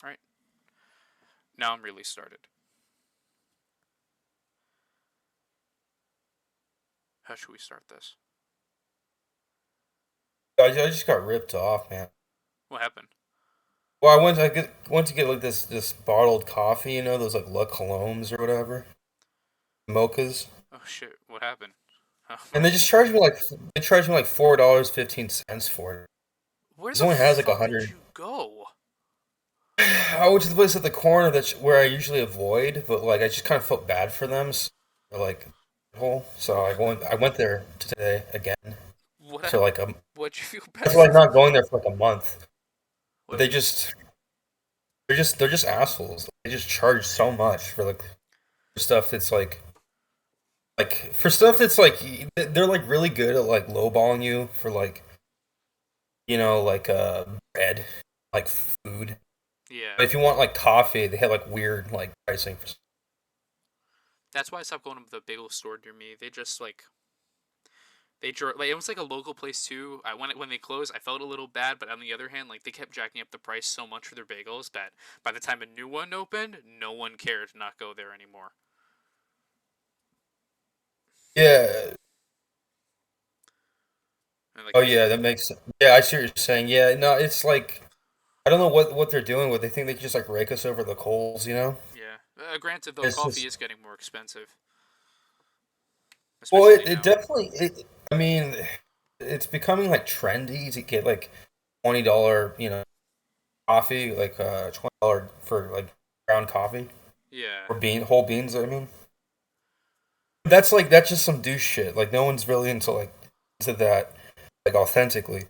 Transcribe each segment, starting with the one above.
Alright, now I'm really started. How should we start this? I just got ripped off, man. What happened? Well, went to get like this bottled coffee, you know, those like La Colombe's or whatever, mochas, Oh shit, what happened? Oh and my. they charged me like $4.15 for it. Where This the only has like a fuck did hundred. you go? I went to the place at the corner where I usually avoid, but like I just kind of felt bad for them, so, like hole. So I went there today again What for like a. what'd you feel bad After like for? not going there for like a month, but What they're just assholes. They just charge so much for like stuff that's like for stuff that's like they're like really good at like lowballing you for like like bread, like food. Yeah. But if you want like coffee, they have like weird like pricing for. That's why I stopped going to the bagel store near me. They just like it was like a local place too. When they closed, I felt a little bad, but on the other hand, like they kept jacking up the price so much for their bagels that by the time a new one opened, no one cared to not go there anymore. Yeah. And like Oh they yeah, that makes sense. Yeah, I see what you're saying. Yeah, no, it's like I don't know what they're doing. What they think they can just like rake us over the coals, you know? Yeah. Granted, though, It's coffee just is getting more expensive, well, especially it now. definitely. I mean, it's becoming like trendy to get like $20, coffee, like $20 for like ground coffee Yeah. or whole beans. I mean, that's just some douche shit. Like no one's really into that like authentically.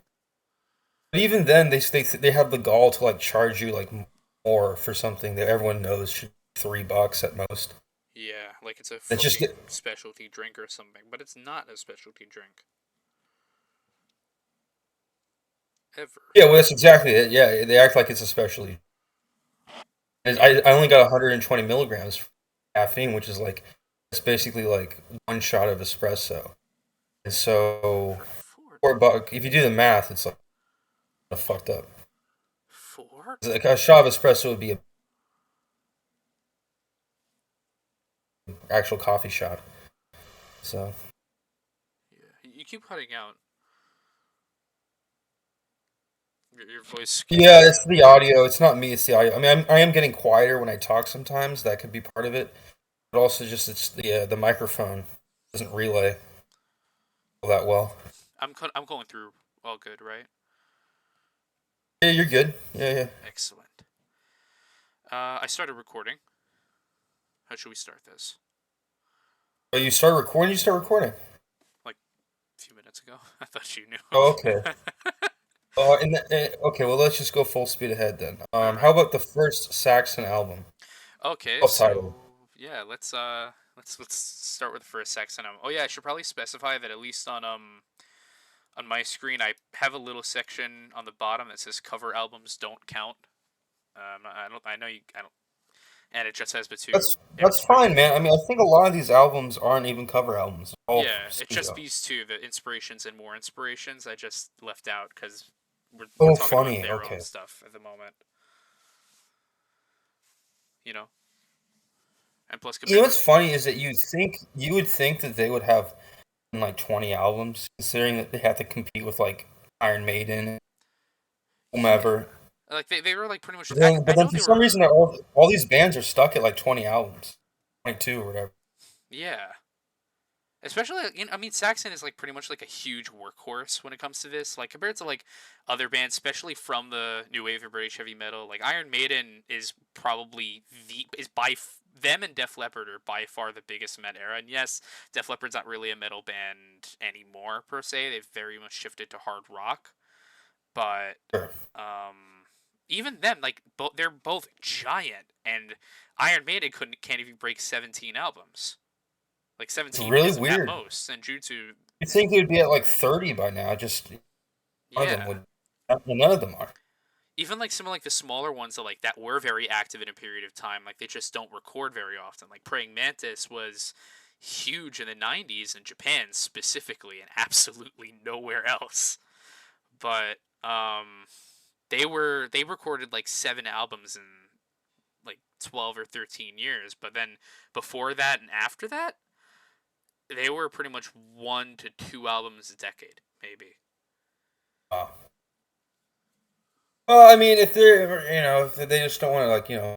But even then, they have the gall to like charge you like more for something that everyone knows should be $3 at most. Yeah, like it's a That's just fucking specialty drink or something, but it's not a specialty drink. Ever. yeah, well, that's exactly it. Yeah, they act like it's a specialty. Yeah. I only got 120 milligrams caffeine, which is like it's basically like one shot of espresso. And so Four. $4. If you do the math, it's like fucked up. Four? Like a shot of espresso would be a actual coffee shot. So Yeah. You keep cutting out. Your voice keeps yeah, cutting it's out. the audio. It's not me. It's the audio. I mean, I am getting quieter when I talk sometimes. That could be part of it, but also just it's the microphone doesn't relay all that well. I'm going through all good, right? Yeah, you're good. Yeah, yeah. Excellent. I started recording. How should we start this? Oh, you start recording. You start recording. Like a few minutes ago. I thought you Oh, okay. knew. Okay. Well, let's just go full speed ahead then. All How right. about the first Saxon album? Okay, Self-titled. so yeah, let's start with the first Saxon album. Oh yeah, I should probably specify that at least on my screen I have a little section on the bottom that says cover albums don't count. I don't I know you I don't and it just has the two That's fine, inspirations. man. I mean, I think a lot of these albums aren't even cover albums. They're all Yeah, it's just studio. these two, the inspirations and more inspirations. I just left out because we're Oh, talking about funny. their own Okay. stuff at the moment, you know. And plus, You know compared to what's funny is that you would think that they would have like 20 albums, considering that they have to compete with like Iron Maiden, yeah, whomever. like they were like pretty much. But I then know for they some were. reason, all these bands are stuck at like 20 albums, 22 or whatever. Yeah, especially I mean Saxon is like pretty much like a huge workhorse when it comes to this. Like compared to like other bands, especially from the new wave of British heavy metal, like Iron Maiden is probably them and Def Leppard are by far the biggest Met era. And yes, Def Leppard's not really a metal band anymore per se. They've very much shifted to hard rock, but Sure. even them, like they're both giant, and Iron Maiden can't even break 17 albums. Like It's 17 really is at weird. most, and Jutsu, You'd think it would be at like 30 by now. Just one of them yeah. would. None of them are. Even like some of like the smaller ones that were very active in a period of time, like they just don't record very often. Like Praying Mantis was huge in the 90s in Japan specifically, and absolutely nowhere else. But they recorded like 7 albums like 12 or 13 years. But then before that and after that, they were pretty much 1 to 2 albums a decade, maybe. Uh, well, I mean, if they're if they just don't want to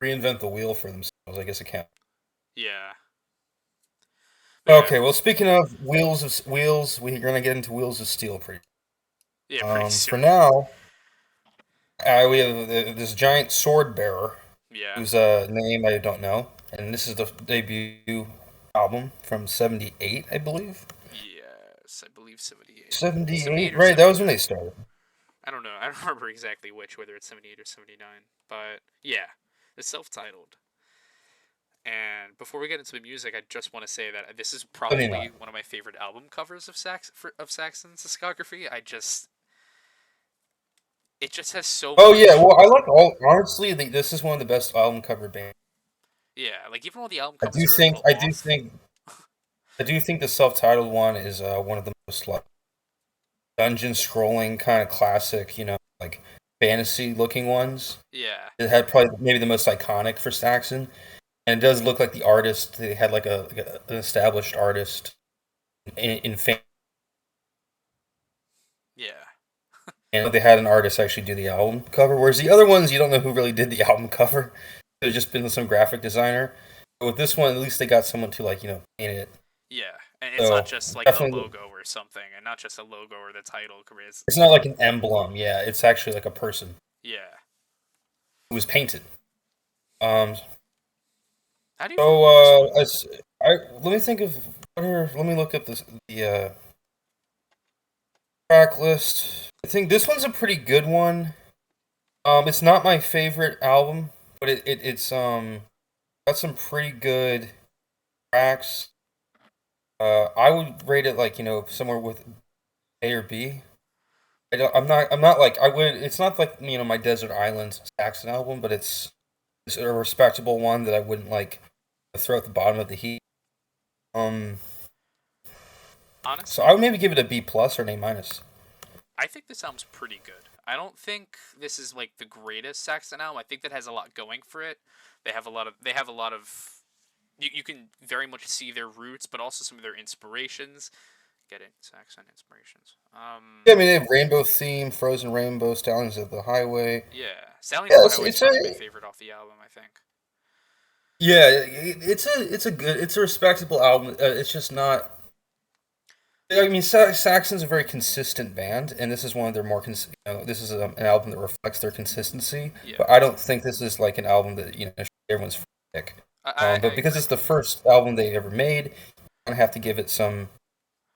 reinvent the wheel for themselves, I guess it can't. Yeah. But yeah, Okay, well, speaking of wheels, we're gonna get into Wheels of Steel pretty. yeah, pretty For soon. now, we have this giant sword bearer Yeah. whose name I don't know, and this is the debut album from '78, I believe. Yes, I believe 78. 78 '78, or right? That was when 79. they started. I don't know. I don't remember exactly which, whether it's 78 or 79. But yeah, it's self titled. And before we get into the music, I just want to say that this is probably '79. one of my favorite album covers of Saxon's discography. It just has so Oh yeah, much. well, I like all. Honestly, this is one of the best album cover bands. Yeah, like even though the album I covers do are a think, little I do off. think, I do think the self-titled one is one of the most like dungeon scrolling kind of classic, like fantasy looking ones. Yeah, It had probably maybe the most iconic for Saxon, and it does look like the artist. They had an established artist in fame, yeah. and they had an artist actually do the album cover. Whereas the other ones, you don't know who really did the album cover. It's just been some graphic designer. But with this one, at least they got someone to paint it. Yeah, and it's not So just like a definitely, logo or something, and not just a logo or the title. it's not like an emblem. Yeah, it's actually like a person Yeah. who was painted. Um, How do you feel so about this one? let me think of let me look up the track list. I think this one's a pretty good one. It's not my favorite album, but it's got some pretty good tracks. I would rate it like somewhere with A or B. I'm not like I would. It's not like my Desert Island Saxon album, but it's a respectable one that I wouldn't like throw at the bottom of the heap. Um, so I Honestly, would maybe give it a B plus or an A minus. I think this album's pretty good. I don't think this is like the greatest Saxon album. I think that has a lot going for it. They have a lot of you can very much see their roots, but also some of their inspirations. Get it, Saxon inspirations. Yeah, I mean, they have Rainbow Theme, Frozen Rainbow, Stallions of the Highway. Yeah, Stallions of Yeah, the Highway is probably my favorite off the album. I think. it's a respectable album. It's just not. I mean, Saxon's a very consistent band, and this is one of their more. This is an album that reflects their consistency. Yeah, But I don't think this is like an album that everyone's pick. I But because agree. it's the first album they ever made, I have to give it some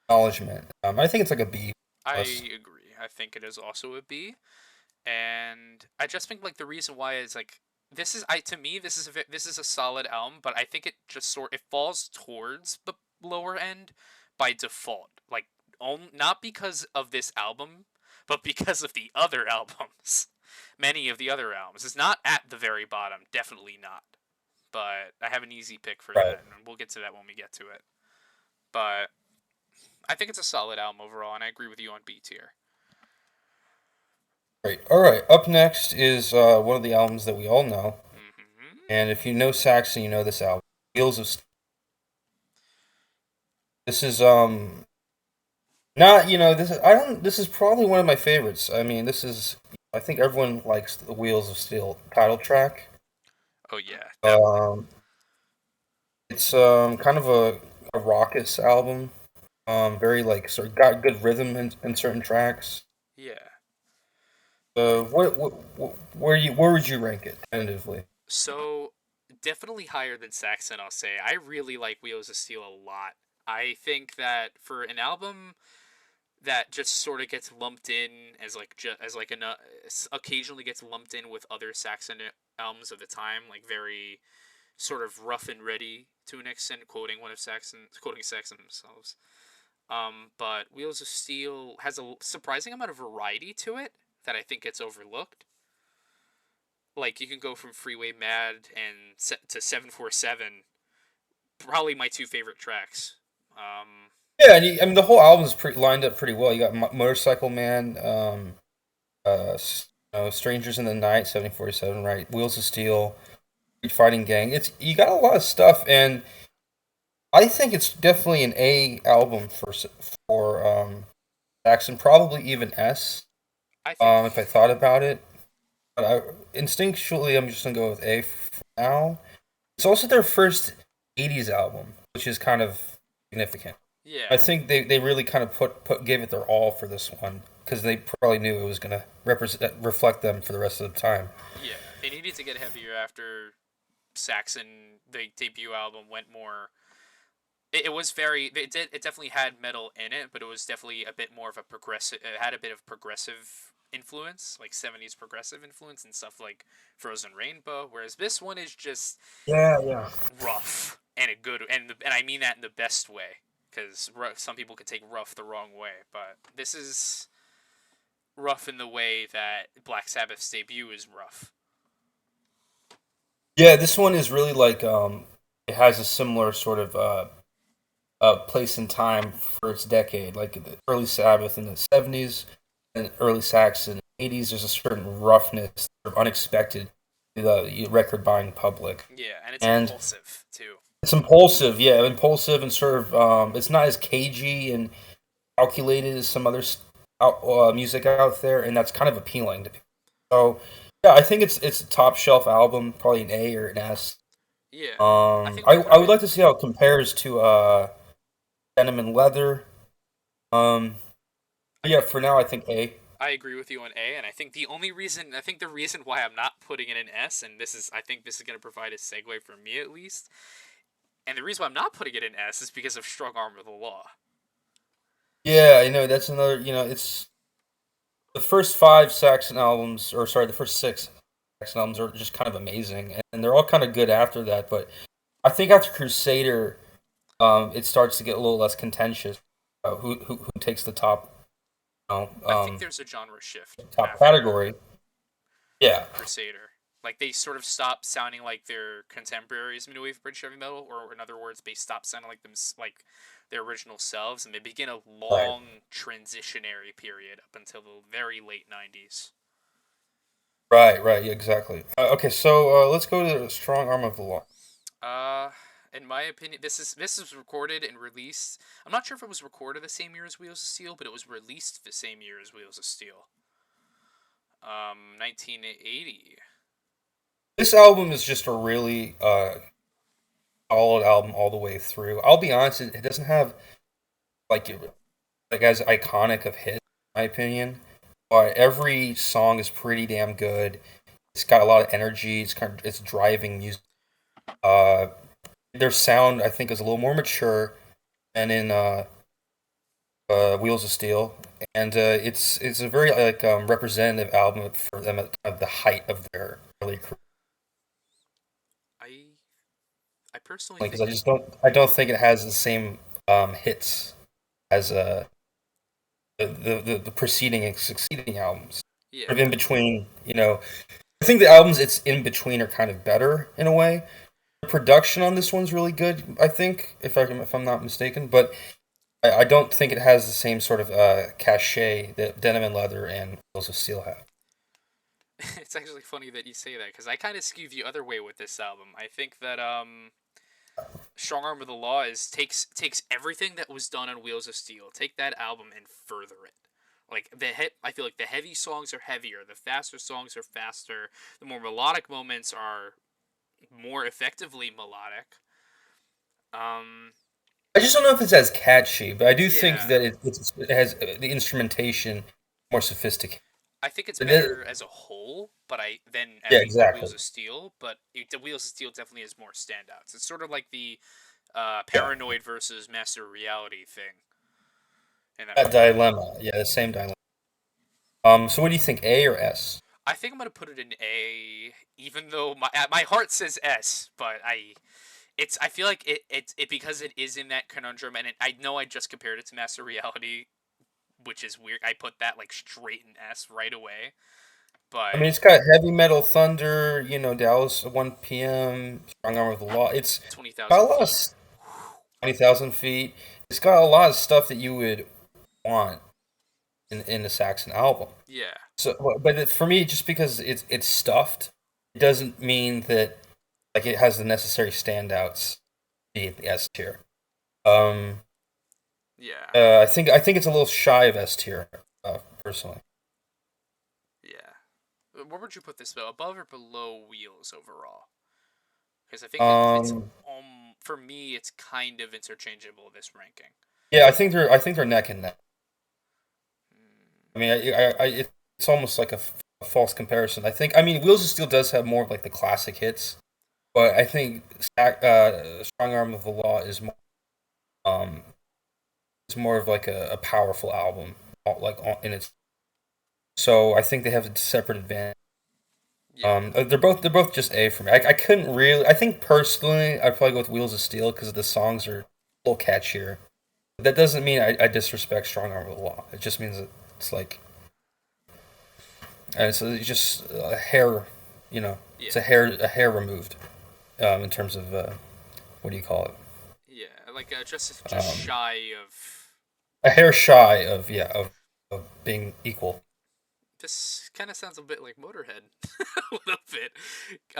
acknowledgement. I think it's like a B I plus. agree. I think it is also a B, and I just think like the reason why is like this is I to me this is a solid album, but I think it just it falls towards the lower end by default. Like not because of this album, but because of the other albums. Many of the other albums. It's not at the very bottom, definitely not. But I have an easy pick for Right. that, and we'll get to that when we get to it. But I think it's a solid album overall, and I agree with you on B tier. Right. All right. Up next is one of the albums that we all know, Mm-hmm. and if you know Saxon, you know this album, Wheels of Steel. This is not this is, I don't this is probably one of my favorites. I mean, this is I think everyone likes the Wheels of Steel title track. Oh yeah, that one. Um, it's kind of a raucous album. Very like sort of got good rhythm in certain tracks. Yeah. Where would you rank it tentatively? So definitely higher than Saxon, I'll say. I really like Wheels of Steel a lot. I think that for an album that just sort of gets lumped in as like as like an occasionally gets lumped in with other Saxon albums of the time, like very sort of rough and ready to an extent, quoting Saxon themselves. But Wheels of Steel has a surprising amount of variety to it that I think gets overlooked. Like you can go from Freeway Mad and to 747, probably my two favorite tracks. Yeah, I mean the whole album is pretty lined up pretty well. You got Motorcycle Man, Strangers in the Night, 7047, right? Wheels of Steel, Street Fighting Gang. It's you got a lot of stuff, and I think it's definitely an A album for Saxon, probably even S. I think, If I thought about it, but instinctually I'm just gonna go with A for now. It's also their first '80s album, which is kind of significant. I yeah, think they really kind of gave it their all for this one because they probably knew it was gonna reflect them for the rest of the time. yeah. They needed to get heavier after Saxon, the debut album, went more. It was very. It definitely had metal in it, but it was definitely a bit more of a progressive. It had a bit of progressive influence, like '70s progressive influence and stuff like Frozen Rainbow. Whereas this one is just Yeah, yeah. rough and a good, and I mean that in the best way, because some people could take rough the wrong way, but this is rough in the way that Black Sabbath's debut is rough. Yeah, this one is really like it has a similar sort of place and time for its decade, like the early Sabbath in the '70s and early Saxon in the '80s. There's a certain roughness, sort of unexpected to the record buying public, Yeah, and it's and impulsive too. it's impulsive. Yeah, impulsive and sort of it's not as cagey and calculated as some other music out there, and that's kind of appealing to people. So yeah, I think it's a top shelf album, probably an A or an S. Yeah, I think I without would it, like to see how it compares to Denim and Leather. Um, I yeah, think for now I think A. I agree with you on A, and I think the reason why I'm not putting it in S, and I think this is going to provide a segue for me at least, and the reason why I'm not putting it in S is because of Strong Arm of the Law. Yeah, I know that's another. It's the first five Saxon albums, or sorry, the first six Saxon albums are just kind of amazing, and they're all kind of good after that. But I think after Crusader, it starts to get a little less contentious. Who takes the top, I think there's a genre shift top after category? Yeah, Crusader. Like they sort of stop sounding like their contemporaries in new wave British heavy metal, or in other words, they stop sounding like them like their original selves, and they begin a right, long transitionary period up until the very late '90s. right, yeah, exactly. Okay, so let's go to Strong Arm of the Law. Uh, in my opinion, this is recorded and released. I'm not sure if it was recorded the same year as Wheels of Steel, but it was released the same year as Wheels of Steel. 1980. This album is just a really solid album all the way through. I'll be honest, it doesn't have like as iconic of hits, in my opinion. But every song is pretty damn good. It's got a lot of energy. It's driving music. Uh, their sound I think is a little more mature than in Wheels of Steel, and it's a very like representative album for them at kind of the height of their early career. I I personally Because think I don't think it has the same hits as the preceding and succeeding albums. yeah. Sort of in between, I think the albums it's in between are kind of better in a way. The production on this one's really good, I think, if I'm not mistaken, but I don't think it has the same sort of cachet that Denim and Leather and Wheels of Steel have. It's actually funny that you say that because I kind of skew the other way with this album. I think that Strong Arm of the Law takes everything that was done on Wheels of Steel, take that album and further it. Like I feel like the heavy songs are heavier, the faster songs are faster, the more melodic moments are more effectively melodic. Um, I just don't know if it's as catchy, but I do think yeah, that it has the instrumentation more sophisticated. I think it's It is- better as a whole, but yeah, the exactly. Wheels of Steel. But the Wheels of Steel definitely has more standouts. It's sort of like the Yeah, Paranoid versus Master Reality thing in that that regard. dilemma. Yeah, the same dilemma. So what do you think, A or S? I think I'm gonna put it in A, even though my heart says S, but I feel like it because it is in that conundrum, and I know I just compared it to Master Reality, which is weird. I put that like straight in S right away, I but mean, it's got Heavy Metal Thunder, Dallas at 1 p.m., Strong Arm of the Law. It's twenty got a thousand lot of feet. 20,000 feet. It's got a lot of stuff that you would want in the Saxon album. Yeah. For me, just because it's stuffed, it doesn't mean that like it has the necessary standouts to be at the S tier. Um, Yeah, I think it's a little shy of S tier, personally. yeah. Where would you put this though? Above or below Wheels overall? Because I think it's Um, for me it's kind of interchangeable this ranking. yeah, I think they're neck and neck. Hmm. I mean, it's almost like a false comparison. I mean, Wheels of Steel does have more of like the classic hits, but I think Strong Arm of the Law um is more of like a powerful album, in its. So I think they have a separate advantage. Yeah, They're both just A for me. I couldn't really. I think personally, I'd probably go with Wheels of Steel because the songs are a little catchier. But that doesn't mean I disrespect Strong Arm of the Law. It just means that it's like, and so it's just a hair, yeah, it's a hair removed, in terms of what do you call it? yeah. Like just Um, shy of. a hair shy of, yeah, of being equal. This kind of sounds a bit like Motorhead, a little bit.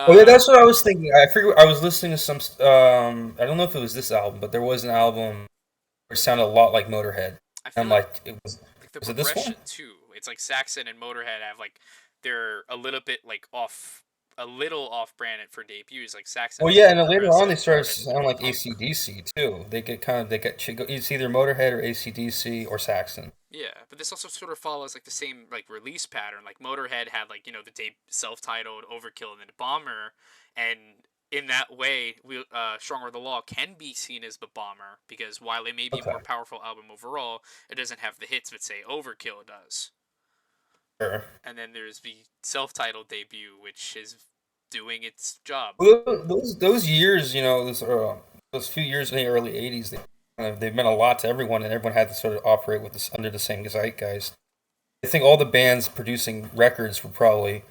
Well, yeah, Uh, that's what I was thinking. I figured I was listening to some. I don't know if it was this album, but there was an album where it sounded a lot like Motorhead. I I'm feel like like, it was. the Was it this progression one? too. It's like Saxon and Motorhead have like they're a little bit like off, a little off brand for debuts. Like Saxon Well, is yeah, more and then later on they progressive. started to Motorhead's a bit sound more like punk. AC/DC too. It's either Motorhead or AC/DC or Saxon. Yeah, but this also sort of follows like the same like release pattern. Like Motorhead had like the self-titled Overkill and then Bomber, and in that way, Stronger the Law can be seen as the Bomber because while it may be a more Okay, powerful album overall, it doesn't have the hits that say Overkill does. sure. And then there's the self-titled debut, which is doing its job. Well, those years, those few years in the early '80s, they've meant a lot to everyone, and everyone had to sort of operate with this under the same zeitgeist. I think all the bands producing records were probably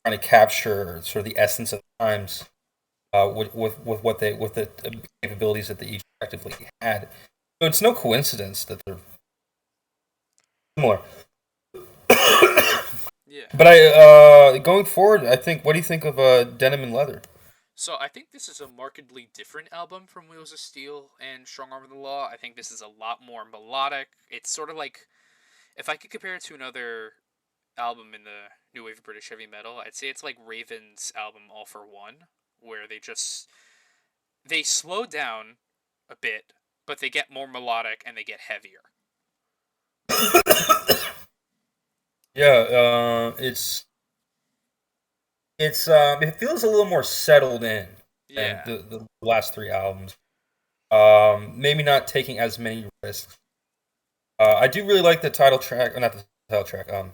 trying to capture sort of the essence of the times, with the capabilities that they each effectively had. So it's no coincidence that they're similar. Yeah. But going forward, I think. What do you think of Denim and Leather? So I think this is a markedly different album from Wheels of Steel and Strong Arm of the Law. I think this is a lot more melodic. It's sort of like if I could compare it to another album in the new wave of British heavy metal, I'd say it's like Raven's album All for One, where they slow down a bit, but they get more melodic and they get heavier. Yeah, it feels a little more settled in than Yeah. the last three albums. Maybe not taking as many risks. I do really like the title track, or not the title track. What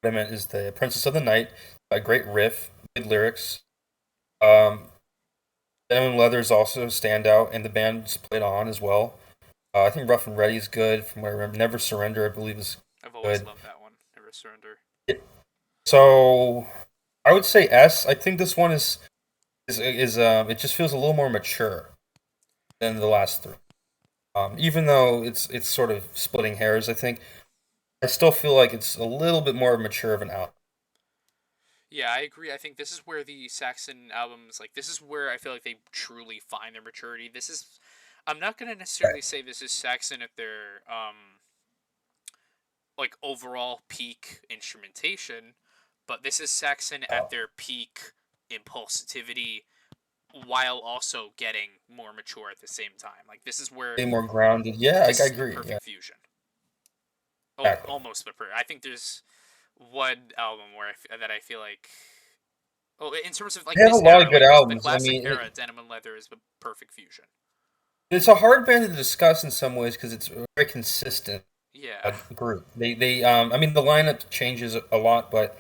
I meant is the Princess of the Night. A great riff, good lyrics. Um, Denim Leather is also a standout, and the band's played on as well. I think Rough and Ready is good, from what I remember. Never Surrender, I believe, is I've always good. loved that one. Never Surrender. So I would say S. I think this one is it just feels a little more mature than the last three. Even though it's sort of splitting hairs, I think I still feel like it's a little bit more mature of an album. Yeah, I agree. I think this is where the Saxon albums, like, this is where I feel like they truly find their maturity. I'm not going to necessarily say this is Saxon at their, like, overall peak instrumentation, but this is Saxon at their peak impulsivity while also getting more mature at the same time. Like, Way more grounded. Yeah, I this is the agree. Yeah, perfect fusion. Oh, exactly. almost the perfect. I think there's one album that I feel like. Oh, in terms of like They have a this lot era, of good like the albums. I classic mean, era, Denim and Leather is the perfect fusion. it's a hard band to discuss in some ways because it's a very consistent Yeah, group. I mean, the lineup changes a lot, but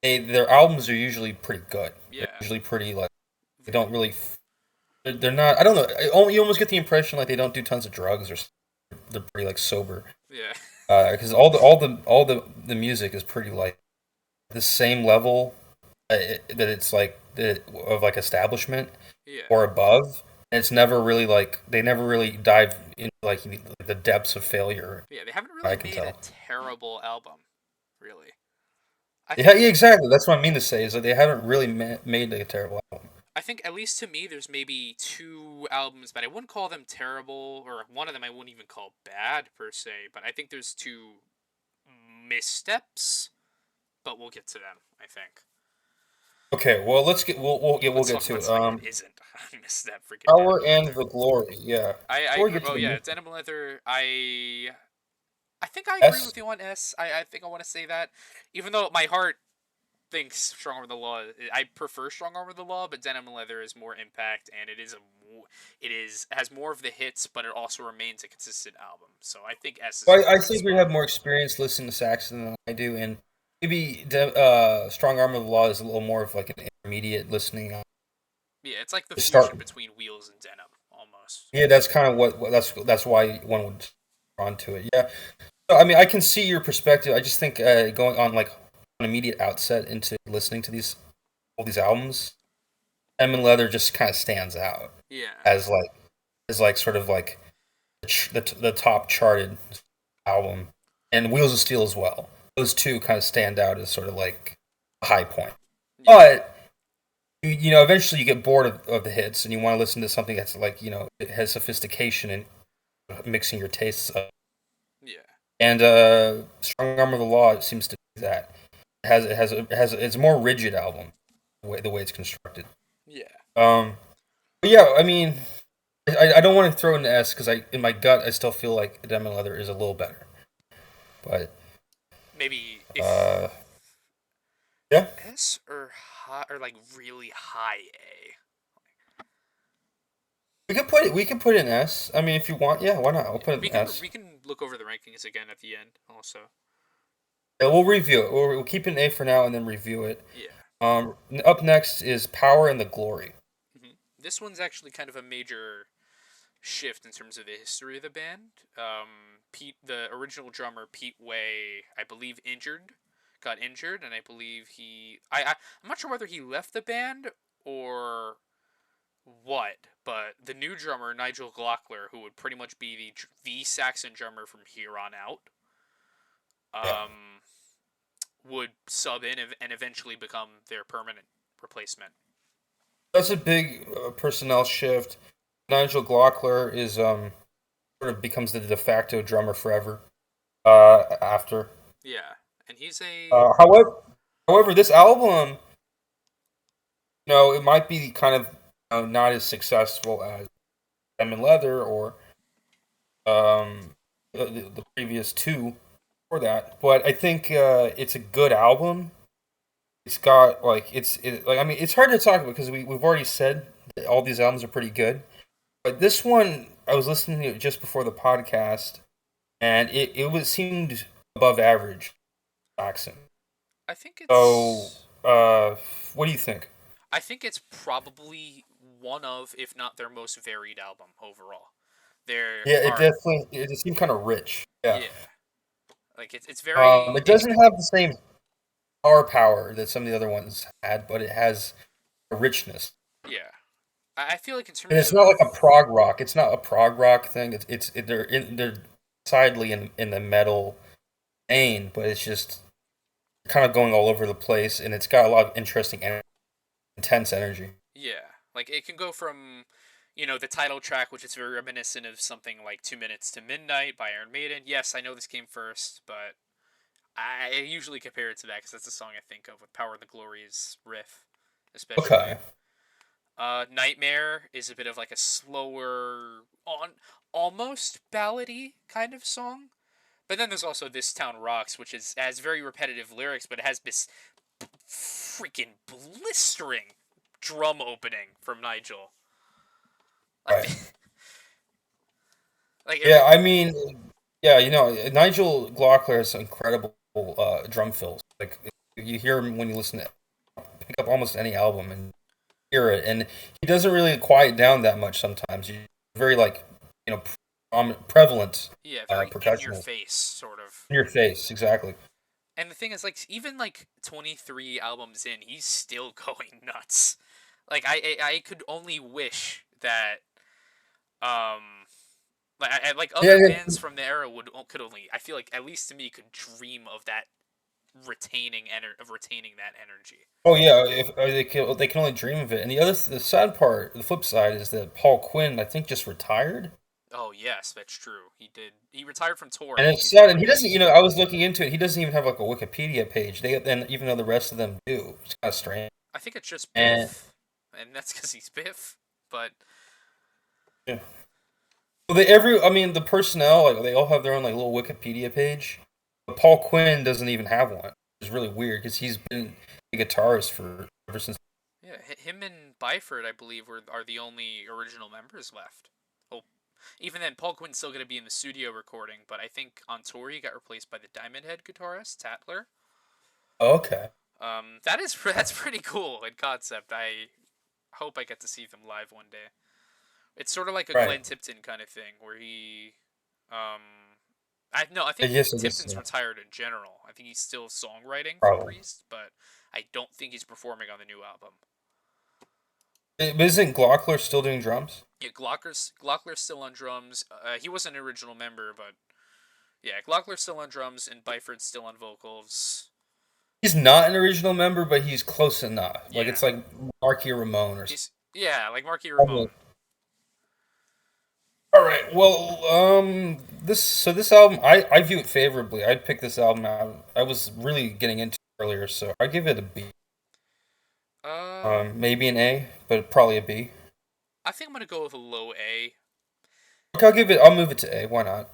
their albums are usually pretty good. They're yeah, usually pretty like they don't really. They're not. I don't know. You almost get the impression like they don't do tons of drugs or they're pretty like sober. yeah, Because all the music is pretty like the same level, that it's like of like establishment yeah, or above. And it's never really like they never really dive into like the depths of failure. yeah. They haven't I really can made a tell. terrible album. really. I Yeah, think yeah, exactly. That's what I mean to say is that they haven't really made a terrible album. I think at least to me, there's maybe two albums, but I wouldn't call them terrible, or one of them I wouldn't even call bad per se. But I think there's two missteps, but we'll get to them. I think. Okay, well we'll Let's get talk to about it. something that isn't a misstep. Freaking Denim Power and and Leather. the Glory. Yeah. I Before we agree. get to Oh the yeah, new Denim and Leather. I think I agree S. with you on S. I think I want to say that, even though my heart thinks Strong Arm of the Law. I prefer Strong Arm of the Law, but Denim and Leather is more impact, and it is has more of the hits, but it also remains a consistent album. So I think S is in Well, the I right think we spot. have more experience listening to Saxon than I do, and maybe Strong Arm of the Law is a little more of like an intermediate listening Yeah, it's like the to fusion start. between Wheels and Denim almost. Yeah, that's kind of that's why one would drawn to it. Yeah. So, I mean, I can see your perspective. I just think going on like an immediate outset into listening to these all these albums, Emin Leather just kind of stands out Yeah, as like sort of like the top charted album, and Wheels of Steel as well. Those two kind of stand out as sort of like a high point. yeah, But you know, eventually you get bored of the hits, and you want to listen to something that's like it has sophistication and mixing your tastes up. yeah, And Strong Arm of the Law seems to do that. It's a more rigid album, the way it's constructed. yeah. Um, but yeah, I mean, I don't want to throw in the S because in my gut I still feel like Demon Leather is a little better. But Maybe if uh, yeah, S or high or like really high A. we can put in S. I mean, if you want, yeah, why not? I'll Yeah, put it in S. we can look over the rankings again at the end also. Yeah, we'll review it. We'll keep it an A for now and then review it. Yeah. Up next is Power and the Glory. This one's actually kind of a major shift in terms of the history of the band. Pete, the original drummer Pete Way, I believe got injured, and I believe I'm not sure whether he left the band or what, but the new drummer Nigel Glockler, who would pretty much be the Saxon drummer from here on out, Yeah, um, would sub in and eventually become their permanent replacement. that's a big personnel shift. Nigel Glockler is sort of becomes the de facto drummer forever. After Yeah, and he's a however, this album, it might be kind of not as successful as Diamond Leather or the previous two for that, but I think it's a good album. It's got like I mean it's hard to talk about because we've already said that all these albums are pretty good, but this one I was listening to it just before the podcast, and it seemed above average, Saxon. I think So, it's what do you think? I think it's probably one of, if not their most varied album overall. There Yeah, are it seemed kind of rich. Yeah. yeah, like it's very It doesn't have the same power that some of the other ones had, but it has a richness. yeah. I feel like in And terms it's of not like a prog rock. It's not a prog rock thing. They're sidely in the metal vein, but it's just kind of going all over the place, and it's got a lot of interesting, intense energy. yeah, like it can go from the title track, which is very reminiscent of something like 2 Minutes to Midnight by Iron Maiden. Yes, I know this came first, but I usually compare it to that because that's the song I think of with Power and the Glory's riff, especially. Okay. Nightmare is a bit of like a slower, almost ballady kind of song. But then there's also This Town Rocks, which has very repetitive lyrics, but it has this freaking blistering drum opening from Nigel. Like, Right. like Yeah, I mean, yeah, Nigel Glockler has incredible drum fills. Like you hear him when you listen to pick up almost any album and hear it, and he doesn't really quiet down that much. Sometimes he's very like prevalent yeah, very in your percussionist face sort of. in your face. Exactly. And the thing is, like, even like 23 albums in, he's still going nuts. Like, I could only wish that um like Yeah, other yeah, bands from the era could only, I feel like, at least to me, could dream of that retaining that energy. Oh yeah, if they can only dream of it. And the sad part, the flip side is that Paul Quinn, I think, just retired. Oh yes, that's true. He did. He retired from And touring. it's He's been sad, and like he doesn't. I was looking into it. He doesn't even have like a Wikipedia page. And even though the rest of them do, it's kind of strange. I think it's just And Biff, and that's because he's Biff. But yeah. Well, I mean, the personnel, like they all have their own like little Wikipedia page. But Paul Quinn doesn't even have one. It's really weird because he's been a guitarist for ever since. yeah, him and Byford, I believe, are the only original members left. Oh, even then, Paul Quinn's still going to be in the studio recording, but I think on tour he got replaced by the Diamond Head guitarist Tatler. Okay. That's pretty cool in concept. I hope I get to see them live one day. It's sort of like a Right. Glenn Tipton kind of thing where he, um, I no, I think I guess Tipton's so. retired in general. I think he's still songwriting for Probably. Priest, but I don't think he's performing on the new album. But isn't Glockler still doing drums? Yeah, Glockler's still on drums. He wasn't an original member, but yeah, Glockler's still on drums and Byford's still on vocals. He's not an original member, but he's close enough. Like Yeah, it's like Marky Ramone or he's yeah, like Marky something. Ramone. All right. Well, this album, I view it favorably. I'd pick this album out. I was really getting into it earlier, so I give it a B. Uh, Maybe an A, but probably a B. I think I'm gonna go with a low A. Okay, I'll move it to A. Why not?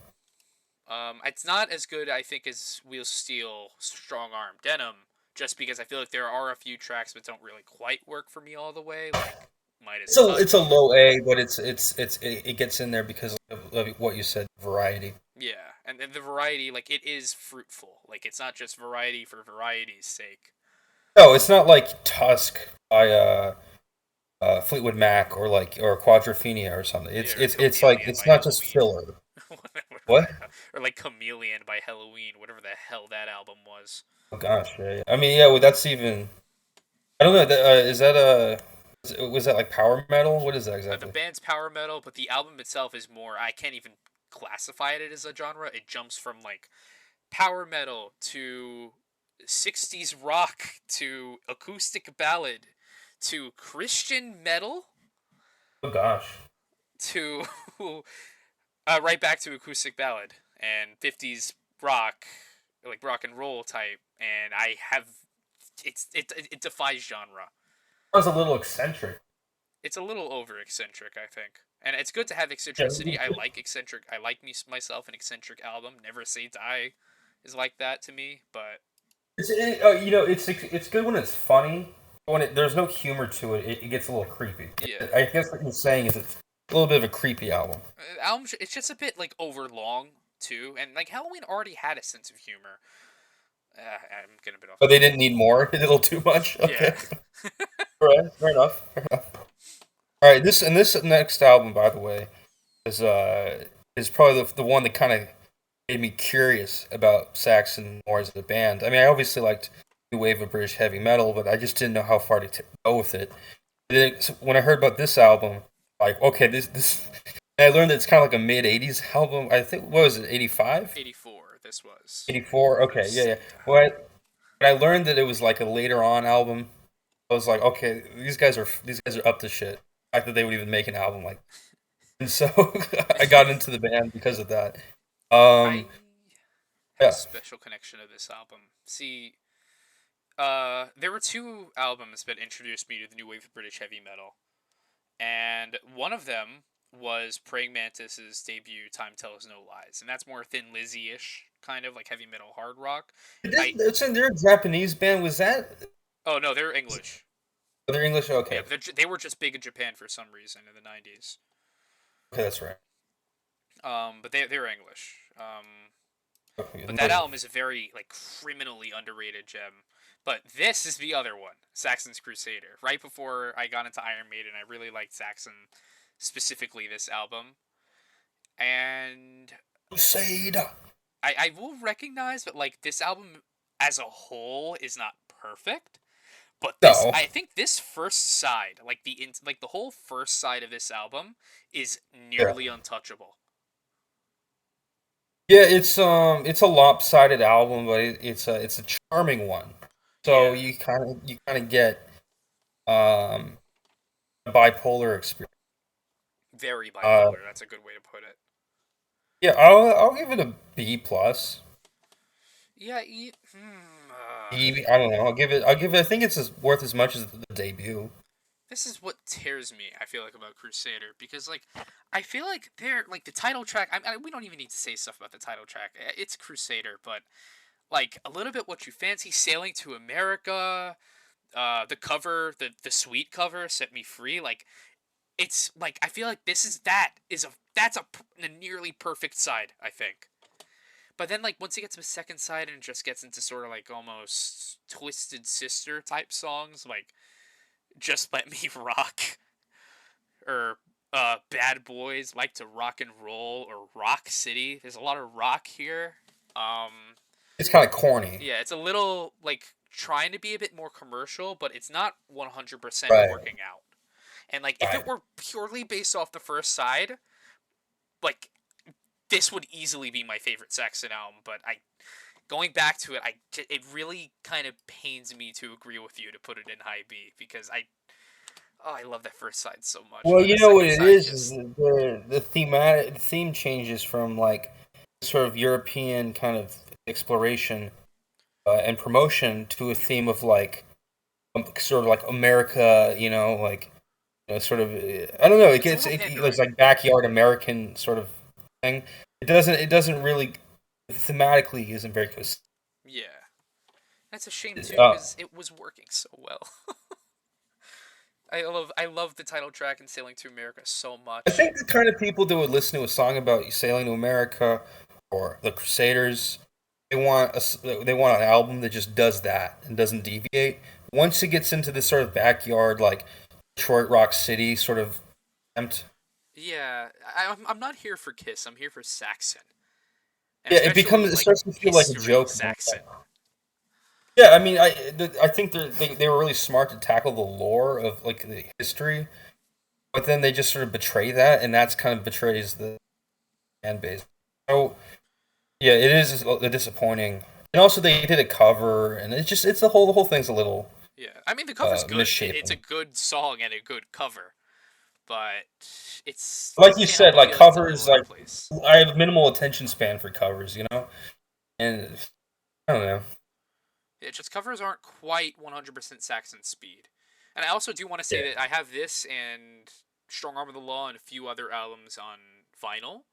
It's not as good, I think, as Wheel Steel, Strong Arm, Denim, just because I feel like there are a few tracks that don't really quite work for me all the way, like Midas It's a Touch. low A, but it gets in there because of what you said, variety. Yeah, and the variety, like, it is fruitful. Like, it's not just variety for variety's sake. No, it's not like Tusk by Fleetwood Mac or Quadrophenia or something. Yeah, or It's like Chameleon it's by not just Halloween. filler. Whatever What? or like Chameleon by Halloween, whatever the hell that album was. Oh gosh, yeah. I mean, yeah. Well, that's even. I don't know. Is that was that like power metal? What is that The exactly? band's power metal, but the album itself is more. I can't even classify it as a genre. It jumps from like power metal to 60s rock to acoustic ballad to Christian metal Oh gosh. to right back to acoustic ballad and 50s rock, like rock and roll type. And I have it defies genre. That was a little eccentric. It's a little over eccentric, I think. And it's good to have Yeah. eccentricity. I like eccentric. I like myself an eccentric album. Never Say Die is like that to me, but It's good when it's funny. When there's no humor to it, it gets a little creepy. yeah. I guess what you're saying is it's a little bit of a creepy album. Album it's just a bit like over long too, and like Halloween already had a sense of humor. I'm getting a bit off But they topic. didn't need more. A little too much. Yeah. Okay. All right. Fair enough. All right. This next album, by the way, is probably the one that kind of made me curious about Saxon more as a band. I mean, I obviously liked new wave of British heavy metal, but I just didn't know how far to go with it. So when I heard about this album, like, okay, this, and I learned that it's kind of like a mid '80s album. I think what was it, '85, 84 this was. '84? Okay, yeah, This yeah. yeah. Well, when I learned that it was like a later on album, I was like, okay, these guys are up to shit. The fact that they would even make an album like, and so I got into the band because of that. I Um, have a yeah. special connection to this album. See, there were two albums that introduced me to the new wave of British heavy metal, and one of them was Praying Mantis's debut, "Time Tells No Lies," and that's more Thin Lizzy-ish, kind of like heavy metal hard rock. I They're a Japanese band. Was that? oh no, they're English. Oh, they're English. Yeah, Okay, they were just big in Japan for some reason in the '90s. okay, that's right. But they're English. Okay, But that album is a very like criminally underrated gem. But this is the other one, Saxon's Crusader. Right before I got into Iron Maiden, I really liked Saxon, specifically this album. And Crusade. I will recognize that like this album as a whole is not perfect. But this, No. I think this first side, like like the whole first side of this album, is Yeah. nearly untouchable. Yeah, it's a lopsided album, but it's a charming one. So Yeah, you kind of get um a bipolar experience. very Uh, bipolar. That's a good way to put it. yeah, I'll give it a B plus. Yeah, I don't know. I'll give it. I think it's worth as much as the debut. this is what tears me. I feel like about Crusader because like I feel like they're like the title track. We don't even need to say stuff about the title track. It's Crusader, but like a little bit what you fancy, Sailing to America, the cover, the sweet cover, Set Me Free. Like it's like I feel like that's a nearly perfect side. I think. But then, like, once he gets to the second side and just gets into sort of like almost Twisted Sister type songs, like Just Let Me Rock or Bad Boys Like to Rock and Roll or Rock City. There's a lot of rock here. Um, It's kind of corny, yeah, it's a little like trying to be a bit more commercial, but it's not 100% right? working out. And like if Right. it were purely based off the first side, like this would easily be my favorite Saxon album, but I going back to it, it really kind of pains me to agree with you to put it in high B because I love that first side so much, and Well, then the you know what second it side is just the theme changes from like sort of European kind of exploration and promotion to a theme of like sort of like America, like sort of I don't know. it's a little It looks pandering. like backyard American sort of thing. It doesn't really thematically isn't very consistent. Yeah, that's a shame too Uh, because it was working so well. I love the title track and Sailing to America so I much. think the kind of people that would listen to a song about sailing to America or the Crusaders, they want an album that just does that and doesn't deviate. Once it gets into this sort of backyard, like Detroit Rock City sort of attempt, Yeah, I'm not here for Kiss. I'm here for Saxon, and yeah, especially it like starts to feel like a history joke. Saxon. Yeah, I mean, I think they were really smart to tackle the lore of like the history, but then they just sort of betray that, and that's kind of betrays the fan base. So yeah, it is disappointing. And also, they did a cover, and it's the whole thing's a little Yeah, I mean the cover's good. It's a misshapen. good song and a good cover, but Like it you can't said, help but like feel like it's a little covers, out like of place. I have minimal attention span for covers, and I don't know. Yeah, just covers aren't quite 100% Saxon speed. And I also do want to say Yeah, that I have this and Strong Arm of the Law and a few other albums on vinyl.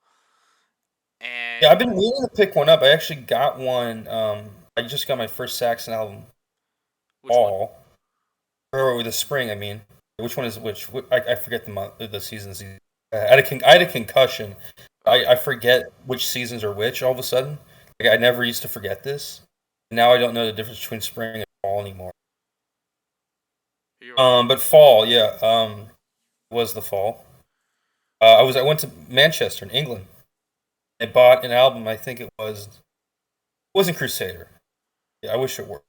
yeah. I've And been meaning to pick one up. I actually got one. I just got my first Saxon album which one? fall or the spring. I mean, which one is which? I forget the month, the seasons. I had a concussion. Oh I yeah. forget which seasons are which all of a sudden. Like I never used to forget this. Now I don't know the difference between spring and fall anymore. You're welcome. But fall, yeah, was the fall. I went to Manchester in England. I bought an album. I think wasn't Crusader. Yeah, I wish it were.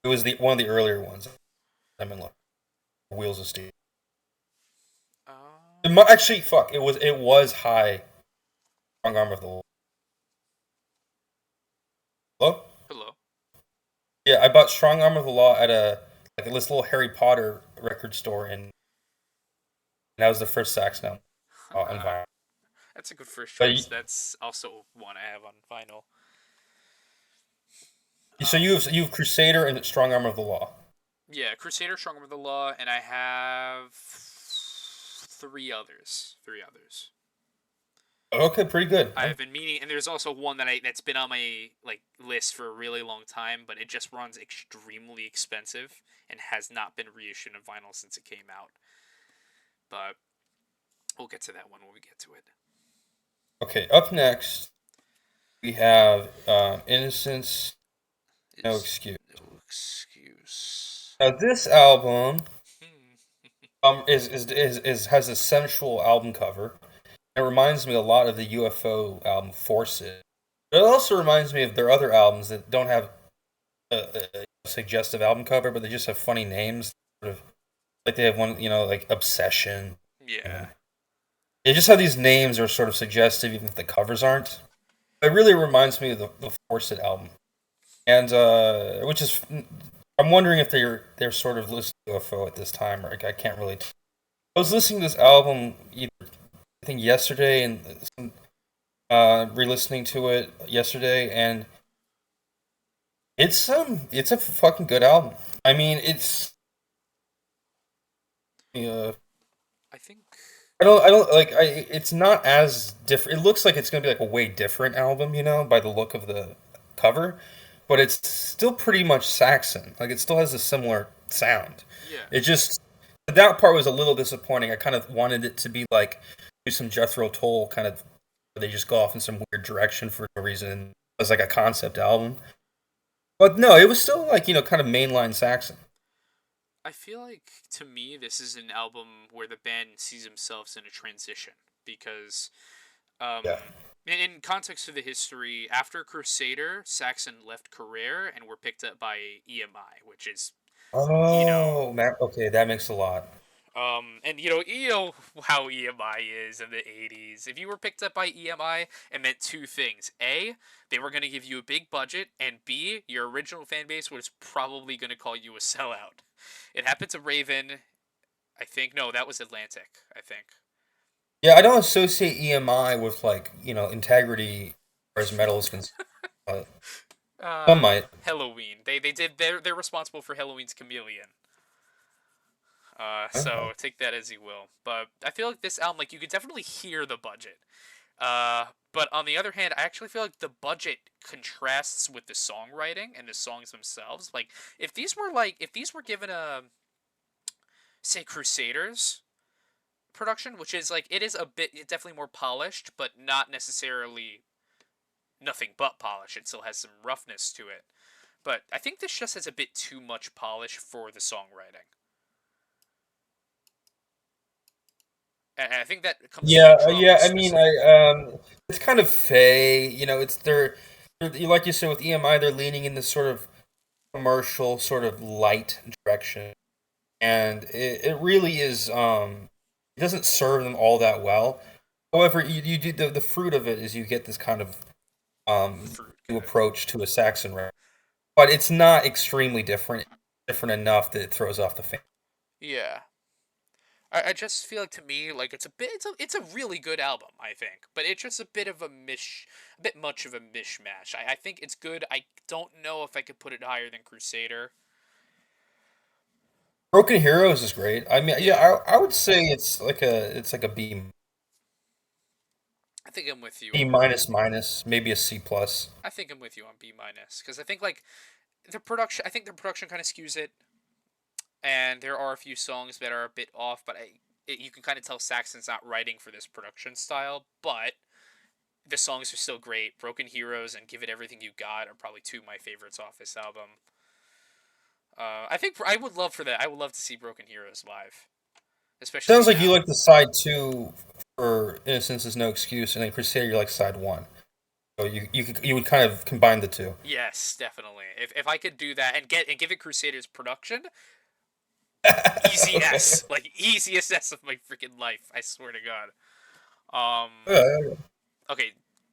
It was the one of the earlier ones. I'm in love. Wheels of Steel. Um, Actually, fuck. It was high. Strong Arm of the Law. Hello? hello. Yeah, I bought Strong Arm of the Law at this little Harry Potter record store, and that was the first Saxon album on vinyl. That's a good first But choice. That's also one I have on vinyl. so Um, you have Crusader and Strong Arm of the Law. yeah, Crusader, Strong Arm of the Law, and I have three others. Three others. Okay, pretty good. I've been meaning, and there's also one that's been on my like list for a really long time, but it just runs extremely expensive and has not been reissued in vinyl since it came out. But we'll get to that one when we get to it. Okay, up next we have Innocence, No Is Excuse. no excuse. Now this album Hmm. is has a sensual album cover. It reminds me a lot of the UFO album Force It. But it also reminds me of their other albums that don't have a suggestive album cover, but they just have funny names. Sort of like they have one, like Obsession. Yeah. And they just have these names that are sort of suggestive, even if the covers aren't. It really reminds me of the Force It album, and which is I'm wondering if they're sort of listening to UFO at this time, or I can't really. I was listening to this album either I think yesterday and re-listening to it yesterday, and it's a fucking good album. I mean, it's uh, I think. I don't like I it's not as different. It looks like it's gonna be like a way different album, by the look of the cover, but it's still pretty much Saxon. Like it still has a similar sound. Yeah. It just that part was a little disappointing. I kind of wanted it to be like do some Jethro Tull kind of where they just go off in some weird direction for no reason as like a concept album. But no, it was still like, kind of mainline Saxon. I feel like to me this is an album where the band sees themselves in a transition because Yeah. in context of the history, after Crusader, Saxon left Career and were picked up by EMI, which is you know Oh, man. Okay, that makes a lot. and how EMI is in the 80s. If you were picked up by EMI, it meant two things. A, they were going to give you a big budget, and B, your original fan base was probably going to call you a sellout. It happened to Raven, I think. No, that was Atlantic, I think. Yeah, I don't associate EMI with like, integrity as metal is concerned. But some might. Halloween. They're responsible for Halloween's Chameleon. Okay. So take that as you will. But I feel like this album, like you could definitely hear the budget. But on the other hand, I actually feel like the budget contrasts with the songwriting and the songs themselves. Like if these were given a say Crusaders production, which is like it is a bit definitely more polished, but not necessarily nothing but polish. It still has some roughness to it. But I think this just has a bit too much polish for the songwriting. And I think that comes from the Yeah, yeah. drums I mean, I specifically. it's kind of fey. It's like you said with EMI, they're leaning in this sort of commercial, sort of light direction, and it really is. It doesn't serve them all that well. However, you do the fruit of it is you get this kind of Fruit, new good. approach to a Saxon rap, but it's not extremely different enough that it throws off the fan. Yeah. I just feel like to me like it's a really good album I think, but it's just a bit of a bit much of a mishmash. I think it's good. I don't know if I could put it higher than Crusader. Broken Heroes is great. I mean, yeah, Yeah, I would say it's like a I think I'm with you B on minus minus, maybe a C plus. I think I'm with you on B minus because I think like the production. I think the production kind of skews it, and there are a few songs that are a bit off, but you can kind of tell Saxon's not writing for this production style, but the songs are still great. Broken Heroes and Give It Everything You Got are probably two of my favorites off this album. I think I would love for that. I would love to see Broken Heroes live, especially Sounds like you now. like the side two for Innocence is No Excuse, and then Crusader you like side one. So you would kind of combine the two. Yes, definitely. If I could do that and give it Crusaders production, easy Okay. S, like easiest S of my freaking life. I swear to God. Um. Yeah. Okay,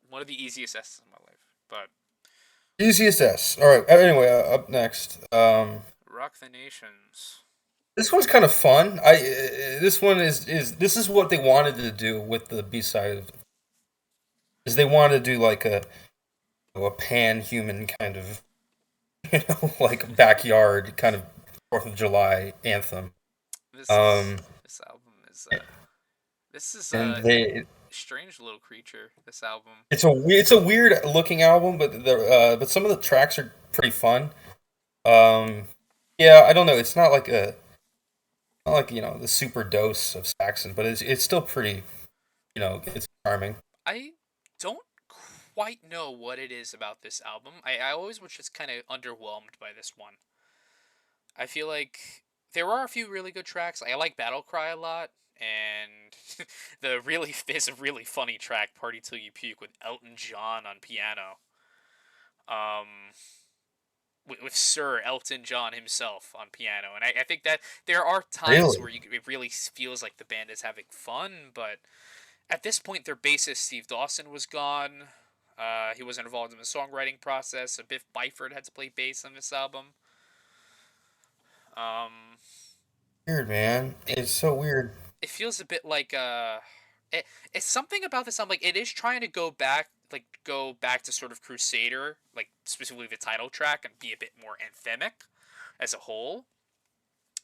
one of the easiest S's of my life. But Easiest S. All right. Anyway, up next. Rock the Nations. This one's kind of fun. This one is this is what they wanted to do with the B side. Is they wanted to do like a pan human kind of like backyard kind of Fourth of July anthem. Um, This album is this is and a they strange little creature. This album. it's a weird looking album, but some of the tracks are pretty fun. Um, yeah, I don't know. It's not like the super dose of Saxon, but it's still pretty. It's charming. I don't quite know what it is about this album. I always was just kind of underwhelmed by this one. I feel like there are a few really good tracks. I like Battle Cry a lot, and there's a really funny track, Party Till You Puke, with Elton John on piano. Um, with Sir Elton John himself on piano, and I think that there are times Really? where it really feels like the band is having fun, but at this point, their bassist Steve Dawson was gone. He wasn't involved in the songwriting process, so Biff Byford had to play bass on this album. Um, Weird, man. it, It's so weird. it feels a bit like it, it's something about this album. Like it is trying to go back to sort of Crusader, like specifically the title track, and be a bit more anthemic as a whole.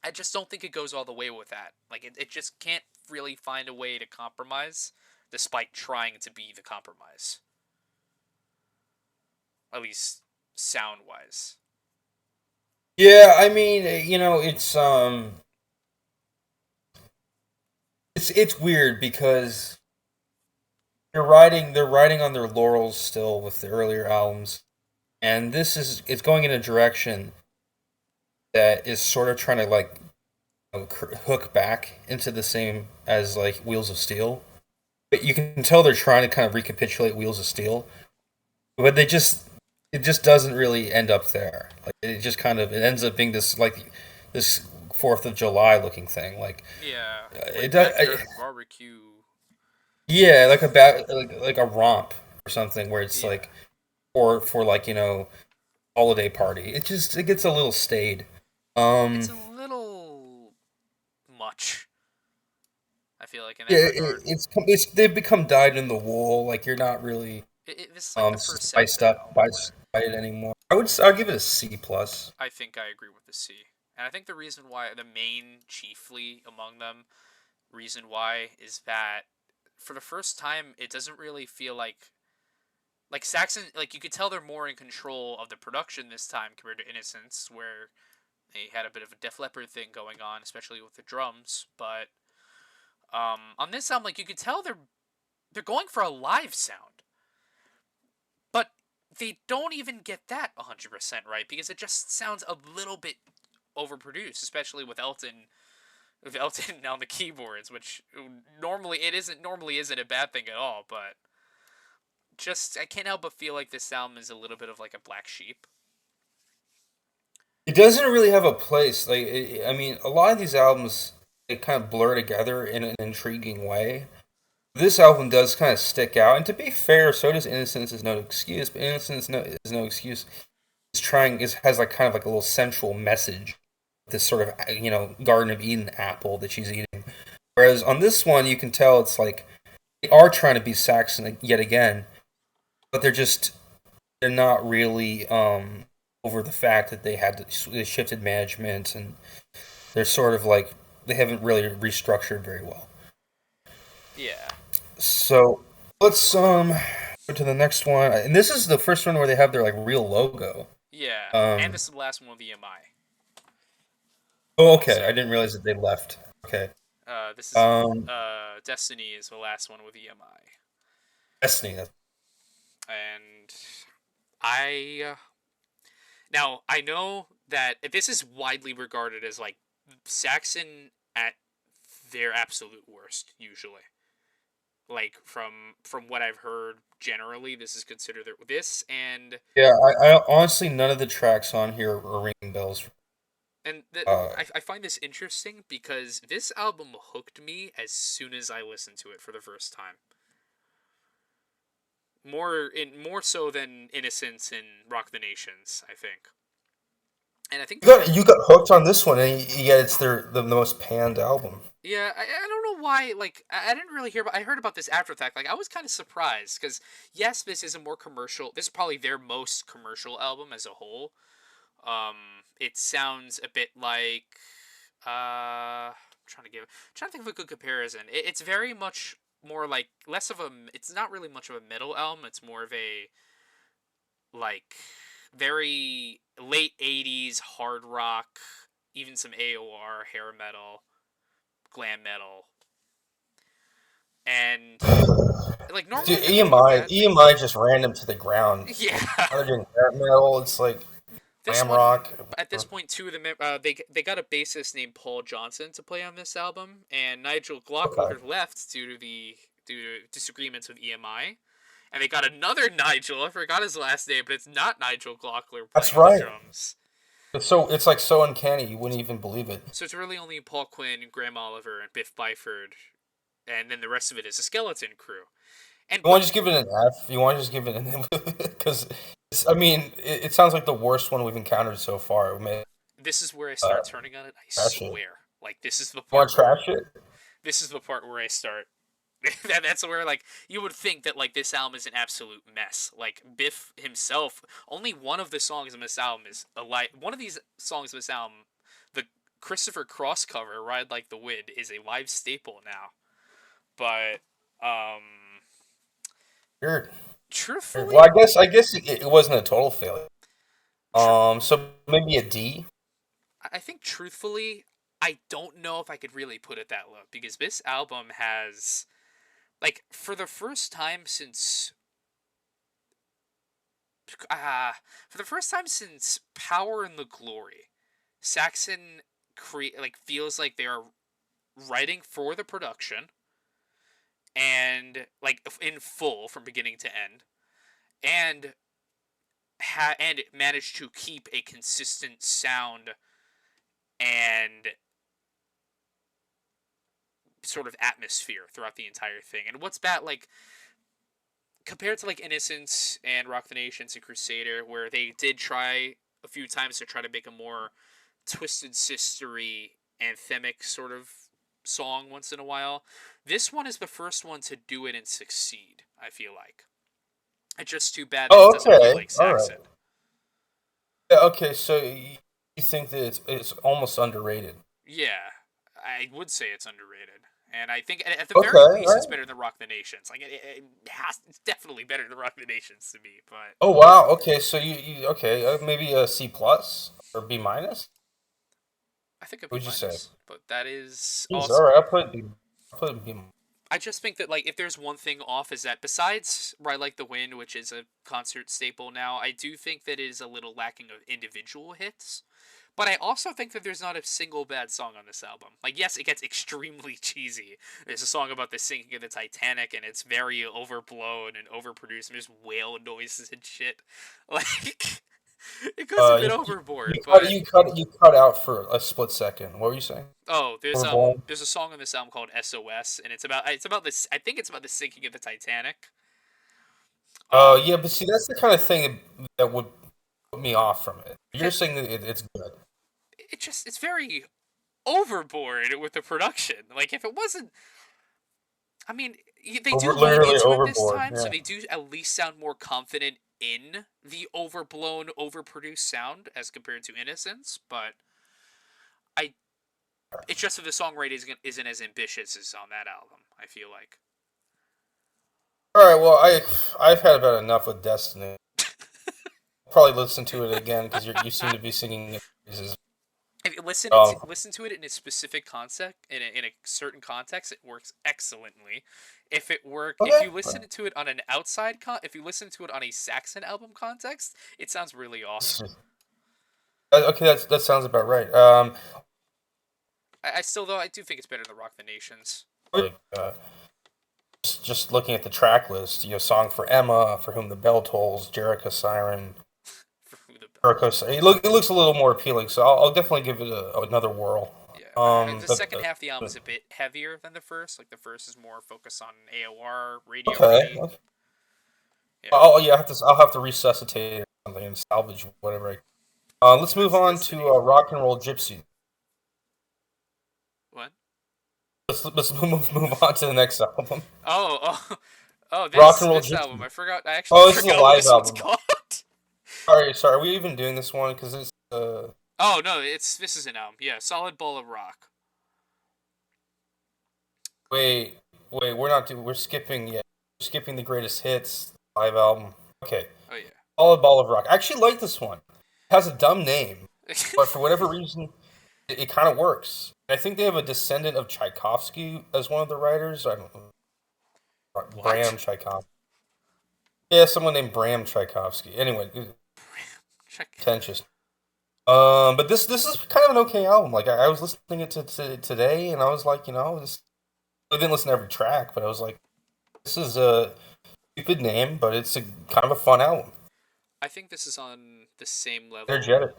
I just don't think it goes all the way with that. Like it just can't really find a way to compromise, despite trying to be the compromise. At least sound wise. Yeah, I mean, it's weird because they're riding on their laurels still with the earlier albums, and it's going in a direction that is sort of trying to like hook back into the same as like Wheels of Steel. But you can tell they're trying to kind of recapitulate Wheels of Steel, but it just doesn't really end up there. Like it ends up being this Fourth of July looking thing. Like Yeah, it like does. backyard barbecue. Yeah, like a romp or something where it's Yeah, like for like holiday party. It gets a little staid. it's Um, a little much. I feel like in yeah, that regard, they've become dyed in the wool. Like you're not really this is like the first set of spiced their up albums. by it anymore. I'll give it a C plus. I think I agree with the C, and I think the reason why the main, chiefly among them, reason why is that for the first time it doesn't really feel like Saxon. Like you could tell they're more in control of the production this time compared to Innocence, where they had a bit of a Def Leppard thing going on, especially with the drums. But on this album, like you could tell they're going for a live sound, but they don't even get that 100% right because it just sounds a little bit overproduced, especially with Elton on the keyboards, which normally isn't a bad thing at all, but just I can't help but feel like this album is a little bit of like a black sheep. It doesn't really have a place. I mean, a lot of these albums they kind of blur together in an intriguing way. This album does kind of stick out, and to be fair, so does Innocence is no excuse. But is no excuse. It has like kind of like a little sensual message. This sort of Garden of Eden apple that she's eating. Whereas on this one, you can tell it's like they are trying to be Saxon yet again, but they're not really over the fact that they shifted management and they're sort of like they haven't really restructured very well. Yeah, So let's go to the next one, and this is the first one where they have their like real logo. yeah, and Um, this is the last one with EMI. oh, okay, I Also, didn't realize that they left. Okay, this is um, Destiny is the last one with EMI, Destiny. and I now I know that this is widely regarded as like Saxon at their absolute worst usually. Like from what I've heard, generally this is considered this Yeah, I honestly none of the tracks on here are ringing bells. and Uh, I find this interesting because this album hooked me as soon as I listened to it for the first time. More so than Innocence and Rock the Nations, I think. And I think you got hooked on this one, and yet it's the most panned album. yeah, I don't know why. Like, I didn't really hear about. I heard about this after the fact. Like, I was kind of surprised because yes, this is a more commercial. This is probably their most commercial album as a whole. It sounds a bit like I'm trying to think of a good comparison. It's very much more like less of a. It's not really much of a metal album. It's more of a like very late '80s hard rock, even some AOR hair metal, glam metal, and like normally Dude, that wouldn't be a bad thing. EMI just ran them to the ground. Yeah, Other than hair metal, it's like this glam one rock. at this point two of them they got a bassist named Paul Johnson to play on this album, and Nigel Okay, Glockler left due to disagreements with EMI. And they got another Nigel. I forgot his last name, but it's not Nigel Glockler that's playing on the right. drums. It's like so uncanny you wouldn't even believe it. So it's really only Paul Quinn, Graham Oliver, and Biff Byford, and then the rest of it is a skeleton crew. And You want to just give it an F? You want to just give it an because I mean, it sounds like the worst one we've encountered so far. Man, this is where I uh, start turning on it. I trash it. swear. Like this is the You want part to where trash it? I start. That's where like you would think that like this album is an absolute mess. Like Biff himself, only one of the songs on this album is a one of these songs on this album, the Christopher Cross cover, "Ride Like the Wind," is a live staple now. But um, Weird. Weird. Well, truthfully, I guess it wasn't a total failure. tr- So maybe a D. I think truthfully, I don't know if I could really put it that low because this album has like for the first time since uh, Power and the Glory, Saxon feels like they are writing for the production and like in full from beginning to end, and and managed to keep a consistent sound and sort of atmosphere throughout the entire thing. And what's bad like compared to like Innocence and Rock the Nations and Crusader, where they did try a few times to try to make a more twisted sistery anthemic sort of song once in a while. This one is the first one to do it and succeed, I feel like. It's just too bad that it Oh, doesn't feel okay. like All right. Saxon. Yeah, okay, so you think that it's almost underrated? Yeah, I would say it's underrated. And I think at the Okay, very all least, it's right. better than Rock the Nations. Like it's definitely better than Rock the Nations to me. But Oh wow. Okay, so you okay? Maybe a C plus or B minus? I think a B What'd you say? minus. But that is Jeez, also all right. I'll put it B. I'll put it B. I just think that like if there's one thing off is that besides Ride Like the Wind, which is a concert staple now, I do think that it is a little lacking of individual hits. But I also think that there's not a single bad song on this album. Like, yes, it gets extremely cheesy. There's a song about the sinking of the Titanic, and it's very overblown and overproduced. And there's whale noises and shit. Like, it goes a bit overboard. But You cut out for a split second. What were you saying? oh, Overblown. there's a song on this album called SOS, and it's about this. I think it's about the sinking of the Titanic. Oh Um, yeah, but see, that's the kind of thing that would put me off from it. You're that saying that it's good. it's very overboard with the production. Like if it wasn't, I mean, they do lean Literally into it this overboard. time, so Yeah. they do at least sound more confident in the overblown, overproduced sound as compared to Innocence. But I, it's just that the songwriting isn't as ambitious as on that album. I feel like. All right. Well, I've had about enough with Destiny. Probably listen to it again because you seem to be singing it praises. If you Um. listen to it in a specific context, in a certain context, it works excellently. If Okay. you listen to it on an if you listen to it on a Saxon album context, it sounds really off. Okay, that sounds about right. I still though I do think it's better than Rock the Nations. Like, just looking at the track list, "Song for Emma," "For Whom the Bell Tolls," "Jericho Siren," For who the bell "Jericho." tolls. It looks a little more appealing, so I'll definitely give it another whirl. Yeah, the But second half of the album is a bit heavier than the first. Like the first is more focused on AOR, Radio okay. Ready. Yeah, Yeah, I'll have to resuscitate it or something and salvage whatever. Let's move on that's the to name. Rock and Roll Gypsy. What? Let's move on to the next album. Oh, oh, oh! Rock and Roll This album. Gypsy. I forgot. I actually Oh, this is a forgot what live this one's album. called. Sorry. Are we even doing this one? Because it's Oh no, this is an album. Yeah, Solid Ball of Rock. wait, we're not doing. We're skipping. Yeah, we're skipping the greatest hits live album. Okay, Oh yeah. Solid Ball of Rock. I actually like this one. It has a dumb name, but for whatever reason, it kind of works. I think they have a descendant of Tchaikovsky as one of the writers. I don't know. What? Bram Tchaikovsky. Yeah, someone named Bram Tchaikovsky. Anyway, Check. pretentious. But this is kind of an okay album. Like I was listening it to today, and I was like, I didn't listen to every track, but I was like, this is a stupid name, but it's a kind of a fun album. I think this is on the same level Energetic.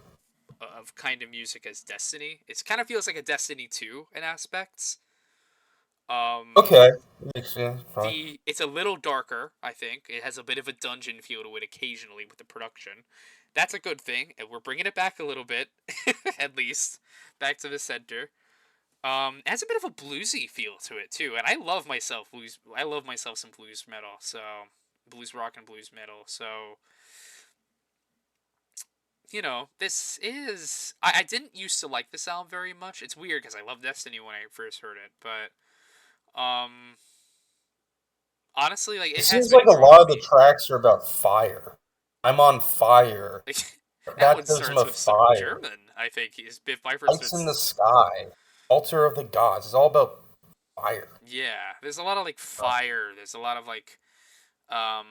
of kind of music as Destiny. It kind of feels like a Destiny 2 in aspects. Okay. Makes sense. Fine. It's a little darker, I think. It has a bit of a dungeon feel to it occasionally with the production. That's a good thing, and we're bringing it back a little bit, at least back to the center. It has a bit of a bluesy feel to it too, and I love myself blues. I love myself some blues metal, so blues rock and blues metal. So this is. I didn't used to like this album very much. It's weird because I loved Destiny when I first heard it, but honestly, like It it has seems been like a growing lot on of the me. tracks are about fire. I'm on fire. Like, that one Baptism starts of with some fire. German. I think is my first. Lights in the sky. Altar of the gods. It's all about fire. Yeah, there's a lot of like fire. There's a lot of like um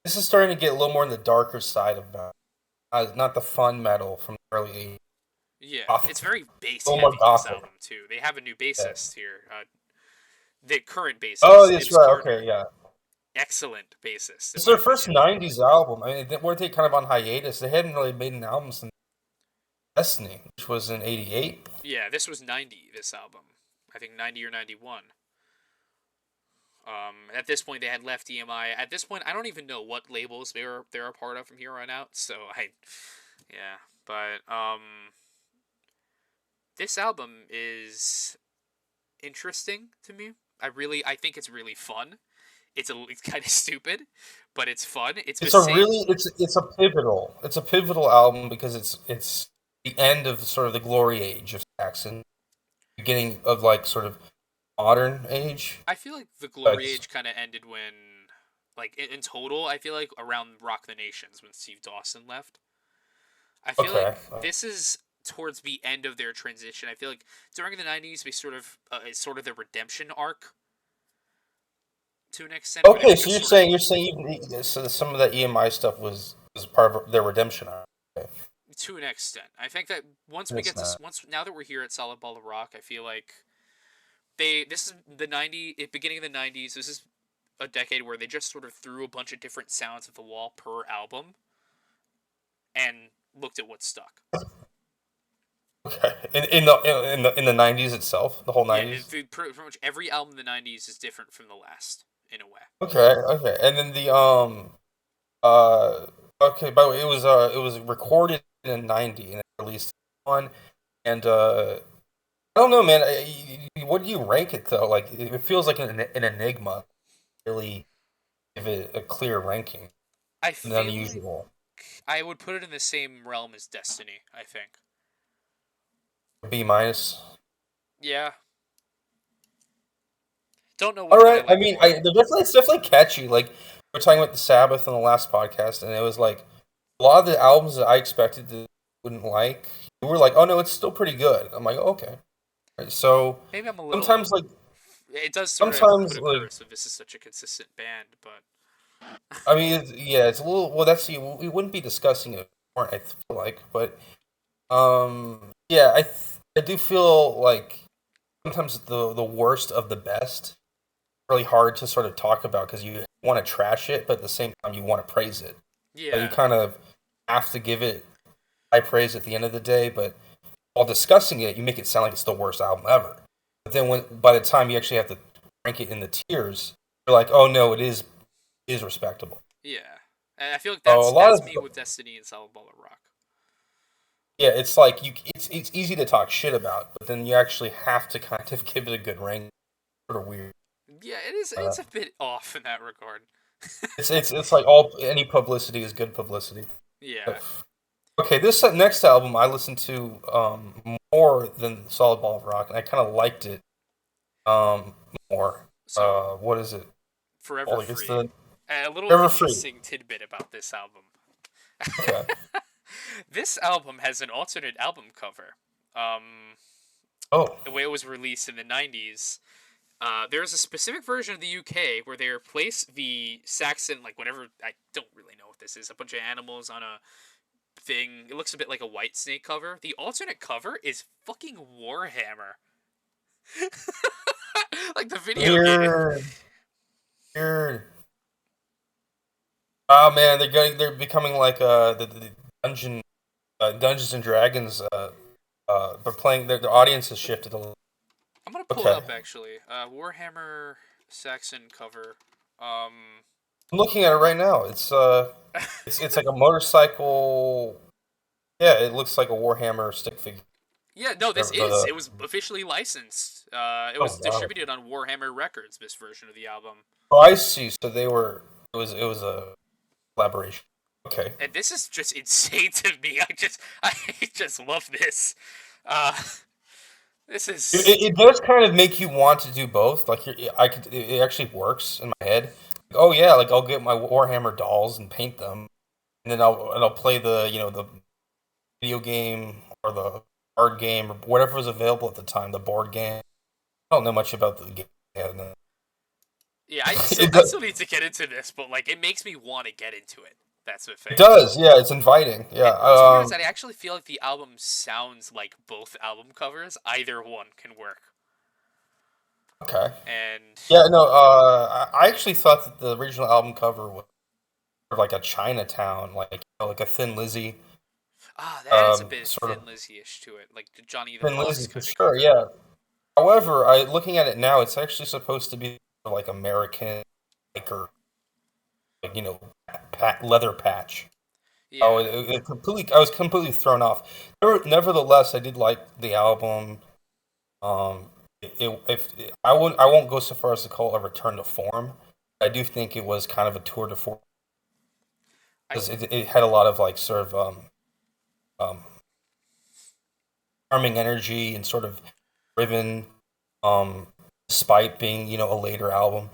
This is starting to get a little more in the darker side of metal. Not the fun metal from the early 80s. yeah, it's Gothic. very bass A little more heavy this gothic. album too. They have a new Yeah. bassist here. The current Oh, bassist, that's Nibs right. Okay, Carter. yeah. Excellent bassist in It's my their first opinion. 90s album. I mean, weren't they kind of on hiatus? They hadn't really made an album since Destiny, which was in 88. Yeah, this was 90 this album. I think 90 or 91. At this point they had left EMI. At this point I don't even know what labels they're a part of from here on out. So yeah, but this album is interesting to me. I think it's really fun. It's kind of stupid, but it's fun. It's the It's a same. really it's a pivotal album because it's the end of sort of the glory age of Saxon, beginning of like sort of modern age. I feel like the glory It's age kind of ended when, like in total, I feel like around Rock the Nations when Steve Dawson left. I feel okay. like this is towards the end of their transition. I feel like during the '90s, we it's sort of the redemption arc to an extent, where they Okay, were so just you're sort of saying so some of that EMI stuff was part of their redemption arc. Okay. to an extent. I think that It's not. once now that we're here at Solid Ball of Rock, I feel like this is the beginning of the '90s. This is a decade where they just sort of threw a bunch of different sounds at the wall per album and looked at what stuck. Okay. In the 90s itself, the whole Yeah, 90s. pretty much every album in the '90s is different from the last in a way. Okay, okay. And then uh okay, by the way, it was recorded in '90 and released in one. And I don't know, man. What do you rank it though? Like it feels like an enigma. Really give it a clear ranking. I An feel like unusual. I would put it in the same realm as Destiny. I think. B minus. Yeah. Don't know All which one I right. I like mean, more. it's definitely catchy. Like we were talking about the Sabbath in the last podcast, and it was like a lot of the albums that I expected to wouldn't like. You were like, "Oh no, it's still pretty good." I'm like, oh, "Okay." Right, so Maybe I'm a sometimes, little. like It does sort of put sometimes, a like curse if this is such a consistent band, but I mean, yeah, it's a little. Well, we wouldn't be discussing it more. I feel like, but yeah, I do feel like sometimes the worst of the best really hard to sort of talk about because you want to trash it, but at the same time you want to praise it. So you yeah, kind of have to give it high praise at the end of the day, but while discussing it, you make it sound like it's the worst album ever. But then when by the time you actually have to rank it in the tiers, you're like, oh no, it is respectable. yeah. And I feel like So a lot that's of me with Destiny and Solid Ball of Rock. yeah, it's like it's easy to talk shit about, but then you actually have to kind of give it a good rank. Sort of weird. Yeah, it is. Uh, It's a bit off in that regard. it's like all any publicity is good publicity. Yeah. Okay, this next album I listened to more than Solid Ball of Rock, and I kind of liked it more. So What is it? Oh, Forever like it's Free. the A little Ever Free. interesting tidbit about this album. Okay. This album has an alternate album cover. Oh, The way it was released in the '90s. There's a specific version of the UK where they replace the Saxon, like whatever. I don't really know what this is. A bunch of animals on a thing. It looks a bit like a White Snake cover. The alternate cover is fucking Warhammer. Like the video game. weird, weird. Oh man, they're becoming like the Dungeons and Dragons. They're playing. Their audience has shifted a little. I'm gonna pull it Okay. up actually. Warhammer Saxon cover. Um, I'm looking at it right now. It's like a motorcycle. Yeah, it looks like a Warhammer stick figure. yeah, no, this is. The It was officially licensed. It oh was wow. distributed on Warhammer Records. This version of the album, Oh, I see. So they were. It was a collaboration. Okay. and this is just insane to me. I just love this. Uh, this It, is. it it does kind of make you want to do both. Like it actually works in my head. Like, oh yeah, like I'll get my Warhammer dolls and paint them, and then I'll play the video game or the card game or whatever was available at the time, the board game. I don't know much about the game. Yeah, no. Yeah, I still It I does, still need to get into this, but like it makes me want to get into it. That's the it thing. does. Yeah, it's inviting. Yeah. And what's weird is that I actually feel like the album sounds like both album covers. Either one can work. Okay. And Yeah. No. I actually thought that the original album cover was sort of like a Chinatown, like a Thin Lizzy, that is a bit sort of Thin Lizzy-ish to it, like the Johnny the Thin Boss Lizzy for kind of sure. cover. Yeah. However, looking at it now, it's actually supposed to be like American biker, like leather patch. Oh, Yeah, I was completely thrown off. Nevertheless, I did like the album. If I won't go so far as to call it a return to form. I do think it was kind of a tour de force I because it had a lot of like sort of um charming energy and sort of driven, um, despite being a later album,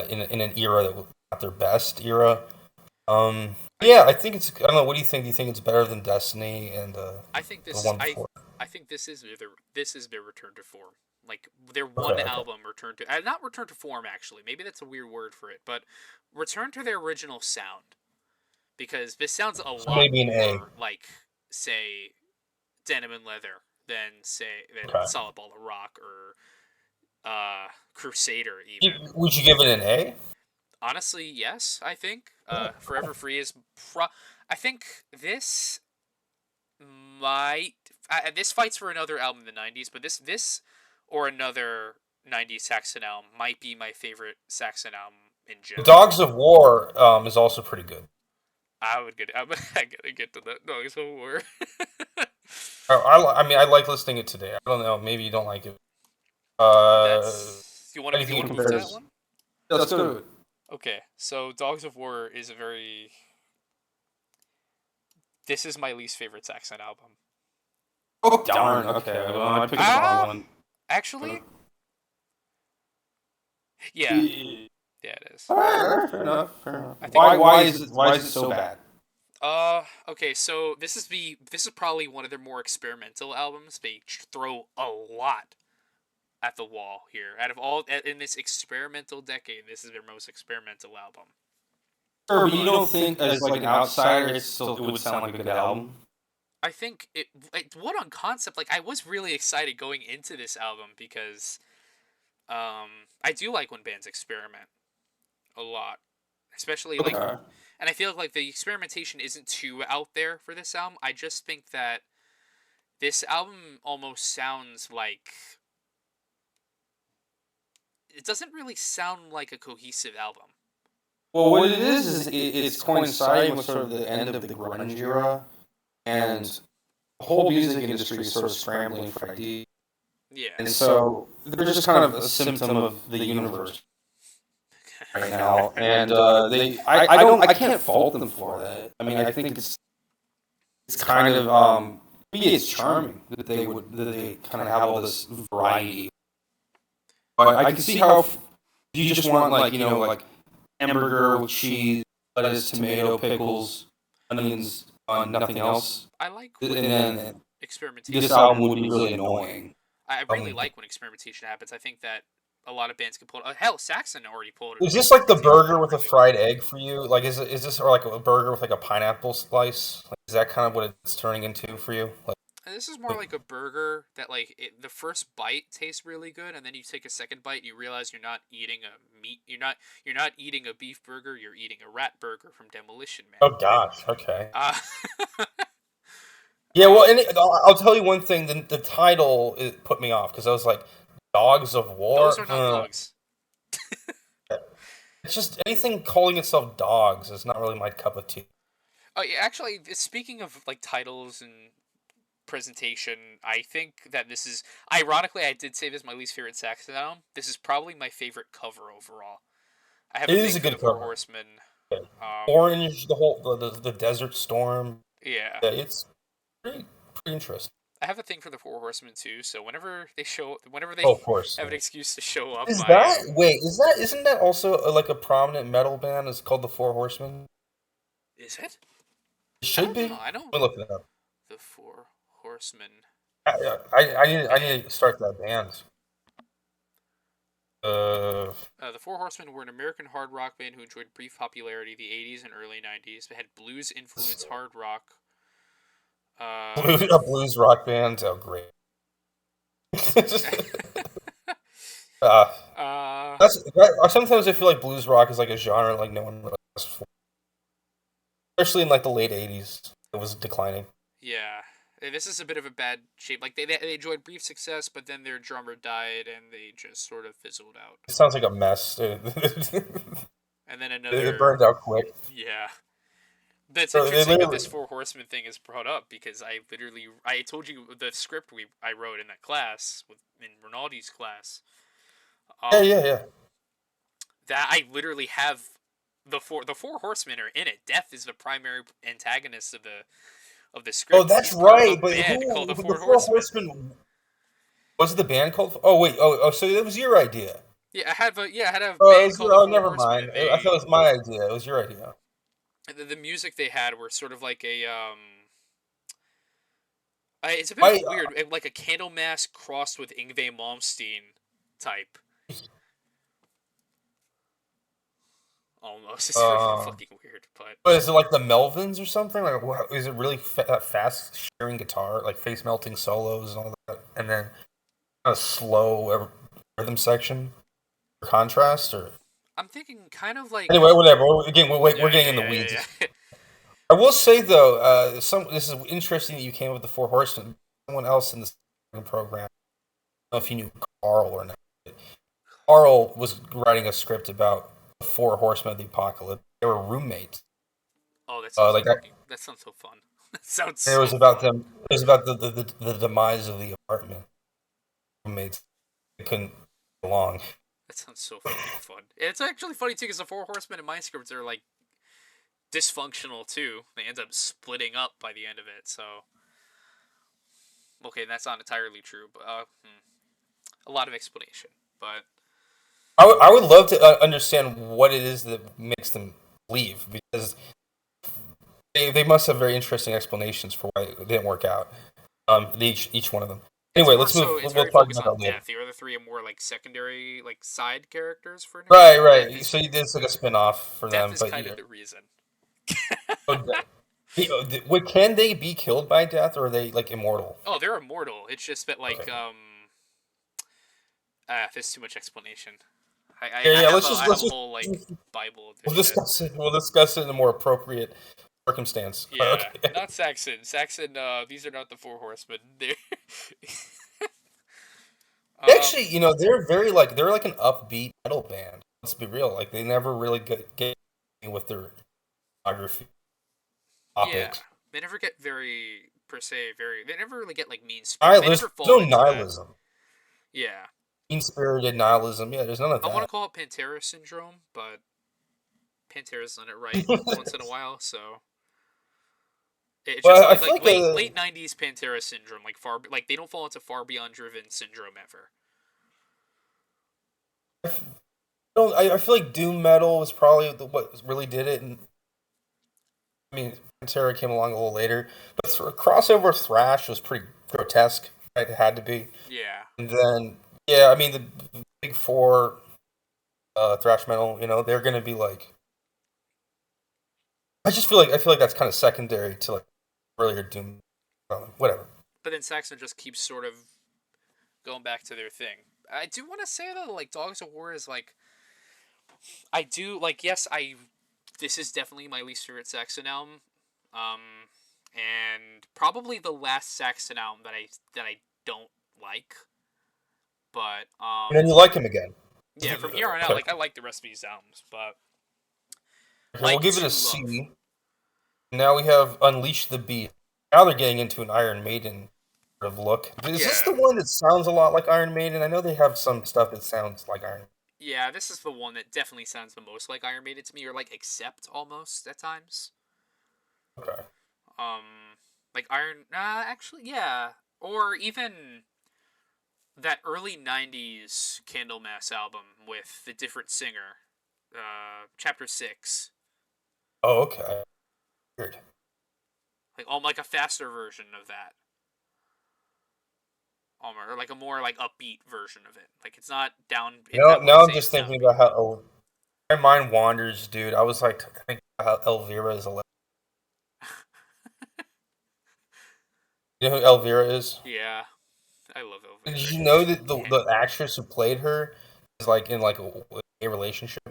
in an era that was not their best era. I Yeah, I think it's. I don't know. What do you think? Do you think it's better than Destiny and I think the this one I before? I think this is their return to form. Like their Okay, one okay. album return to not return to form actually. Maybe that's a weird word for it, but return to their original sound because this sounds a So lot maybe an A. more like say Denim and Leather than Okay. Solid Ball of Rock or Crusader even. Would you give it an A? Honestly, yes, I think. Yeah, Forever cool. Free is I think this might this fights for another album in the 90s, but this or another 90s Saxon album might be my favorite Saxon album in general. Dogs of War is also pretty good. I'm gonna get to that Dogs of War. I mean, I like listening it today. I don't know. Maybe you don't like it. That's How do you think it want to move to that compares? one? Yeah, let's go to it. Okay, so Dogs of War is a very this is my least favorite Saxon album. Oh, darn. Okay, well, I picked the Ah, wrong actually, yeah, one. yeah, it is. Alright, fair enough. Fair enough. I think Why is it so bad? Okay, so this is probably one of their more experimental albums. They throw a lot at the wall here. Out of all in this experimental decade, this is their most experimental album. Sure, but you don't think as like an outsider, it would sound like a good album? I think what on concept like I was really excited going into this album because I do like when bands experiment a lot, especially like Okay. and I feel like the experimentation isn't too out there for this album. I just think that this album almost sounds like it doesn't really sound like a cohesive album. Well, what it is it's coinciding with sort of the end of the grunge era, and the whole music industry is sort of scrambling for ideas. Yeah. And so they're just kind of a symptom of the universe right now. And I can't fault them for that. I mean, I think it's kind of maybe it's charming that they kind of have all this variety. But I can see how if you just want like hamburger with cheese, lettuce, tomato, pickles, onions, on nothing else, I like and when then experimentation. this album would be really annoying. I really Um, like when experimentation happens. I think that a lot of bands can pull it. Hell, Saxon already pulled is this like the experimentation burger with a really well. fried egg for you? Like, is this or like a burger with like a pineapple slice? Like, is that kind of what it's turning into for you? And this is more like a burger that the first bite tastes really good, and then you take a second bite and you realize you're not eating a meat. You're not eating a beef burger. You're eating a rat burger from Demolition Man. Oh gosh. Okay. Uh, Yeah. Well, and I'll tell you one thing. The title it put me off because I was like, Dogs of War. Those are not dogs. It's just anything calling itself dogs is not really my cup of tea. Oh, yeah, actually, speaking of like titles and presentation, I think that this is ironically I did say this is my least favorite Saxon album. This is probably my favorite cover overall. I have It a is thing a for good the Four cover. Horsemen. Orange, the whole the Desert Storm. Yeah. Yeah, it's pretty interesting. I have a thing for the Four Horsemen too. So whenever they Oh, of course. have an excuse to show up, Is I that wait? Isn't that also like a prominent metal band? It's called the Four Horsemen. Is it? It I should don't be. know. I don't. Let me look it up. The Four Horsemen. I need to start that band. The Four Horsemen were an American hard rock band who enjoyed brief popularity in the 80s and early 90s. They had blues-influenced hard rock. A blues rock band. Oh, great. uh, Sometimes I feel like blues rock is like a genre like no one really asked for. Especially in like the late '80s, it was declining. Yeah, this is a bit of a bad shape. Like they enjoyed brief success, but then their drummer died, and they just sort of fizzled out. It sounds like a mess. And then another. It burned out quick. Yeah. That's So interesting that this Four Horsemen thing is brought up because I told you the script I wrote in that class in Rinaldi's class. Yeah. That I literally have the four horsemen are in it. Death is the primary antagonist of the script. Oh, that's He's part of right. a But band who? called the The Four Four Horsemen. Horsemen. Was the band called? Oh wait. Oh. So it was your idea. Yeah, I had a Oh, band called the Four never Horsemen, mind. and I thought it was my idea. It was your idea. the music they had were sort of like a it's a bit weird, like a Candlemass crossed with Yngwie Malmsteen type. Almost, it's really fucking weird, but Is it like the Melvins or something? Like, is it really fast shearing guitar, like face melting solos and all that, and then a slow rhythm section for contrast? Or I'm thinking kind of like anyway, whatever. We're getting in the yeah, weeds. yeah. I will say though, this is interesting that you came up with the Four Horsemen. Someone else in the program, I don't know if you knew Carl or not. Carl was writing a script about the Four Horsemen of the Apocalypse. They were roommates. Oh, that sounds that sounds so fun. That sounds. It was about them. It was about the demise of the apartment. Roommates they couldn't get along. That sounds so fucking fun. And it's actually funny too, because the Four Horsemen in my scripts are like dysfunctional too. They end up splitting up by the end of it. So, okay, that's not entirely true, but a lot of explanation. But I would love to understand what it is that makes them leave, because they must have very interesting explanations for why it didn't work out. Each one of them. Anyway, let's move. It's we'll very talk focused about on that later. death. The other three are more like secondary, like side characters for an Right. So you did like a spin-off for them, death is but kind of the reason. Wait, can they be killed by death, or are they like immortal? Oh, they're immortal. It's just that like there's too much explanation. I have a whole like Bible of this We'll discuss it. We'll discuss it in a more appropriate circumstance. Yeah, Okay. not Saxon. Saxon, these are not the Four Horsemen. They're Actually, they're they're like an upbeat metal band. Let's be real. Like they never really get with their biography topics. Yeah, they never get very per se. They never really get like mean There's no nihilism. That. Yeah. Mean-spirited nihilism. Yeah, there's none of that. I want to call it Pantera syndrome, but Pantera's done it right once in a while, so. It's just like late 90s Pantera syndrome, like they don't fall into Far Beyond Driven syndrome ever. I feel like doom metal was probably what really did it, and I mean Pantera came along a little later, but crossover thrash was pretty grotesque. Right? It had to be. Yeah. And then I mean the big four, thrash metal. They're gonna be like. I feel like that's kind of secondary to like earlier doom. Whatever. But then Saxon just keeps sort of going back to their thing. I do want to say though, like Dogs of War is like, I do like. Yes, this is definitely my least favorite Saxon album, and probably the last Saxon album that I don't like. But And then you like him again. yeah, from here on out, Okay. like I like the rest of these albums, but Okay, we'll like give it to a love. C. Now we have Unleash the Beast. Now they're getting into an Iron Maiden sort of look. Is this Yeah, the one that sounds a lot like Iron Maiden? I know they have some stuff that sounds like Iron Maiden. yeah, this is the one that definitely sounds the most like Iron Maiden to me, or like Accept almost at times. Okay. Like Iron, actually, yeah, or even that early '90s Candlemass album with the different singer, Chapter 6, Oh, okay. Weird. like a faster version of that, or like a more like upbeat version of it. Like it's not down. I Now wouldn't I'm say just it's thinking downbeat. about how my mind wanders, dude. I was like thinking about how Elvira is. You know who Elvira is? Yeah, I love Did Elvira, you know dude. that the actress who played her is like in like a gay relationship?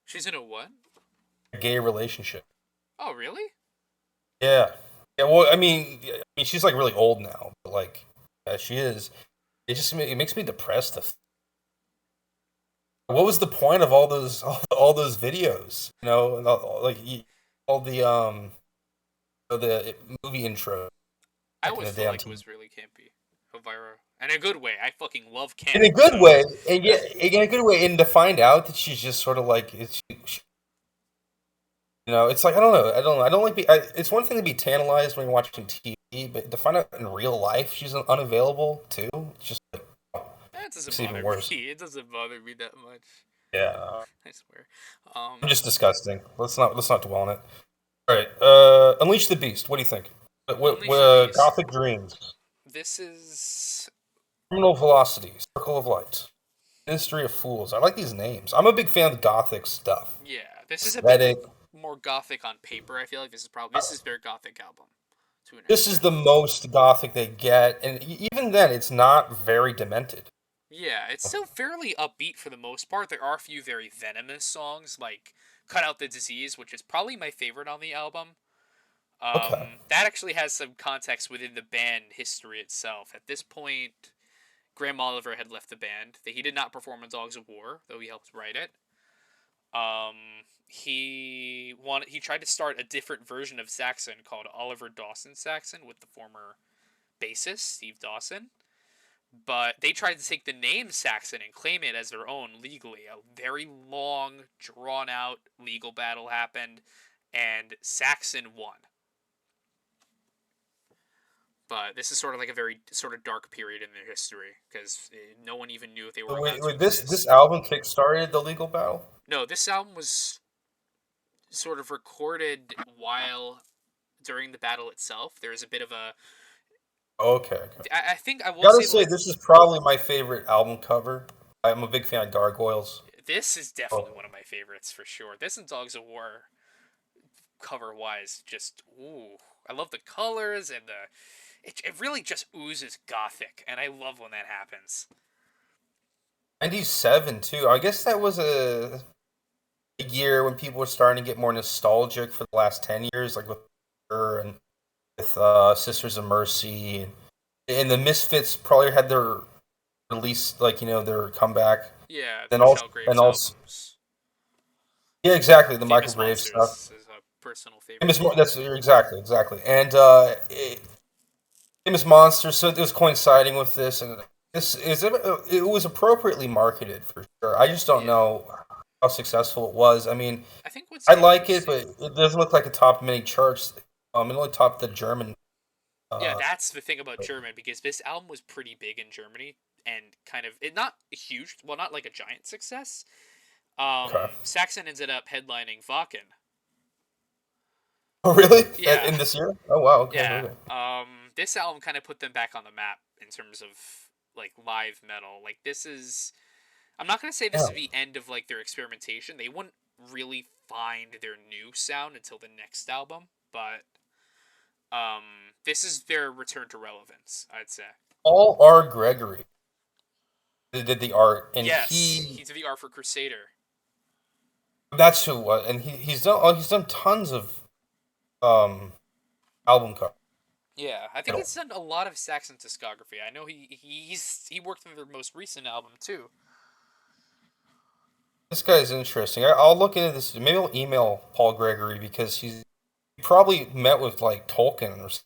She's in a what? A gay relationship. Oh, really? Yeah. Yeah. Well, I mean, she's like really old now, but like, yeah, she is. It makes me depressed. What was the point of all those videos? You know, and like all the movie intro I back in always the felt day on like it TV. was really campy. Elvira, in a good way. I fucking love In a camp, good so way, and yeah, in a good way, and to find out that she's just sort of like it's like I don't like it's one thing to be tantalized when you're watching TV, but to find out in real life she's unavailable too, it's just like that doesn't it's even bother worse. me. It doesn't bother me that much. Yeah, I swear. I'm just disgusting. Let's not dwell on it. All right, Unleash the Beast. What do you think? Unleash the Beast. Gothic Dreams, This is Terminal Velocity, Circle of Light, Ministry of Fools. I like these names. I'm a big fan of the Gothic stuff. yeah. This is a bit Aesthetic. more gothic on paper. I feel like this is their gothic album to an This is extent. the most Gothic they get, and even then, it's not very demented. Yeah, it's still fairly upbeat for the most part. There are a few very venomous songs like "Cut Out the Disease," which is probably my favorite on the album. Okay. That actually has some context within the band history itself. At this point, Graham Oliver had left the band. He did not perform on Dogs of War, though he helped write it. He tried to start a different version of Saxon called Oliver Dawson Saxon with the former bassist Steve Dawson. But they tried to take the name Saxon and claim it as their own legally. A very long, drawn out legal battle happened, and Saxon won. But this is sort of like a very sort of dark period in their history because no one even knew if they were allowed to Wait, this exist. album kickstarted the legal battle? No, this album was sort of recorded while during the battle itself. There is a bit of a. Okay, okay. I think I will Gotta say say, like this is probably my favorite album cover. I'm a big fan of Gargoyles. this is definitely Oh, one of my favorites for sure. This and Dogs of War cover wise, just ooh, I love the colors and the. It really just oozes gothic, and I love when that happens. 97 too. I guess that was a year when people were starting to get more nostalgic for the last 10 years, like with her and with Sisters of Mercy. And the Misfits probably had their release, like, their comeback. Yeah, the Then also, Michelle and Graves also, albums. yeah, exactly, the Michael Famous Graves stuff. Monsters is a personal favorite Famous, of mine. that's exactly. And Famous Monsters, so it was coinciding with this, and it was appropriately marketed for sure. I just don't Yeah, know how successful it was. I mean, I think what's I like it, interesting. but it doesn't look like it topped many charts. It only topped the German. Yeah, Uh, that's the thing about German because this album was pretty big in Germany and kind of it not a huge, well, not like a giant success. okay. Saxon ended up headlining Wacken. Oh, really? Yeah, In this year? Oh, wow. Okay, yeah. okay. This album kind of put them back on the map in terms of like live metal. Like this is, I'm not gonna say this Yeah. is the end of like their experimentation. They wouldn't really find their new sound until the next album, but this is their return to relevance, I'd say. Paul R. Gregory did the art, and Yes, he did the art for Crusader. that's who it was, and he's done tons of um album covers. Yeah, I think he's done a lot of Saxon discography. I know he worked on their most recent album too. This guy is interesting. I'll look into this. Maybe I'll email Paul Gregory because he probably met with like Tolkien or something.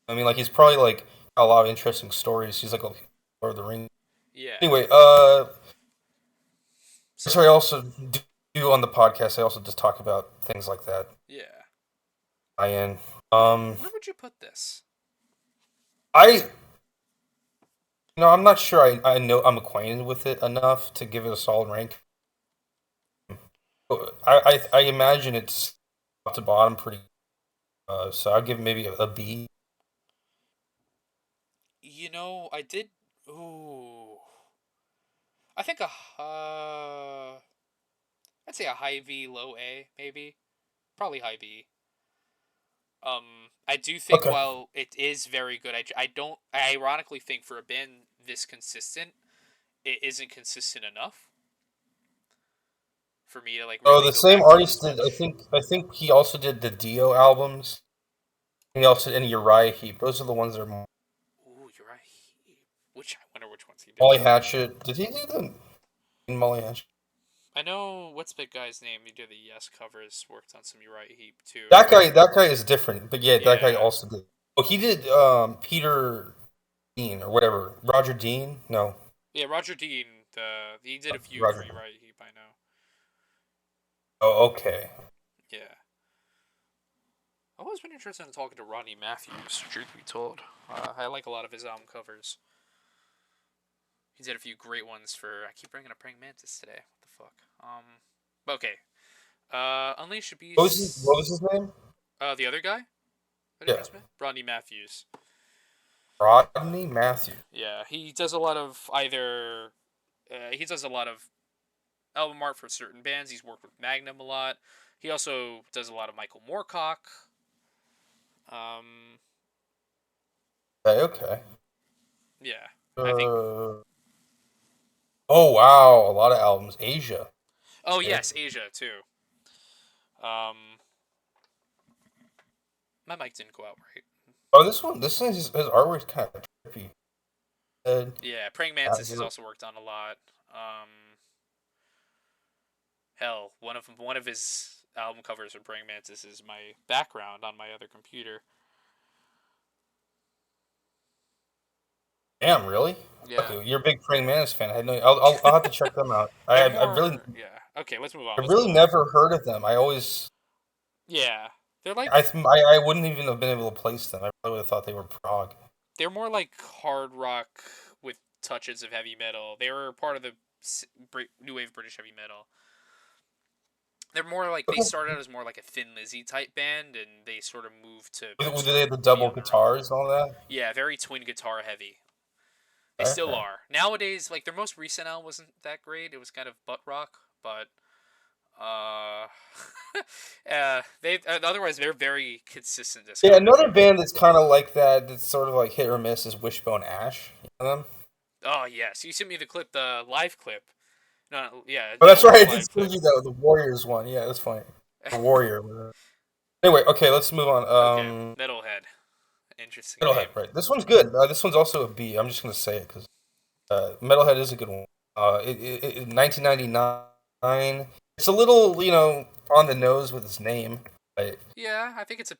I mean, like he's probably like got a lot of interesting stories. He's like a Lord of the Rings. Yeah. Anyway, So sorry. I also do on the podcast. I also just talk about things like that. yeah. I am. Where would you put this? I I'm not sure. I know I'm acquainted with it enough to give it a solid rank. I imagine it's top to bottom pretty. So I'll give it maybe a B. I did. Ooh, I think I'd say a high V, low A, maybe. Probably high B. I do think Okay. while it is very good, I don't. I ironically think for a band this consistent, it isn't consistent enough for me to like Oh, really the go same back to it as artist did. I much. think. I think he also did the Dio albums. And he also and Uriah Heep. Those are the ones that are more. Ooh, you're right. I wonder which ones he did. Molly Hatchet. Did he do the Molly Hatchet? I know what's the guy's name. He did the Yes covers. Worked on some Uriah Heep too. That guy is different. But yeah, that guy Yeah, also did. Oh, he did Peter Dean or whatever. Roger Dean? No, yeah. Roger Dean. He did a few for Roger. Uriah Heep. I know. Oh, okay. Yeah. I've always been interested in talking to Ronnie Matthews. Truth be told, I like a lot of his album covers. He did a few great ones for. I keep bringing up Praying Mantis today. What the fuck? Okay. Unleash the What Beast. was his name? The other guy that I Yeah, just met, Ronnie Matthews. Rodney Matthew. Yeah, he does a lot of either. He does a lot of album art for certain bands. He's worked with Magnum a lot. He also does a lot of Michael Moorcock. Um, Okay, okay. yeah, I think. Uh, oh wow, a lot of albums. Asia. Oh Okay. yes, Asia too. Um, my mic didn't go out right. Oh, this one, his artwork's kind of trippy. Yeah, Praying Mantis he's also worked on a lot. Hell, one of his album covers for Praying Mantis is my background on my other computer. Damn, really? Yeah, Okay, you're a big Praying Mantis fan. I had no. I'll have to check them out. they're Really, more. Yeah. Okay, let's move on. I Let's move really on. never heard of them. I always, Yeah, they're like I wouldn't even have been able to place them. I probably would have thought they were prog. they're more like hard rock with touches of heavy metal. They were part of the new wave British heavy metal. They're more like they Okay. started out as more like a Thin Lizzy type band, and they sort of moved to Do sort they of have the be double on their own. guitars and all that? Yeah, very twin guitar heavy. They still Okay. are nowadays. Like their most recent album wasn't that great. It was kind of butt rock, but uh, they otherwise they're very consistent Yeah, another discography. band that's kind of like that. That's sort of like hit or miss is Wishbone Ash. You know them? Oh yes, you sent me the clip, the live clip. No, yeah, Oh, the that's old right. I did live send clip. you that the Warriors one. Yeah, that's funny. The Warrior. Anyway, okay, let's move on. Okay, Metalhead. Interesting Metalhead, name. right? This one's good. This one's also a B. I'm just gonna say it because Metalhead is a good one. 1999. It's a little, on the nose with its name. But Yeah, I think it's a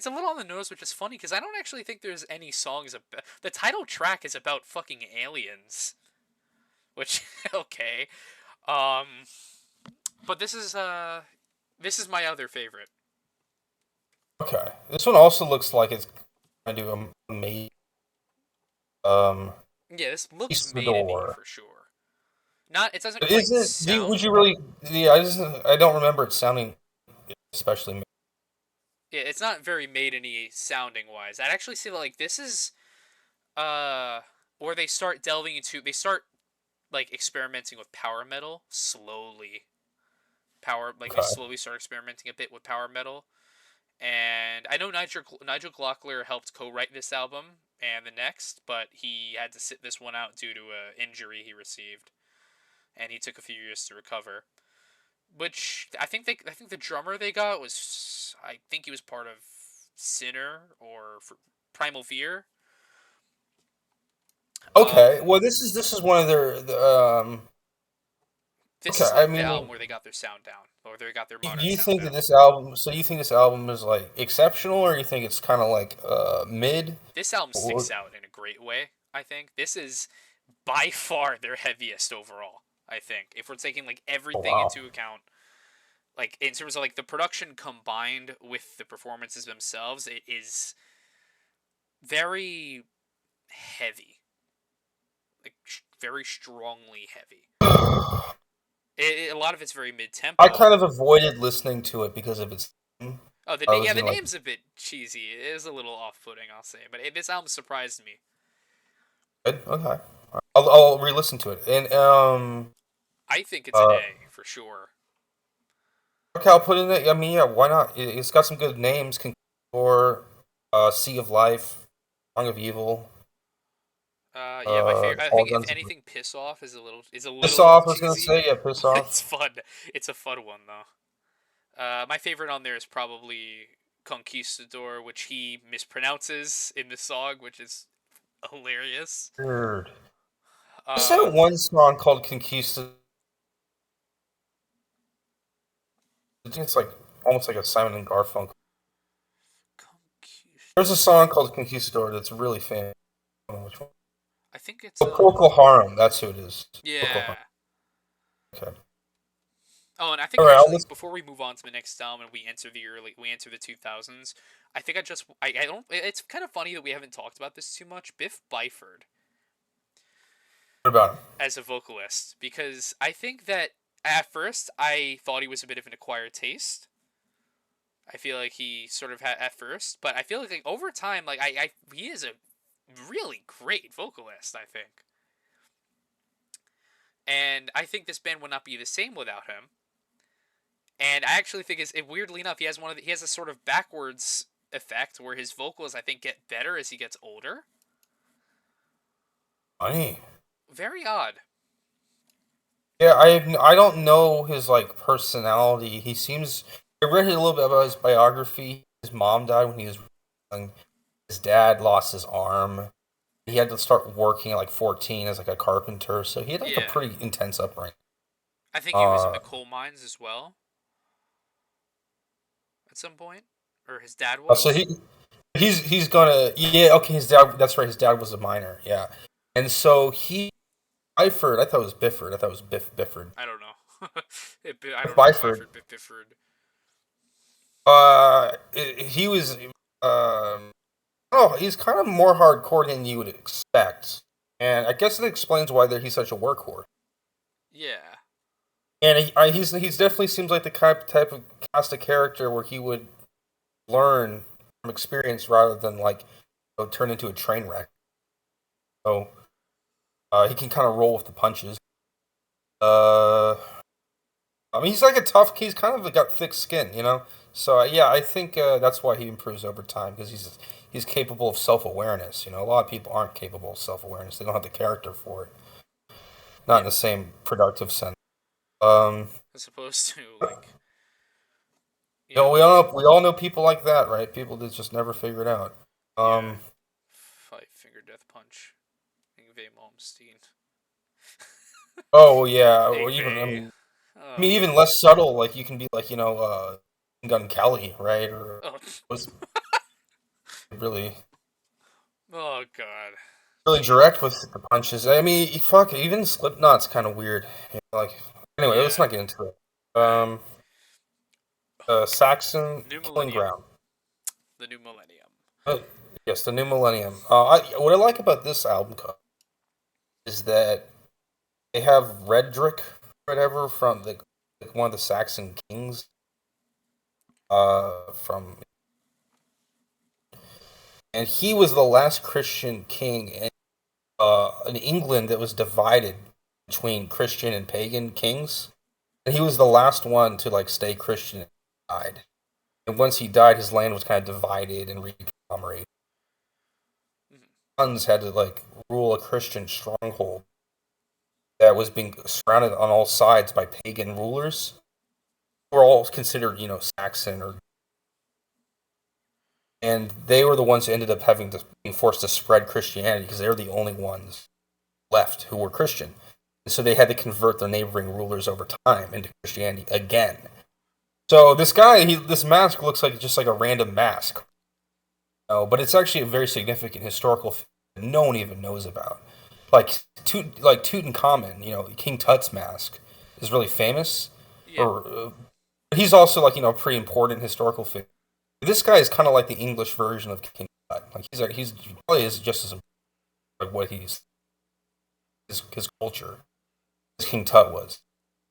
little on the nose, which is funny because I don't actually think there's any songs about. The title track is about fucking aliens, which okay, um, but this is my other favorite. okay, this one also looks like it's gonna do a made Yeah, this looks East the maiden-y door. for sure. Not, it doesn't But is quite it? Would sound. you really? Yeah, I don't remember it sounding especially. Yeah, it's not very maiden-y sounding wise. I'd actually say that, like this is where they start delving into they start like experimenting with power metal slowly. They Okay. slowly start experimenting a bit with power metal. And I know Nigel Glockler helped co-write this album and the next, but he had to sit this one out due to an injury he received, and he took a few years to recover. Which I think the drummer they got was I think he was part of Sinner or Primal Fear. Okay, well, this is one of their This okay. is I like the album mean, where they got their sound down, or they got their do modern you sound think that down. this album? So you think this album is like exceptional, or you think it's kind of like mid? This album Or, sticks out in a great way. I think this is by far their heaviest overall. I think if we're taking like oh everything wow. into account, like in terms of like the production combined with the performances themselves, it is very heavy, like very strongly heavy. A lot of it's very mid I tempo. kind of avoided listening to it because of its. Oh, I yeah, was the gonna like name's a bit cheesy. It is a little off-putting, I'll say. But this album surprised me. good. Okay, I'll re-listen to it. And I think it's an uh A for sure. okay, I'll put in it. I mean, yeah, why not? It's got some good names. Or Sea of Life, Song of Evil, Yeah, my favorite. I All think if Guns. anything, Piss Off is a Piss little Off. I was gonna cheesy. say, yeah, Piss But Off. it's fun. It's a fun one though. My favorite on there is probably Conquistador, which he mispronounces in the song, which is hilarious. Weird. There's Uh, that one song called Conquista. I think it's like almost like a Simon and Garfunkel. There's a song called Conquistador that's really famous. I don't know which one. I think it's Oh, Procol Harum. That's who it is. Procol yeah. Harum. Okay. Oh, and I think All right. I'll actually listen. before we move on to the next album and we enter the 2000s, I think I don't. It's kind of funny that we haven't talked about this too much. Biff Byford What about him? as a vocalist, because I think that at first I thought he was a bit of an acquired taste. I feel like he sort of had at first, but I feel like over time, like he is a really great vocalist. I think, and I think this band would not be the same without him. And I actually think weirdly enough, he has a sort of backwards effect where his vocals I think get better as he gets older. Funny. Very odd. Yeah, I don't know his like personality. He seems. I read a little bit about his biography. His mom died when he was young. His dad lost his arm. He had to start working at like 14 as like a carpenter. So he had like a Yeah. pretty intense upbringing. I think he was in Uh, the coal mines as well at some point, or his dad so was. he's gonna yeah okay his dad that's right his dad was a miner yeah, and so he Byford I thought it was Bifford I thought it was Bifford I don't know. I don't know. Byford Bifford. he was oh he's kind of more hardcore than you would expect, and I guess it explains why he's such a workhorse. Yeah. And he's definitely seems like the type of cast of character where he would learn from experience rather than like turn into a train wreck. So he can kind of roll with the punches. Uh, I mean, he's like a tough. He's kind of got thick skin, you know. So yeah, I think that's why he improves over time because he's capable of self awareness. You know, a lot of people aren't capable of self awareness. They don't have the character for it. Not in Yeah. the same productive sense. Um, As opposed to like you you know, know we all know people like that, right? People that just never figure it out. yeah. Um, Five Finger Death Punch. Yngwie Malmsteen. oh yeah, or even Yngwie. I mean, Oh. even less subtle. Like you can be like Gun Kelly, right? Or Oh. was really Oh God. really direct with the punches. I mean, fuck, even Slipknot's kind of weird. You know, like anyway, let's Yeah. not get into it. All right. Saxon New Killing Millennium. Ground. The New Millennium. Uh, yes, the New Millennium. What I like about this album cover is that they have Redrick, whatever, from like one of the Saxon kings. From and he was the last Christian king in England that was divided between Christian and pagan kings, and he was the last one to like stay Christian and died. And once he died, his land was kind of divided and reconglomerated. Mhm. Sons had to like rule a Christian stronghold that was being surrounded on all sides by pagan rulers, who were all considered, Saxon or. and they were the ones who ended up being forced to spread Christianity because they were the only ones left who were Christian. And so they had to convert their neighboring rulers over time into Christianity again. So this guy, this mask looks like just like a random mask, but it's actually a very significant historical thing that no one even knows about. Like Tutankhamun, King Tut's mask is really famous, Yeah. or he's also like pretty important historical figure. This guy is kind of like the English version of King Tut. Like he's probably is just as important like what his culture as King Tut was.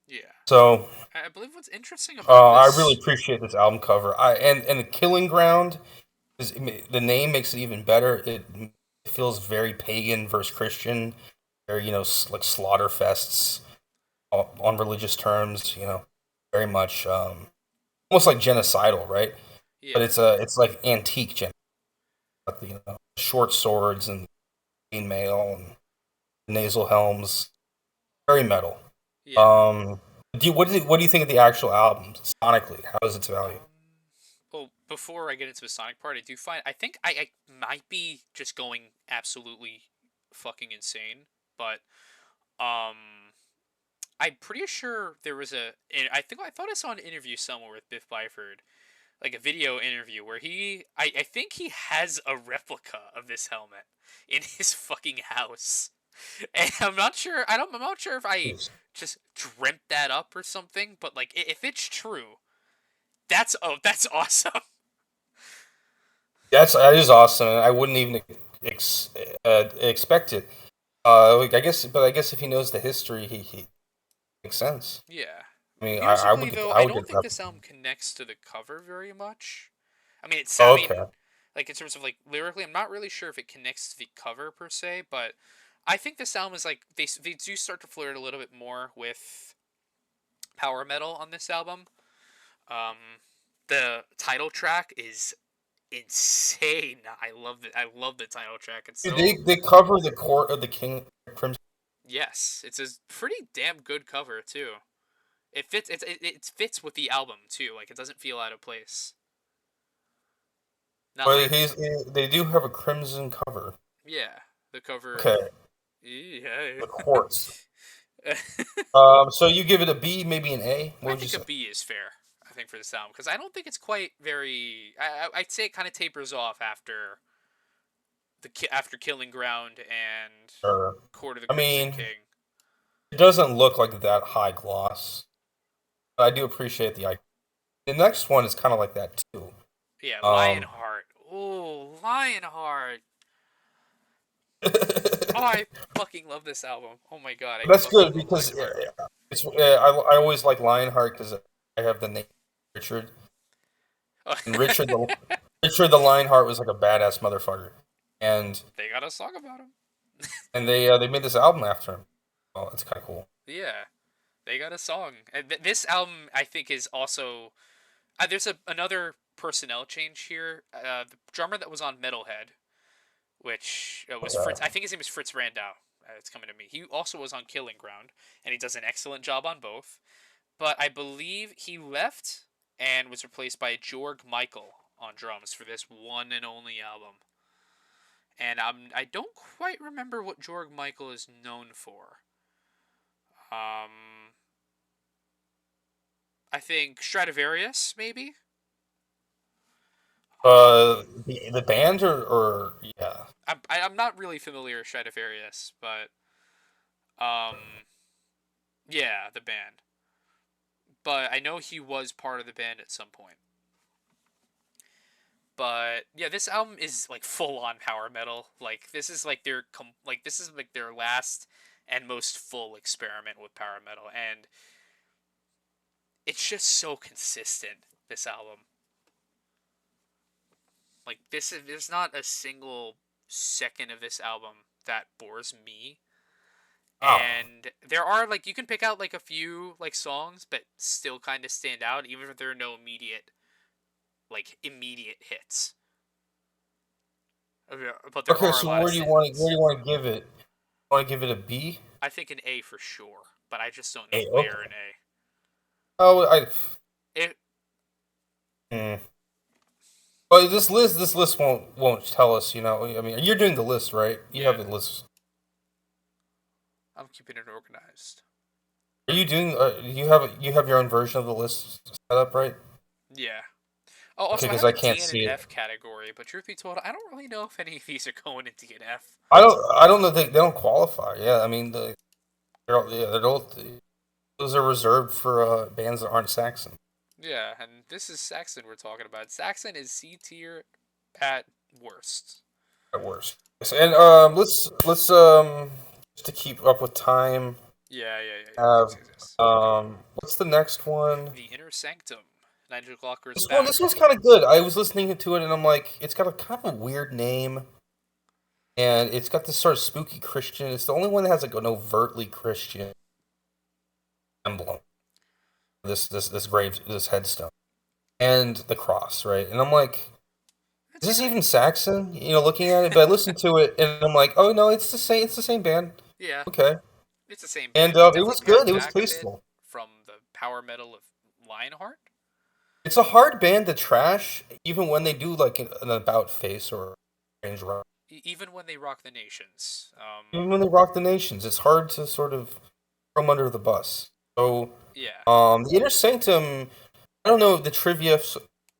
Yeah. So I believe what's interesting about I really this. appreciate this album cover. And the Killing Ground is the name makes it even better. It feels very pagan versus Christian, very like slaughter fests on religious terms. Very much almost like genocidal, right? But Yeah. it's like antique short swords and chainmail and nasal helms, very metal. Yeah. Um, what do you think of the actual album sonically? How is its value? Well, before I get into the Sonic part, I think I might be just going absolutely fucking insane, but um, I'm pretty sure there was I thought I saw an interview somewhere with Biff Byford, like a video interview where I think he has a replica of this helmet in his fucking house. And I'm not sure if I just dreamt that up or something, but like if it's true, that's awesome. That is awesome. I wouldn't even expect it. I guess if he knows the history, he makes sense. Yeah. I mean, Musically though, I I would don't get think that. this album connects to the cover very much. I Oh, mean, okay. like in terms of like lyrically, I'm not really sure if it connects to the cover per se, but I think this album is like they do start to flirt a little bit more with power metal on this album. Um, the title track is insane. I love the title track. It's Dude, so they cover the court of the King Crimson. yes, it's a pretty damn good cover too. It fits with the album too. Like it doesn't feel out of place. Not But like they do have a crimson cover. yeah, the cover. Okay, Yeah. the courts. So you give it a B, maybe an A. What I would you think a say? B is fair. I think for this album because I don't think it's quite very. I'd say it kind of tapers off after after Killing Ground and Or Court of the I Crimson mean, King. it doesn't look like that high gloss. But I do appreciate the icon. The next one is kind of like that too. Yeah, Um, Lionheart. Oh, Lionheart. Oh, I fucking love this album. Oh my god, I that's fucking good love because Lionheart. I always like Lionheart because I have the name Richard, and Richard the Lionheart was like a badass motherfucker, and They got a song about him. they made this album after him. Oh, that's kind of cool. Yeah, they got a song. And this album, I think, is also there's another personnel change here. The drummer that was on Metalhead, which was Fritz. I think his name is Fritz Randau. It's coming to me. He also was on Killing Ground, and he does an excellent job on both. But I believe he left and was replaced by Jorg Michael on drums for this one and only album. And I don't quite remember what Jorg Michael is known for. Um, I think Stradivarius, maybe. The band or yeah. I'm not really familiar with Stradivarius, but um, yeah, the band. But I know he was part of the band at some point. But yeah, this album is like full on power metal. Like this is like this is like their last and most full experiment with power metal, and it's just so consistent. This album, like there's not a single second of this album that bores me. Oh, And there are like you can pick out like a few like songs, but still kind of stand out, even if there are no immediate hits. But there okay. are a So lot of where do standouts. you want to give it? Want to give it a B? I think an A for sure, but I just don't know A. where Okay. an A. Oh, I. It Hmm. Oh, this list won't tell us. I mean, you're doing the list, right? You Yeah. have the list. I'm keeping it organized. Are you doing? You have your own version of the list set up, right? Yeah. Oh, Okay, also I because have I a can't D and an see it. F category, but truth be told, I don't really know if any of these are going in D and F. I don't know. They don't qualify. Yeah, I mean, they're all, those are reserved for bands that aren't Saxon Yeah, and this is Saxon we're talking about. Saxon is C tier at worst. at worst. And let's just to keep up with time. Yeah. Have Yes. what's the next one? The Inner Sanctum. Nigel Glocker's This one, back. this one's kind of good. I was listening to it, and I'm like, it's got a kind of a weird name, and it's got this sort of spooky Christian. It's the only one that has like an overtly Christian emblem. This headstone, and the cross, right? And I'm like, That's is this kind even Saxon? Looking at it, but I listened to it, and I'm like, oh no, it's the same. It's the same band. yeah, Okay, it's the same and band. It it definitely was pares good. It was back a bit tasteful. from the power metal of Lionheart. It's a hard band to trash, even when they do like an about face or strange rock. Even when they rock the nations. Even when they rock the nations, it's hard to sort of throw them under the bus. So, Yeah. the Inner Sanctum, I don't know the trivia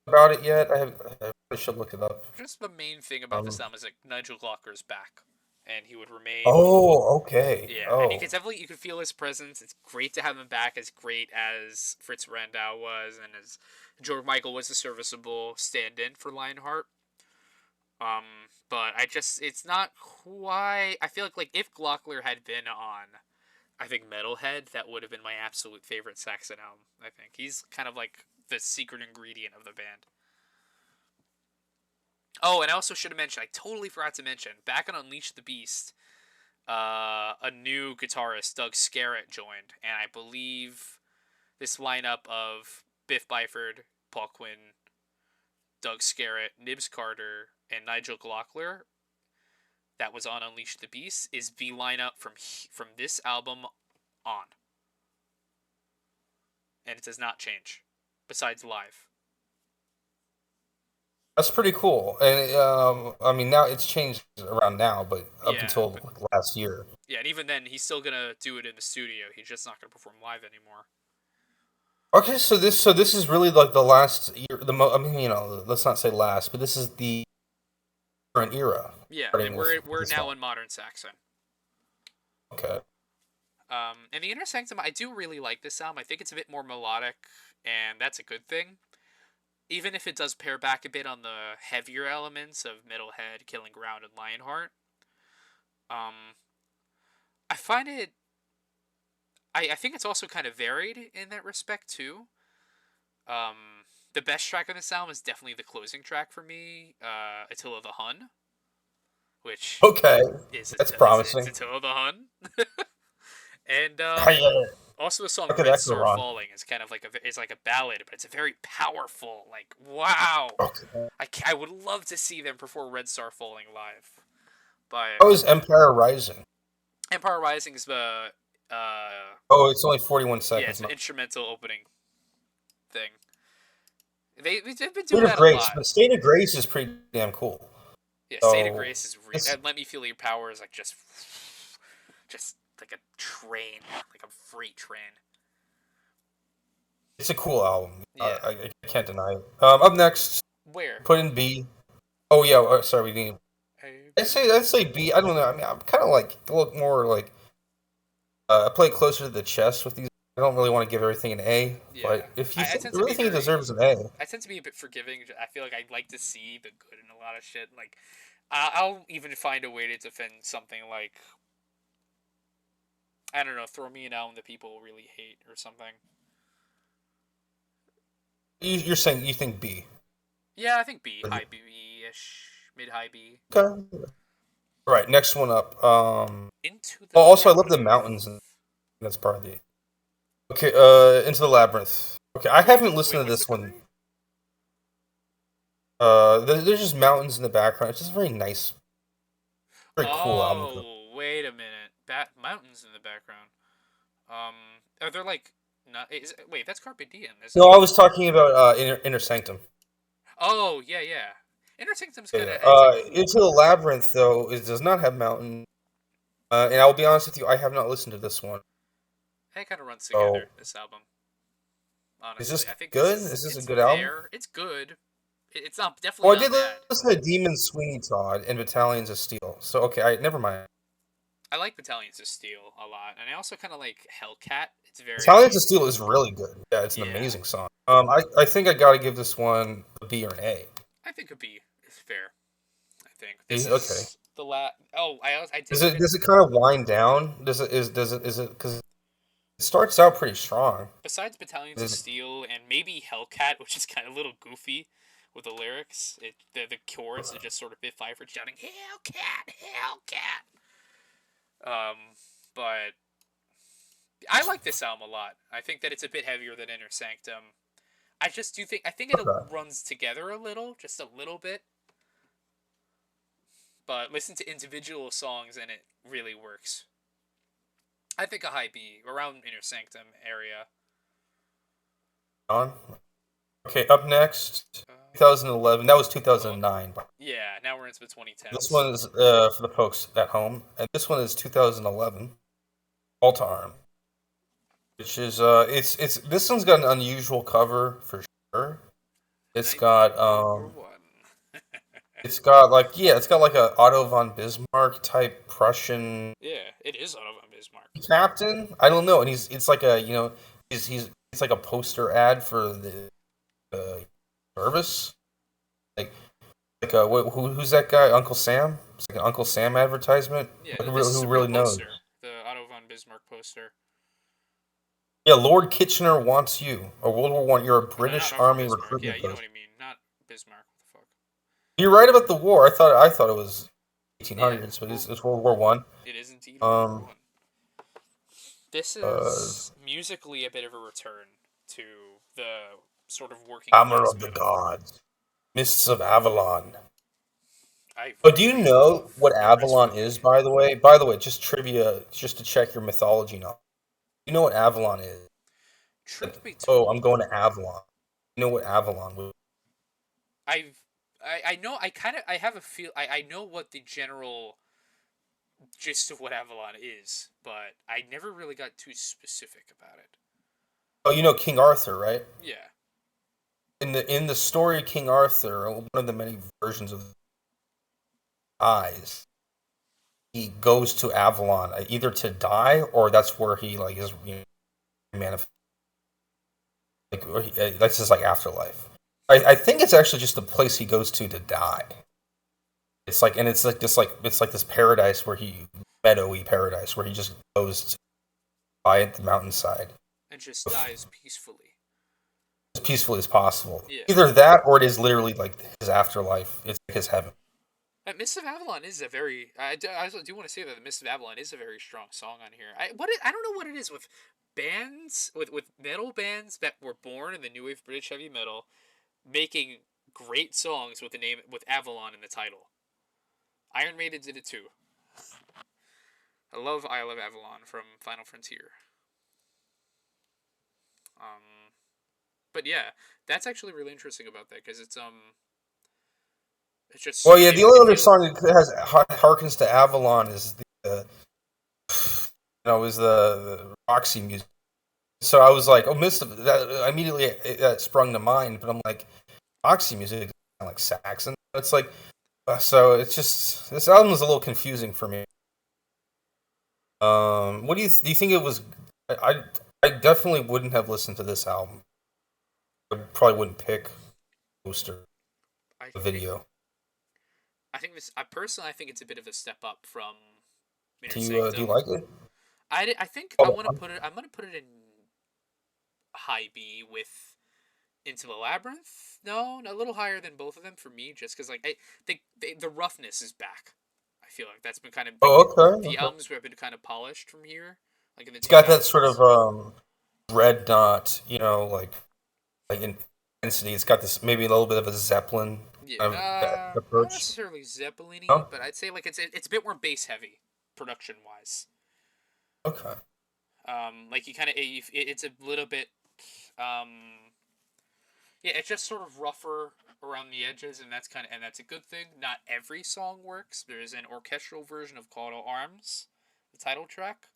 about it yet. I probably should look it up. Just the main thing about this Um, album is like Nigel Glocker's back, and he would remain. oh, okay. Yeah, and Oh, you could feel his presence. It's great to have him back, as great as Fritz Randau was, and as George Michael was a serviceable stand-in for Lionheart. But it's not quite. I feel like if Glockler had been on, I think Metalhead, that would have been my absolute favorite Saxon album. I think he's kind of like the secret ingredient of the band. Oh, and I also should have mentioned, I totally forgot to mention, back on Unleash the Beast, a new guitarist, Doug Scarrett, joined, and I believe this lineup of Biff Byford, Paul Quinn, Doug Scarrett, Nibs Carter, and Nigel Glockler that was on Unleash the Beast is the lineup from this album on, and it does not change, besides live. that's pretty cool. And I mean, now it's changed around now, but up Yeah, until but like, last year. yeah, and even then, he's still gonna do it in the studio. He's just not gonna perform live anymore. Okay, so this is really like the last year. I mean, let's not say last, but this is the current era. Yeah, and Starting with we're this now song. in modern Saxon. Okay. And the Inner Sanctum, I do really like this album. I think it's a bit more melodic, and that's a good thing. Even if it does pare back a bit on the heavier elements of Metalhead, Killing Ground, and Lionheart. Um, I find it. I think it's also kind of varied in that respect too. The best track on this album is definitely the closing track for me, Attila the Hun, which Okay, is that's it's promising. Attila the Hun. And Yeah, also the song how could "Red that go Star wrong? Falling" is kind of like it's like a ballad, but it's a very powerful. Like wow, Okay. I would love to see them perform "Red Star Falling" live. But How is Empire Rising? Empire Rising is the Oh, it's only 41 yeah, seconds. it's an instrumental opening thing. They've been State doing of that a Grace, lot. but State of Grace is pretty damn cool. Yeah, State of So Grace is real. it's Let Me Feel Your Power is like just like a train, like a freight train. it's a cool album. Yeah. I can't deny it. Up next, Where? put in B. Oh yeah, sorry, we didn't. I'd say B. I don't know. I mean, I'm kind of like a little more like I play closer to the chest with these. I don't really want to give everything an A, Yeah. but if you I tend to really be think it very. deserves an A, I tend to be a bit forgiving. I feel like I like to see the good in a lot of shit. Like, I'll even find a way to defend something like, I don't know, throw me an album that people really hate or something. you're saying you think B. Yeah, I think B, high B ish, mid high B. Okay. All right, next one up. Into the Oh, also, I love the Labyrinth. mountains. And that's part of the. Okay. Into the labyrinth. Okay, I haven't listened Wait, to what's this the one. cover? There's just mountains in the background. It's just very nice, very cool album. Oh, wait a minute. Mountains in the background. Are there like not? Wait, that's Carpe Diem, isn't No, it? I was talking about Inner Sanctum. Oh yeah, yeah. Inner Sanctum's kind Yeah. of it's a good one. Into the Labyrinth though it does not have mountain. And I'll be honest with you, I have not listened to this one. It kind of runs So together. This album, is honestly, this I think good? Is this a it's good album? there. It's good. It's not definitely Well, I not did bad. listen to Demon Sweeney Todd and Battalions of Steel. So okay, I never mind. I like Battalions of Steel a lot, and I also kind of like Hellcat. It's Battalions very of Steel is really good. Yeah, it's an yeah. amazing song. I think I gotta give this one a B or an A. I think a B is fair. I think this B? Okay. is the last. Oh, I did Does give it it. does it kind of wind down? Does it because it starts out pretty strong. Besides Battalions of Does it, Steel and maybe Hellcat, which is kind of a little goofy with the lyrics, the chorus is just sort of Bit Pfeiffer shouting Hellcat, Hellcat. But I like this album a lot. I think that it's a bit heavier than Inner Sanctum. I just do think I think it okay. runs together a little, just a little bit. But listen to individual songs and it really works. I think a high B around Inner Sanctum area. On. Okay, up next, Uh, 2011. That was oh, 2009. yeah, now we're into the This 2010s. one is for the folks at home, and this one is 2011. All to Arm, which is it's this one's got an unusual cover for sure. It's got 1941. it's got like yeah, it's got like a Otto von Bismarck type Prussian Yeah, it is Otto von Bismarck. captain. I don't know, and he's it's like a he's it's like a poster ad for the uh, service. Like who's that guy? Uncle Sam? It's like an Uncle Sam advertisement. Yeah, this is Who a real really knows? poster. The Otto von Bismarck poster. Yeah, Lord Kitchener wants you. A World War One. You're a No, not British Otto von Army Bismarck. Yeah, recruitment you know post. what I mean. Not Bismarck. What the fuck? You're right about the war. I thought it was Yeah, 1800s, but well, it's World War One. it is indeed World War Um, One. This uh, is musically a bit of a return to the sort of working Hammer class of the metal. Gods, Mists of Avalon. I But do you really know love what the Rest for Avalon is, Me. by the way? By the way, just trivia, just to check your mythology knowledge. You know what Avalon is? Like, Truth be oh, I'm told, going to Avalon. You know what Avalon was? I've I know I kind of I have a feel I know what the general gist of what Avalon is, but I never really got too specific about it. Oh, you know King Arthur, right? Yeah. In the story of King Arthur, one of the many versions of Eyes, he goes to Avalon either to die or that's where he like is manifest. Like that's his like afterlife. I think it's actually just the place he goes to die. It's like and it's like this paradise where he meadowy paradise where he just goes to die at the mountainside And just dies peacefully. as peacefully as possible. Yeah. Either that or it is literally like his afterlife. It's like his heaven. Mist of Avalon is a very. I also do want to say that the Mist of Avalon is a very strong song on here. I don't know what it is with bands with metal bands that were born in the new wave British heavy metal making great songs with the name with Avalon in the title. Iron Maiden did it too. I love Avalon from Final Frontier. Um, but yeah, that's actually really interesting about that because it's just Well, yeah, the only it other feels song that has harkens to Avalon is is the Roxy music. So I was like, oh, Mist of that immediately that sprung to mind, but I'm like, Roxy music is kind of like Saxon. It's like, so it's just this album is a little confusing for me. What do you think it was? I definitely wouldn't have listened to this album. I probably wouldn't pick poster I the think video. I think this I personally I think it's a bit of a step up from Inner Do you Sanctum. like it? I think I Oh, want to put it. I'm gonna put it in high B with Into the Labyrinth. No, a little higher than both of them for me, just because like the roughness is back. I feel like that's been kind of like oh, okay, the okay. albums have been kind of polished from here, like in the It's got that sort of 2000s. red dot, like intensity. It's got this maybe a little bit of a Zeppelin Yeah, kind of not approach. necessarily Zeppelin-y, No? but I'd say like it's a bit more bass heavy production wise. Okay. Like you kind of it's a little bit um Yeah, it's just sort of rougher around the edges, and that's a good thing. Not every song works. There's an orchestral version of Call to Arms, the title track,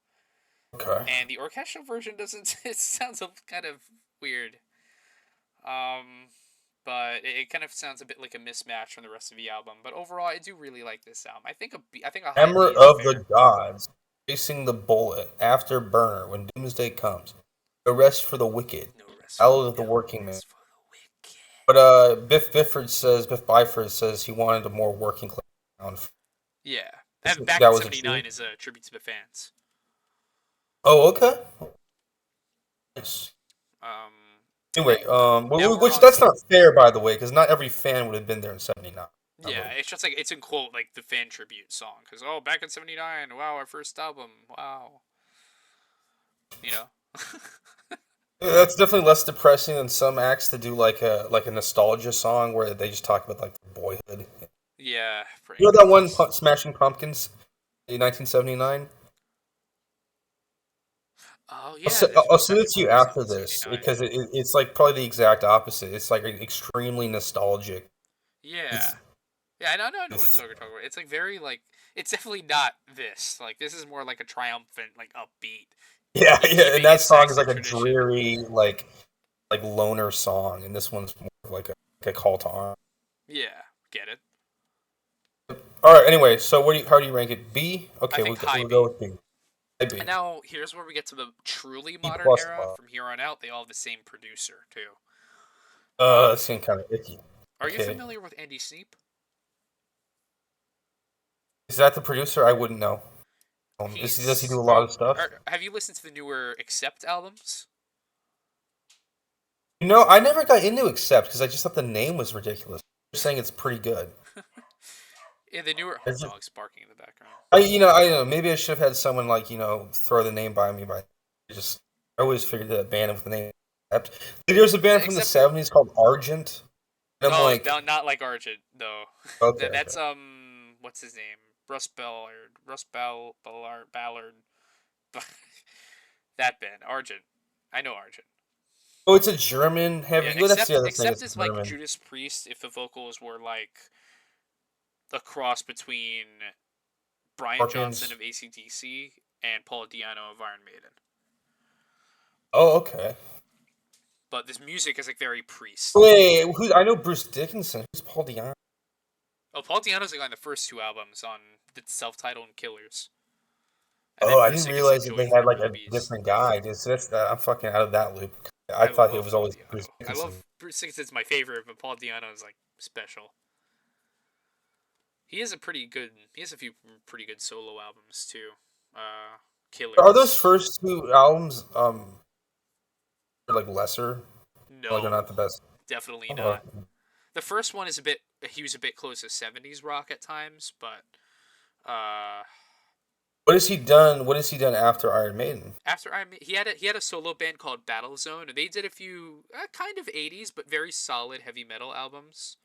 Okay. and the orchestral version doesn't. It sounds kind of weird. Um, but it kind of sounds a bit like a mismatch from the rest of the album. But overall, I do really like this album. I think a high B Hammer is of the fair. gods, facing the bullet after burner when doomsday comes. No rest for the wicked. No rest for Ballad of the no working man. rest for the wicked. But Biff Byford says he wanted a more working class sound. Yeah, and back That in was a true. '79 is a tribute to the fans. Oh, okay. Nice. Um, Anyway, now we're which on that's to not fair, by the way, because not every fan would have been there in '79. yeah. It's just like it's in quote like the fan tribute song because back in '79, wow, our first album, wow, you know. That's definitely less depressing than some acts to do like a nostalgia song where they just talk about like their boyhood. Yeah, pretty You know that much. one Smashing Pumpkins in 1979? Oh yeah, there's I'll one send it Smashing to you Pumpkins song after in this '79. because it's like probably the exact opposite. It's like extremely nostalgic. Yeah, It's, yeah, I know what it's song you're talking about. It's like very like it's definitely not this. Like this is more like a triumphant, like upbeat, yeah, yeah, and keeping that his song is Saxon like a tradition. dreary like loner song, and this one's more of like a call to arms. Yeah, get it. All right. Anyway, so how do you rank it? B. I Okay, think high we'll go B. with B. A B. And now here's where we get to the truly B modern plus era. plus. From here on out, they all have the same producer too. That seems kind of icky. Are you Okay, familiar with Andy Sneap? is that the producer? I wouldn't know. Does he do He's a lot of stuff? have you listened to the newer Accept albums? You know, I never got into Accept because I just thought the name was ridiculous. You're saying it's pretty good. Yeah, the newer It's just, dogs barking in the background. I don't know. Maybe I should have had someone like throw the name by me. But I always figured that a band with the name Accept. There was a band from the Except '70s called Argent, and I'm oh, like, no, not like Argent though. okay, That's okay. what's his name? Ballard. That band, Argent. I know Argent. Oh, it's a German Yeah, heavy. Well, that's the other thing. except It's is like German. Judas Priest if the vocals were like a cross between Brian Johnson Parkins. of AC/DC and Paul Diano of Iron Maiden. Oh, okay. But this music is like very Priest. Wait, who? I know Bruce Dickinson. Who's Paul Dion? Oh, Paul Diano's like on the first two albums on the self-titled Killers, and then Oh, I Bruce didn't Dickinson realize that they joined had for like a Rubies. different guy. I'm fucking out of that loop. I I thought it love was Paul always Bruce Diano. I Dickinson. love Bruce Dickinson's my favorite, but Paul Diano is like special. He has a pretty good. He has a few pretty good solo albums too. Are those Killers. first two albums like lesser? Like they're No, not the best. definitely Oh, not. The first one is a bit. He was a bit close to '70s rock at times, but uh, what has he done? What has he done after Iron Maiden? after he had a solo band called Battle Zone, and they did a few kind of '80s but very solid heavy metal albums.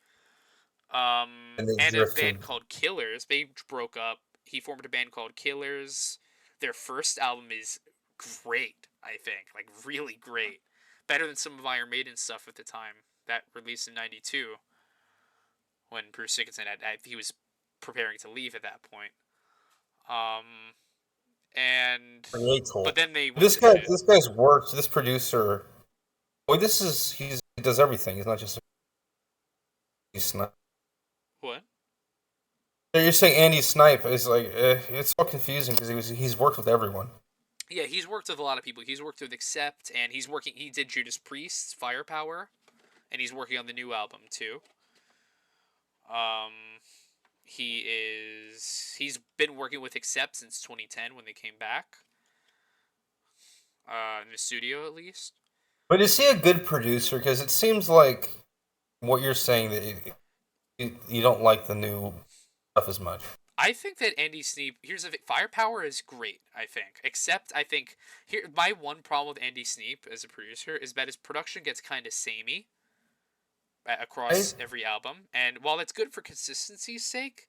And they And a band drifted. called Killers. They broke up. He formed a band called Killers. Their first album is great. I think like really great, better than some of Iron Maiden stuff at the time that released in '92 when Bruce Dickinson he was preparing to leave at that point. Um, and Creator. but then they went to shit. This guy's worked. This producer. Boy, he does everything. He's not just he's not. What? So you're saying Andy Snipe is like it's all confusing because he's worked with everyone. Yeah, he's worked with a lot of people. He's worked with Accept, and he's working. He did Judas Priest's Firepower, and he's working on the new album too. Um, he's been working with Accept since 2010 when they came back. In the studio at least. But is he a good producer? Because it seems like what you're saying that you don't like the new stuff as much. I think that Andy Sneap. Here's the thing. Firepower is great. I think. Except I think here my one problem with Andy Sneap as a producer is that his production gets kind of samey Right? across every album, and while it's good for consistency's sake,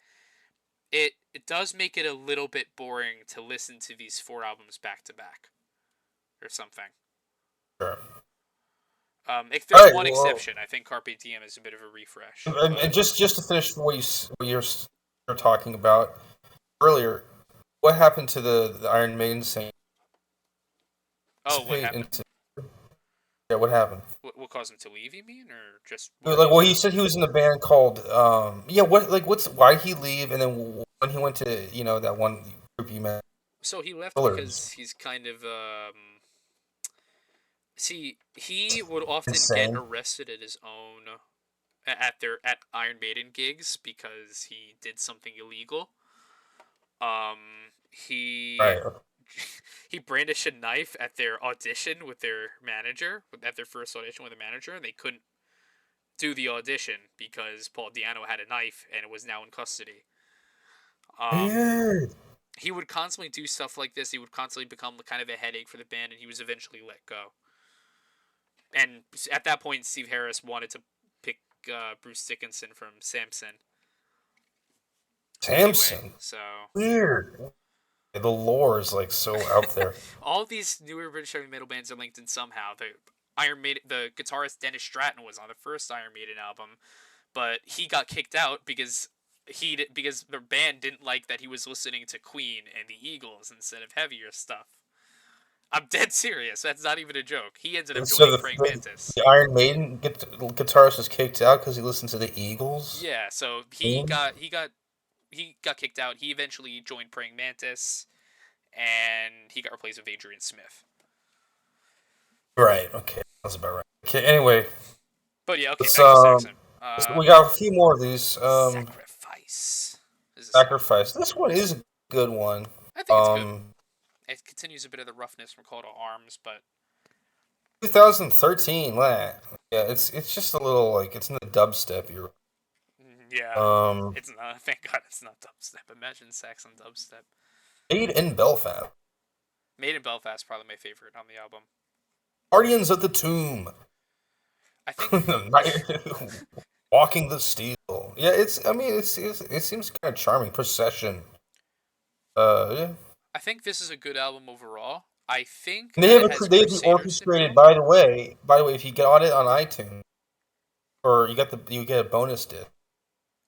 it does make it a little bit boring to listen to these four albums back to back or something. Sure. If All there's right, one well, exception, I think Carpe Diem is a bit of a refresh. and But just to finish what you're talking about earlier, what happened to the Iron Maiden saying? oh, what happened? Into yeah, what happened? What caused him to leave? You mean, or just where Like, he's well, he now? said he was in a band called yeah. What's why he leave? And then when he went to that one group you met, So he left Pillars, because he's kind of see, he would often get insane. arrested at his own at Iron Maiden gigs because he did something illegal. He Right. he brandished a knife at their audition with their manager, at their first audition with a manager, and they couldn't do the audition because Paul Diano had a knife and it was now in custody. Um, Weird. he would constantly do stuff like this. He would constantly become kind of a headache for the band, and he was eventually let go. And at that point, Steve Harris wanted to pick Bruce Dickinson from Samson. Anyway, Samson. so Weird. The lore is like so out there. all of these newer British heavy metal bands are linked in somehow. The guitarist Dennis Stratton was on the first Iron Maiden album, but he got kicked out because the band didn't like that he was listening to Queen and the Eagles instead of heavier stuff. I'm dead serious. That's not even a joke. He ended up So joining Praying Mantis. the Iron Maiden guitarist was kicked out because he listened to the Eagles. Yeah, so he got kicked out. He eventually joined Praying Mantis, and he got replaced with Adrian Smith. Right. Okay. That's about right. Okay. Anyway, But yeah, okay, let's back to Saxon. we got a few more of these. Sacrifice. This is Sacrifice. This one is a good one. I think it's good. It continues a bit of the roughness from Call to Arms, but 2013. Yeah, it's just a little like it's in the dubstep era. yeah, it's not. Thank God it's not dubstep. Imagine Saxon dubstep. Made in Belfast. Made in Belfast, probably my favorite on the album. Guardians of the Tomb. I think Walking the Steel. Yeah, I mean, it seems kind of charming. Procession. Yeah. I think this is a good album overall. I think And they that have it has they have the Crusader orchestrated. syndrome. By the way, if you get it on iTunes, or you get a bonus disc.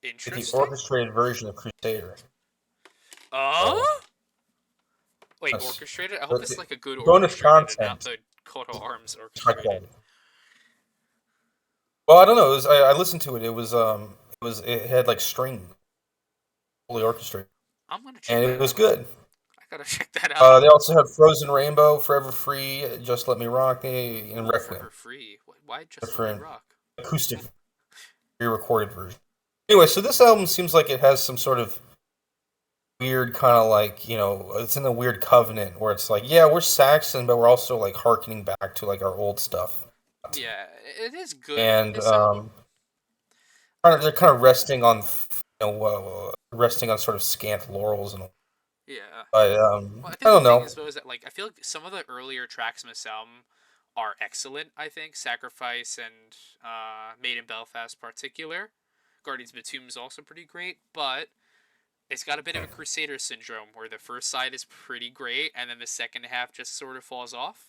It's the Interesting. orchestrated version of Crusader. Wait, Yes. orchestrated? I hope this is like a good Bonus orchestrated and not content. the Call to Arms High orchestrated. quality. Well, I don't know. I listened to it. It had like string, fully orchestrated, I'm gonna check and that it was out. good. I gotta check that out. They also had Frozen Rainbow, Forever Free, Just Let Me Rock, and Requiem. Forever Free. Why just Different Let Me Rock? acoustic, re-recorded version. Anyway, so this album seems like it has some sort of weird kind of like it's in a weird covenant where it's like, yeah, we're Saxon, but we're also like harkening back to like our old stuff. Yeah, it is good. And This album. they're kind of resting on sort of scant laurels and. Yeah. But Well, I think I don't the thing know. is though is that like I feel like some of the earlier tracks in this album are excellent. I think Sacrifice and Made in Belfast, particular. Guardians of the Tomb is also pretty great, but it's got a bit of a Crusader syndrome where the first side is pretty great and then the second half just sort of falls off.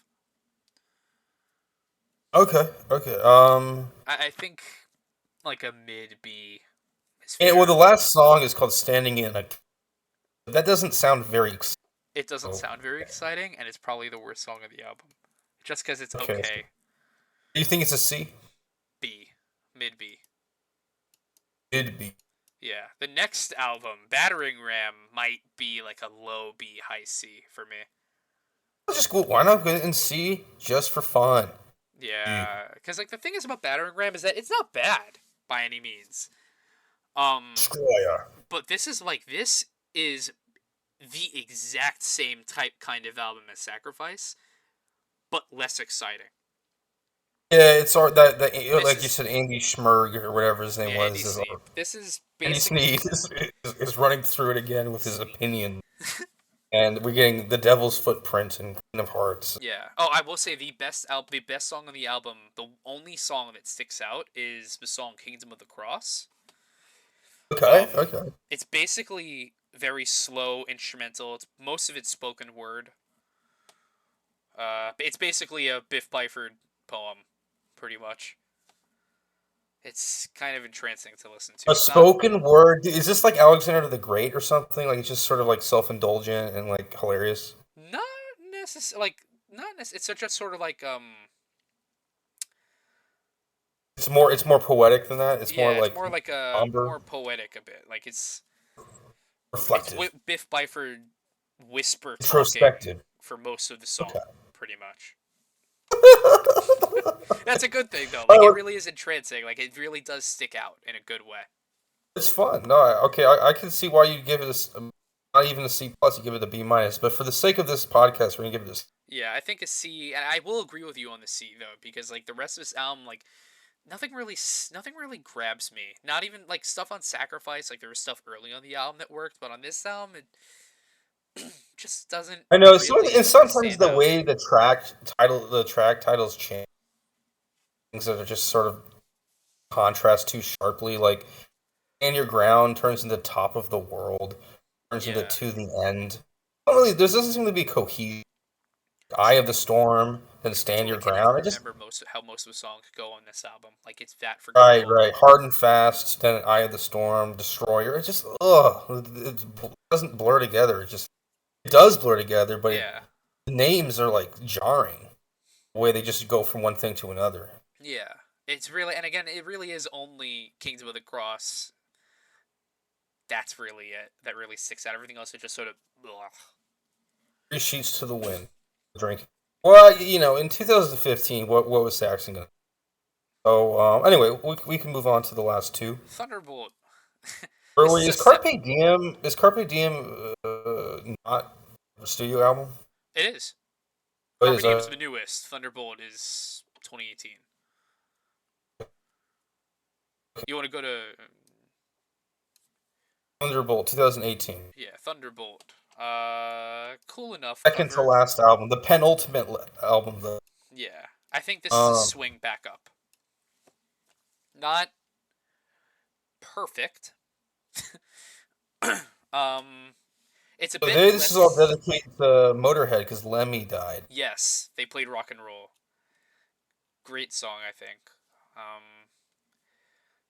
Okay. I think like a mid B is And, fair. well, the last song is called "Standing in a." That doesn't sound very. It doesn't sound very exciting, and it's probably the worst song of the album. Just because it's Okay. okay. Do you think it's a C? B. Mid B. Mid B. Yeah. The next album, Battering Ram, might be like a low B, high C for me. Let's just go. Why not go in C just for fun? Yeah. Because like the thing is about Battering Ram is that it's not bad by any means. Destroyer. But this is the exact same kind of album as Sacrifice, but less exciting. Yeah, it's that like is, you said, Andy Schmerg or whatever his name was. Andy Sneap. This is Andy basically Sneap is running through it again with his opinion, and we're getting the Devil's Footprint and Queen of Hearts. Yeah. Oh, I will say the best song on the album, the only song that sticks out is the song "Kingdom of the Cross." Okay. It's basically very slow instrumental. Most of it's spoken word. It's basically a Biff Byford poem pretty much. It's kind of entrancing to listen to. A It's not spoken word. Is this like Alexander the Great or something? Like it's just sort of like self-indulgent and like hilarious. not necessarily like not necess- It's just sort of like It's more poetic than that. It's more yeah, it's like more like a somber, more poetic a bit. Like it's reflective, Biff Byford whisper talking introspective. for most of the song, Okay. pretty much. That's a good thing though. Like it Oh, really is entrancing. Like it really does stick out in a good way. it's fun. No, okay, I can see why you give it not even a C plus. You give it a B minus. But for the sake of this podcast, we're gonna give it a. Yeah, I think a C, and I will agree with you on the C though, because like the rest of this album, like nothing really grabs me. Not even like stuff on Sacrifice. Like there was stuff early on the album that worked, but on this album, it just doesn't I know. really And sometimes stand the out. way the track titles change, things that are just sort of contrast too sharply. Like, "Stand Your Ground" turns into "Top of the World," turns into Yeah, "To the End." Not really, there doesn't seem to be cohesion. "Eye of the Storm," then truth be "Stand told, I Your can't even Ground." I just remember how most of the songs go on this album. Like it's that right, forgettable. right. "Hard and Fast," then "Eye of the Storm," "Destroyer." It just it doesn't blur together. It does blur together, but Yeah, the names are like jarring. The way they just go from one thing to another. yeah. It's really, and again, it really is only Kingdom of the Cross. That's really it. That really sticks out. Everything else is just sort of. Ugh. 3 sheets to the wind. Drink. Well, in 2015, what was Saxon gonna? So anyway, we can move on to the last two. Thunderbolt. Or This wait, is a is set. Carpe Diem not a studio album? It is. It Carpe is Diem is the newest. Thunderbolt is 2018. You want to go to Thunderbolt 2018. yeah, Thunderbolt. Cool enough Second to cover. last album, the penultimate album though. Yeah, I think this is a Um, swing back up. Not perfect. um, it's a so bit this is all less. dedicated to Motorhead because Lemmy died. Yes, they played rock and roll. Great song, I think. Um,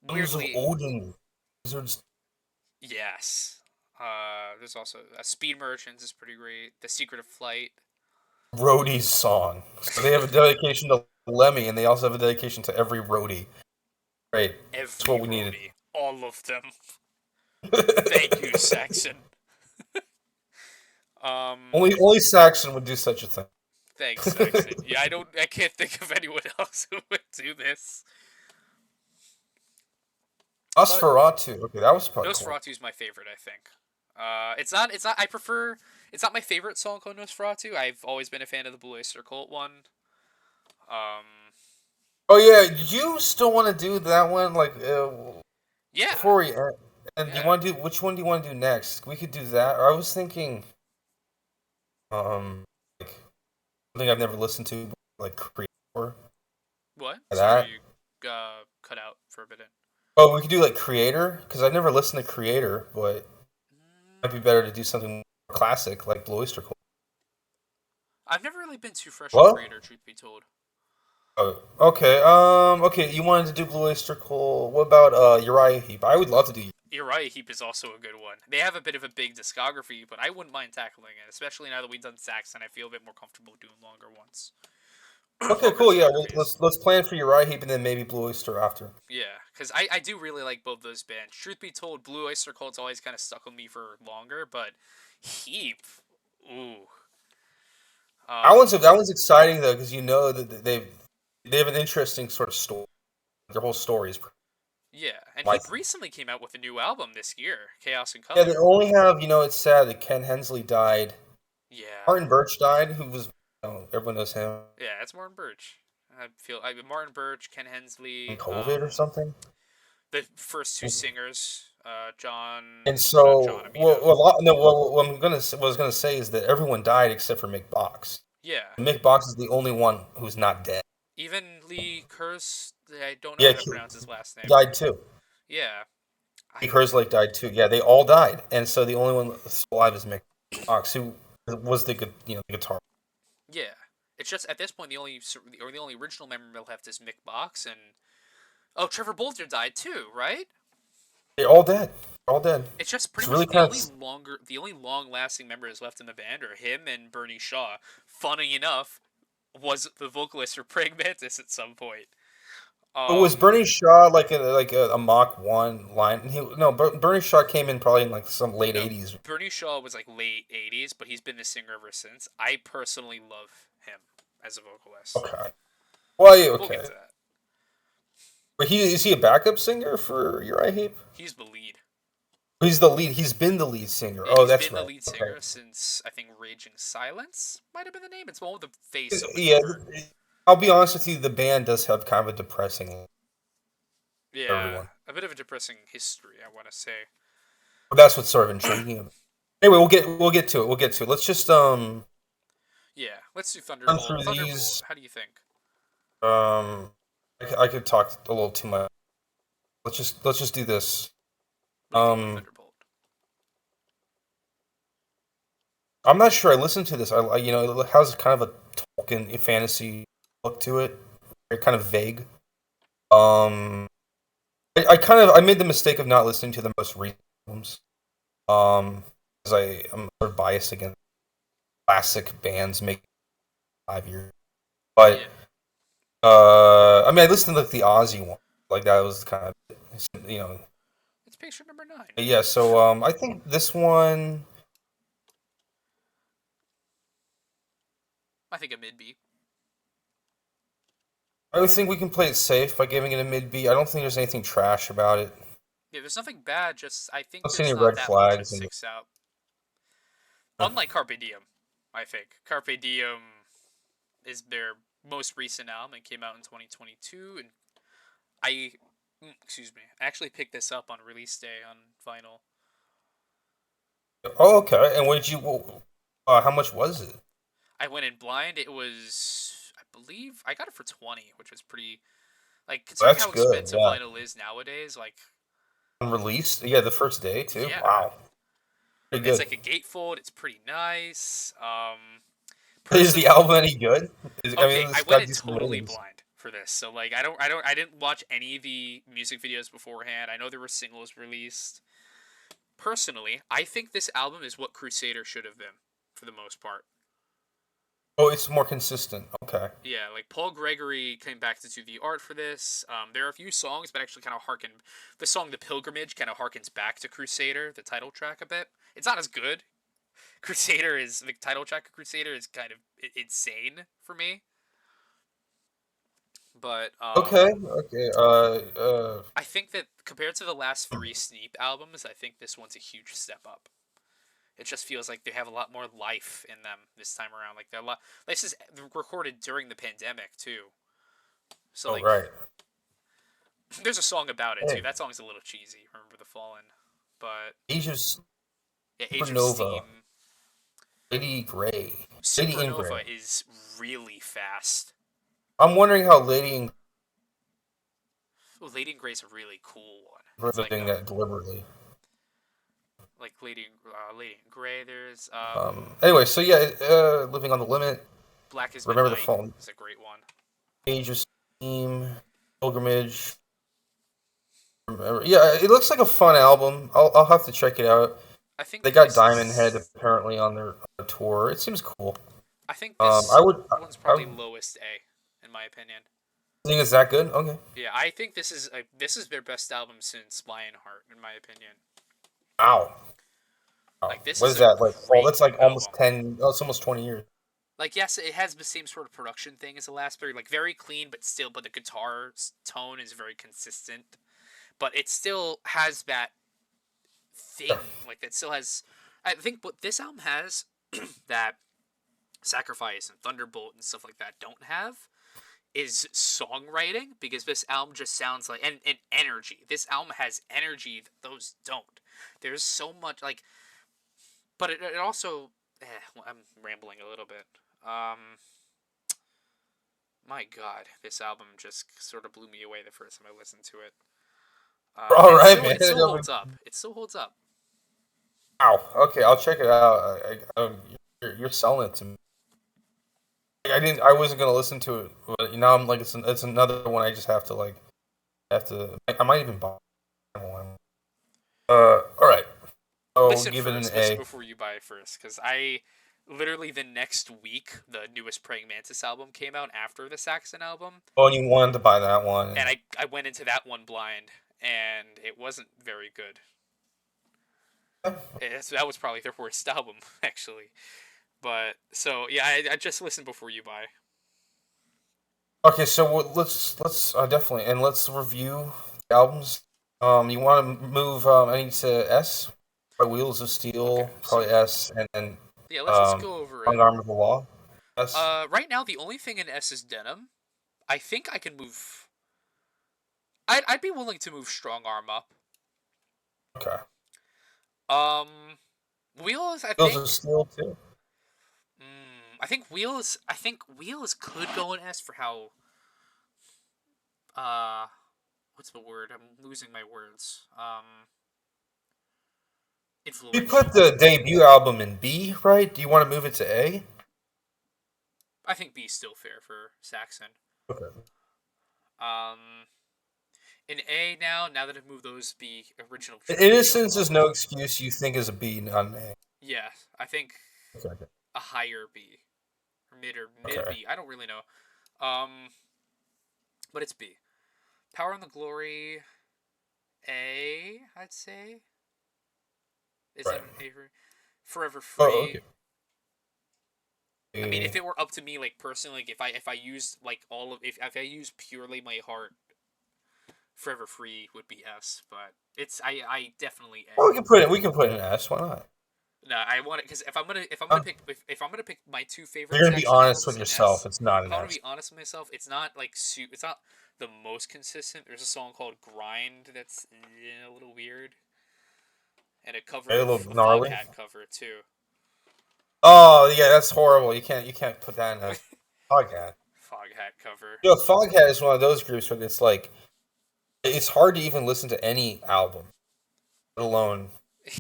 Sons of weirdly, Odin. Wizards. yes. There's also Speed Merchants is pretty great. The Secret of Flight. Roadie's song. So they have a dedication to Lemmy, and they also have a dedication to every roadie. Great. That's Every what we needed. roadie. All of them. Thank you, Saxon. Only Saxon would do such a thing. Thanks, Saxon. Yeah, I can't think of anyone else who would do this. But Nosferatu. Okay, that was probably cool. Nosferatu is my favorite, I think. It's not. I prefer. It's not my favorite song called Nosferatu. I've always been a fan of the Blue Oyster Cult one. Um, Oh yeah, did you still want to do that one? Like yeah, before we end, and do you yeah. want to do which one do you want to do next? We could do that. Or I was thinking, like something I've never listened to, like Creator. What? Sorry, That. you cut out for a bit. Oh, we could do like Creator because I've never listened to Creator, but it might be Mm, better to do something more classic like Blue Oyster Cult. I've never really been too fresh with What? Creator, truth be told. Oh, okay. Okay. You wanted to do Blue Oyster Cult. What about Uriah Heep? I would love to do. Uriah Heep is also a good one. They have a bit of a big discography, but I wouldn't mind tackling it, especially now that we've done Saxon. I feel a bit more comfortable doing longer ones. Okay, Longer cool. Yeah, well, discographies. let's plan for Uriah Heep and then maybe Blue Oyster after. Yeah, because I do really like both those bands. Truth be told, Blue Oyster Cult's always kind of stuck with me for longer, but Heap, ooh. Um, That one's exciting though because you know that they have an interesting sort of story. Their whole story is yeah, and like Heap recently came out with a new album this year, Chaos in yeah. They Color. only have it's sad that Ken Hensley died. Yeah, Martin Birch died, who was everyone knows him yeah, it's Martin Birch. Martin Birch, Ken in Hensley, COVID or something. the first two singers, John, And not John so, Amino. what what I was gonna say is that everyone died except for Mick Box. Yeah, Mick Box is the only one who's not dead. even Lee Kurz. I don't know Yeah, how to pronounce his last he name. died too. Yeah, I Kerslake died too. Yeah, they all died, and so the only one still alive is Mick Box, who was the good, the guitar. yeah. It's It's just at this point the only original member left is Mick Box and Trevor Bolger died too, right? They're all dead. All dead. It's just It's pretty really much kind the only long-lasting members left in the band are him and Bernie Shaw. Funny enough, was the vocalist for Praying Mantis at some point. But was Bernie Shaw like a Mach 1 line? Bernie Shaw came in probably in like some late 80s. Bernie Shaw was like late 80s, but he's been the singer ever since. I personally love him as a vocalist. Okay. Well, yeah, We'll okay. get to that. But is he a backup singer for Uriah Heep? He's the lead. He's the lead. He's been the lead singer. Yeah, Oh, that's right. He's been the lead singer since, I think, Raging Silence might have been the name. It's one with the face of the Yeah, cover. I'll be honest with you. The band does have kind of a depressing. Yeah, everyone. a bit of a depressing history, I want to say. But that's what's sort of intriguing. Anyway, we'll get to it. We'll get to it. Let's just Yeah, let's do Thunderbolt. through Thunderbolt, these. how do you think? I could talk a little too much. Let's just do this. What do you think about Thunderbolt? I'm not sure. I listened to this. It has kind of a Tolkien fantasy look to it. Very kind of vague. I made the mistake of not listening to the most recent albums. Because I'm sort of biased against classic bands making 5 years. But I listened to like the Ozzy one. Like that was kind of It's picture number 9. Yeah, so I think this one. I think a mid B. I think we can play it safe by giving it a mid B. I don't think there's anything trash about it. Yeah, there's nothing bad. Just I think Don't see there's any not red that flags much that in sticks out. Unlike Carpe Diem, I think Carpe Diem is their most recent album. It came out in 2022, and I actually picked this up on release day on vinyl. Oh, okay. And what did you? How much was it? I went in blind. It was, I believe, I got it for 20, which was pretty, like, considering That's how good, expensive yeah. vinyl is nowadays. Like, Unreleased? Yeah, the first day too. Yeah. Wow. Pretty good. it's like a gatefold. It's pretty nice. Is the album any good? Okay, I it's went got in these totally ratings. blind for this. So like, I didn't watch any of the music videos beforehand. I know there were singles released. Personally, I think this album is what Crusader should have been, for the most part. Oh, it's more consistent. Okay. Yeah, like Paul Gregory came back to do the art for this. There are a few songs, but actually kind of harken. The song "The Pilgrimage" kind of harkens back to Crusader, the title track, a bit. It's not as good. Crusader is the title track of Crusader is kind of insane for me. But Okay. I think that compared to the last 3 Sneap albums, I think this one's a huge step up. It just feels like they have a lot more life in them this time around. Like they're a lot. This is recorded during the pandemic too. So like, right. there's a song about it Hey. too. That song's a little cheesy. Remember the Fallen, but Age of Age of Supernova. Steam. Lady Grey. Lady in Supernova Grey. is really fast. I'm wondering how Lady in Well, Lady in Grey's a really cool one. Grey It's like doing that deliberately. like Lady in Grey. There's Anyway, so yeah, Living on the Limit. Black is Remember the Midnight Fallen. is a great one. Age of Steam. Pilgrimage. Yeah, it looks like a fun album. I'll have to check it out. I think They got this Diamond is- Head apparently on their tour. It seems cool. I think this one's probably lowest A, in my opinion. Think it's that good? Okay. Yeah, I think this is their best album since Lionheart, in my opinion. Wow. Like, this What is is a that like? Oh, great that's like almost album. 10. Oh, it's almost 20 years. Like, yes, it has the same sort of production thing as the last three, like very clean, but the guitar tone is very consistent. But it still has that thing, like it still has. I think what this album has that Sacrifice and Thunderbolt and stuff like that don't have is songwriting, because this album just sounds like and energy. This album has energy that those don't. There's so much like, but it also. I'm rambling a little bit. My God, this album just sort of blew me away the first time I listened to it. All right, man. man. It still holds up. It still holds up. Wow. Okay, I'll check it out. You're selling it to me. I wasn't gonna listen to it, but now I'm like, it's another one I just have to like, I might even buy one. All right. I'll Listen give it an first. Listen A. before you buy it first, because I literally the next week the newest Praying Mantis album came out after the Saxon album, Oh, and you wanted to buy that one. and I went into that one blind, and it wasn't very good. That was probably their worst album, actually. But so yeah, I just listen before you buy. Okay, so let's definitely, and let's review the albums. You want to move any to S? Probably Wheels of Steel, Okay, probably so S, and then yeah, let's go over it. Strong Arm of the Law. S. Right now the only thing in S is Denim. I think I can move. I'd be willing to move Strong Arm up. Okay. Um, Wheels, I Wheels think. of Steel too. I think Wheels. I think Wheels could go in S for how. Uh, what's the word? I'm losing my words. You Influential. put the debut album in B, right? Do you want to move it to A? I think B is still fair for Saxon. Okay. Um, in A now that I've moved those B original. Innocence is no excuse. You think is a B, not an A. Yeah, I think Okay. a higher B, or mid Okay. B. I don't really know. But it's B. Power and the Glory, A. I'd say. Is Right. it an A for Forever Free? Oh, okay. I mean, if it were up to me, like personally, like if I used like all of if I used purely my heart, Forever Free would be S. But it's I definitely A. Well, we can put it in S. Why not? No, I want it because if I'm gonna pick if I'm gonna pick my two favorites, You're gonna be honest with in yourself. S, It's not if an I want S. to be honest with myself, it's not like it's not the most consistent. There's a song called Grind that's a little weird, and a cover A of little a gnarly. Foghat cover too. Oh yeah, that's horrible. You can't put that in a Foghat. Foghat cover. You know, Foghat is one of those groups where it's like it's hard to even listen to any album, let alone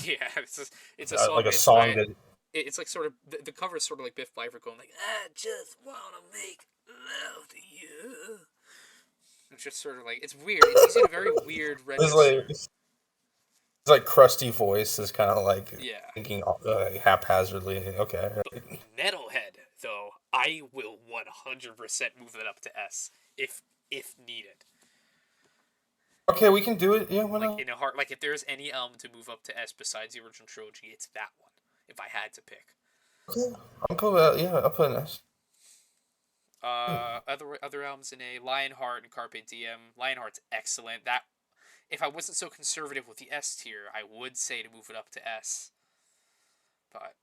Yeah, it's a song. like a It's song by, that. it's like sort of the cover is sort of like Biff Clyro going like I just wanna make love to you. It's just sort of like it's weird. It's a very weird register. It's like crusty voice is kind of like Yeah. thinking haphazardly. Okay. But Metalhead, though, I will 100% move it up to S if needed. Okay, we can do it. Yeah, why Like not? in a heart, like if there's any album to move up to S besides the original trilogy, it's that one. If I had to pick. Okay. I'll put an S. Other albums in A, Lionheart and Carpe Diem. Lionheart's excellent. That if I wasn't so conservative with the S tier, I would say to move it up to S. But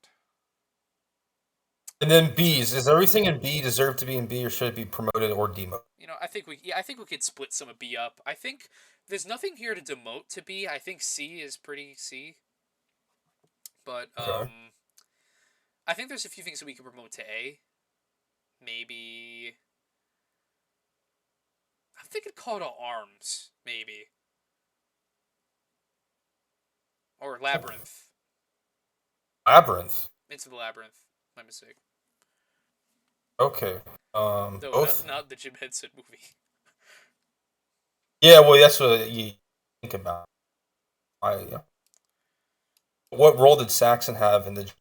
And then B's. Does everything in B deserve to be in B, or should it be promoted or demoted? I think we could split some of B up. I think there's nothing here to demote to B. I think C is pretty C. But Okay. I think there's a few things that we could promote to A. Maybe I'm thinking Call to Arms, maybe. Or Labyrinth. Labyrinth. Into the Labyrinth. My mistake. Okay. No, Both. not the Jim Henson movie. Yeah, well, that's what you think about. What role did Saxon have in the?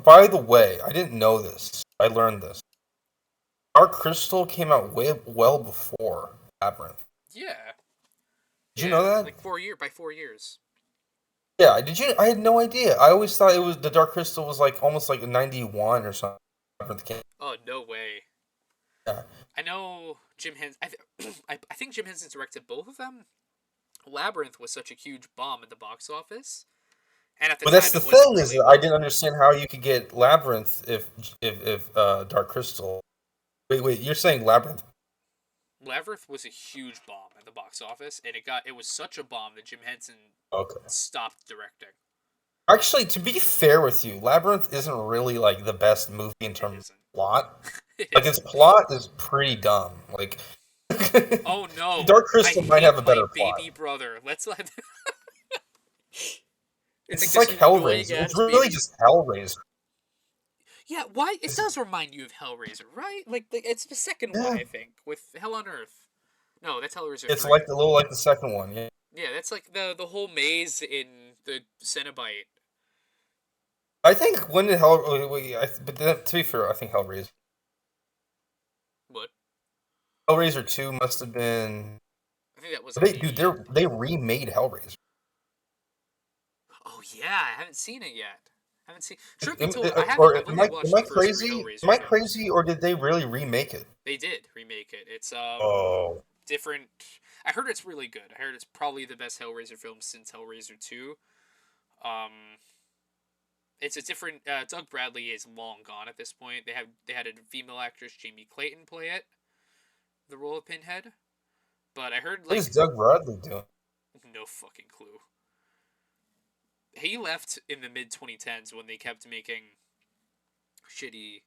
By the way, I didn't know this. I learned this. Dark Crystal came out well before Labyrinth. Yeah. Did you know that? Like by 4 years. Yeah, did you? I had no idea. I always thought it was the Dark Crystal was like almost like a 91 or something. Oh, no way. Yeah. I know Jim Henson. I think Jim Henson directed both of them. Labyrinth was such a huge bomb at the box office, and at the But time, that's the it wasn't thing is really that I didn't understand how you could get Labyrinth if Dark Crystal. Wait, you're saying Labyrinth? Labyrinth was a huge bomb at the box office, and it was such a bomb that Jim Henson Okay. stopped directing. Actually, to be fair with you, Labyrinth isn't really like the best movie in terms of plot. Like its plot is pretty dumb. Like, oh no, Dark Crystal might have a better plot. Baby brother, let's let. It's like Hellraiser. It's really just Hellraiser. Yeah, why? It does remind you of Hellraiser, right? Like it's the second one, Yeah, I think, with Hell on Earth. No, that's Hellraiser it's 3. like a little like the second one. Yeah, Yeah, that's like the whole maze in the Cenobite. I think when did Hell? But to be fair, I think What? Hellraiser 2 must have been. I think that was like They remade Hellraiser. Oh yeah, I haven't seen it yet. I haven't seen. Truth be Am, told, I haven't. or I've only am watched I the first three crazy? Am Hellraiser I films. crazy, or did they really remake it? They did remake it. It's Oh, different. I heard it's really good. I heard it's probably the best Hellraiser film since Hellraiser 2. Um, it's a different. Doug Bradley is long gone at this point. They had a female actress, Jamie Clayton, play it, the role of Pinhead. But I heard what is like Doug Bradley doing? no fucking clue. He left in the mid 2010s when they kept making shitty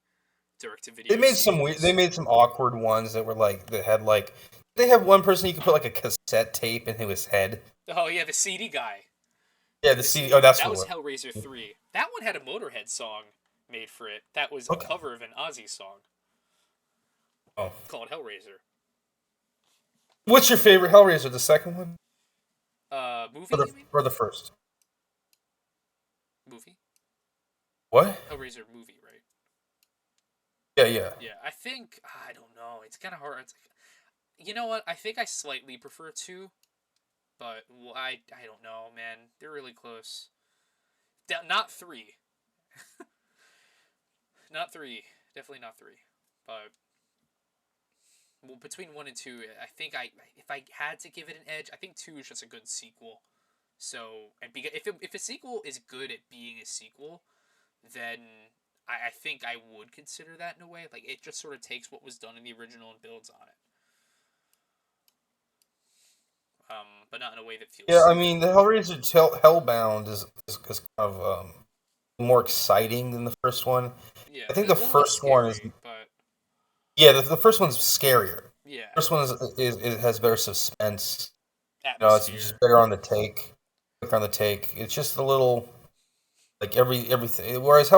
direct-to-video They sequels. made some awkward ones that were like that had like. They have one person you could put like a cassette tape into his head. Oh yeah, the CD guy. Yeah, the CD. Oh, that's That what was it Hellraiser was. 3. That one had a Motorhead song made for it. That was a Okay. cover of an Ozzy song Oh. called Hellraiser. What's your favorite Hellraiser? The second one, Movie? You mean or the first? movie? What? Hellraiser movie, right? Yeah. Yeah, I don't know. It's kind of hard. You know what? I think I slightly prefer 2, but I don't know, man. They're really close. Not 3. Not 3. Definitely not 3. But well, between 1 and 2, I think if I had to give it an edge, I think 2 is just a good sequel. So, and if a sequel is good at being a sequel, then I think I would consider that in a way. Like it just sort of takes what was done in the original and builds on it. But not in a way that feels Yeah, I stupid. mean the Hellraiser Hellbound is kind of more exciting than the first one. Yeah, I think a the little less first one is scary, but yeah, the first one's scarier. yeah, First one is has better suspense. You know, it's just atmosphere. better on the take. Quicker on the take. It's just a little like everything. Whereas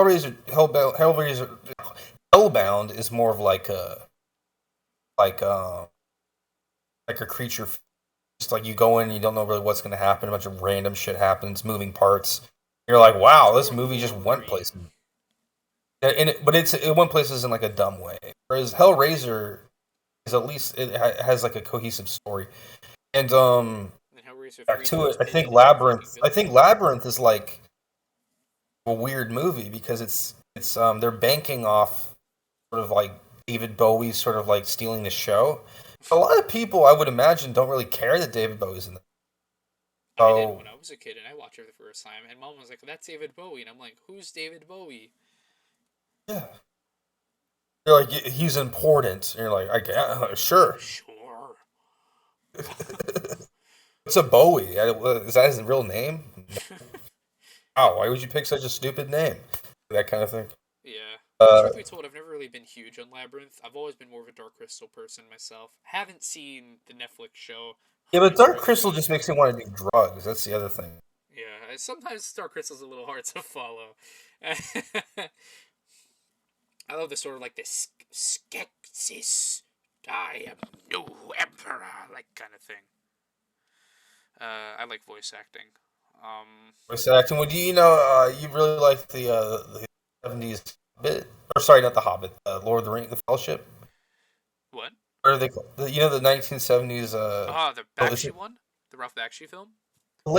Hellbound is more of like like a creature. Just like you go in, you don't know really what's going to happen. A bunch of random shit happens, moving parts. You're like, It's wow, this more movie just went gory. places. But it went places in like a dumb way. Whereas Hellraiser is at least has like a cohesive story. And And Hellraiser back 3 to it, turns I think Pinhead into a fucking Labyrinth. I villain. think Labyrinth is like a weird movie because it's they're banking off sort of like David Bowie's sort of like stealing the show. A lot of people, I would imagine, don't really care that David Bowie's in it. I did So when I was a kid, and I watched it for the first time, and Mom was like, "That's David Bowie," and I'm like, "Who's David Bowie?" yeah, you're like he's important. And you're like, I guess, sure. Sure. What's a Bowie? Is that his real name? Wow, why would you pick such a stupid name? That kind of thing. Yeah. Uh, Truth be told, I've never really been huge on Labyrinth. I've always been more of a Dark Crystal person myself. Haven't seen the Netflix show. yeah, Heard but it's Dark really Crystal good. just makes me want to do drugs. That's the other thing. Yeah, sometimes Dark Crystal's a little hard to follow. I love the sort of like this skepsis. I am no emperor, like kind of thing. I like voice acting. Voice acting. Would you know? You really like the '70s Hobbit, or sorry, not the Hobbit. Lord of the Rings, the Fellowship. What? What are they called? You know the 1970s. Ah, the Oh, is Bakshi it one, the Ralph Bakshi film.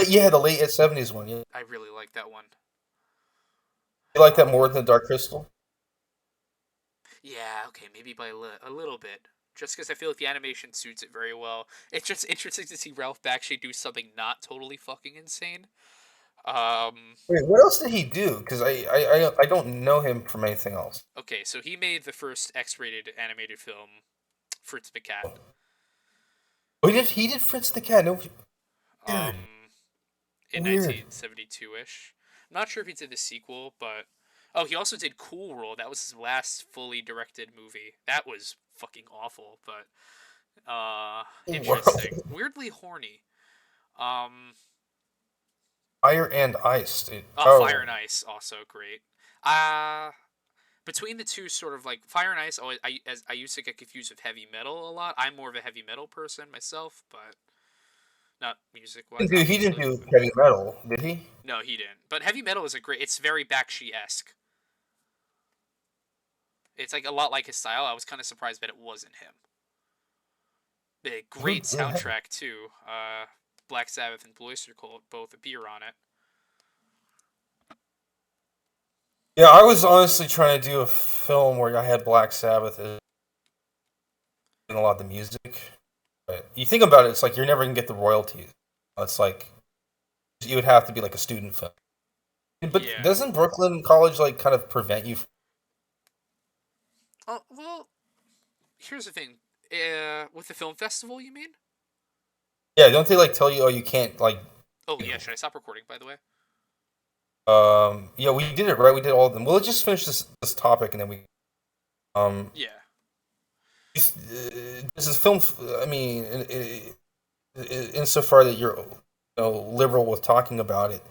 yeah, the late '70s one. Yeah, I really like that one. you like that Um, more than Dark Crystal? yeah, okay, maybe by a little bit. Just because I feel like the animation suits it very well. It's just interesting to see Ralph Bakshi do something not totally fucking insane. Um, Wait, what else did he do? Because I don't know him from anything else. okay, so he made the first X-rated animated film, Fritz the Cat. Oh, he did Fritz the Cat. No, weird, Um, in weird. 1972-ish. I'm not sure if he did the sequel, but oh, he also did Cool World. That was his last fully directed movie. That was fucking awful, but interesting. World. Weirdly horny. Um, Fire and Ice, dude. oh, Oh, Fire and Ice also great. Uh between the two, sort of like Fire and Ice. I used to get confused with heavy metal a lot. I'm more of a heavy metal person myself, but not music wise. He didn't Obviously, do but heavy metal, did he? no, he didn't. But heavy metal is a great. It's very Bakshi esque. It's like a lot like his style. I was kind of surprised that it wasn't him. The great soundtrack too. Black Sabbath and Blue Oyster Cult both appear on it. Yeah, I was honestly trying to do a film where I had Black Sabbath and a lot of the music. But you think about it, it's like you're never gonna get the royalties. It's like you would have to be like a student film. But Yeah. doesn't Brooklyn College like kind of prevent you? Oh well, here's the thing. With the film festival, you mean? Yeah, don't they like tell you, oh, you can't like? Oh yeah. Should I stop recording? By the way. Yeah, we did it right. We did all of them. Well, let's just finish this topic and then we. Yeah. This is film. I mean, insofar that you're, liberal with talking about it,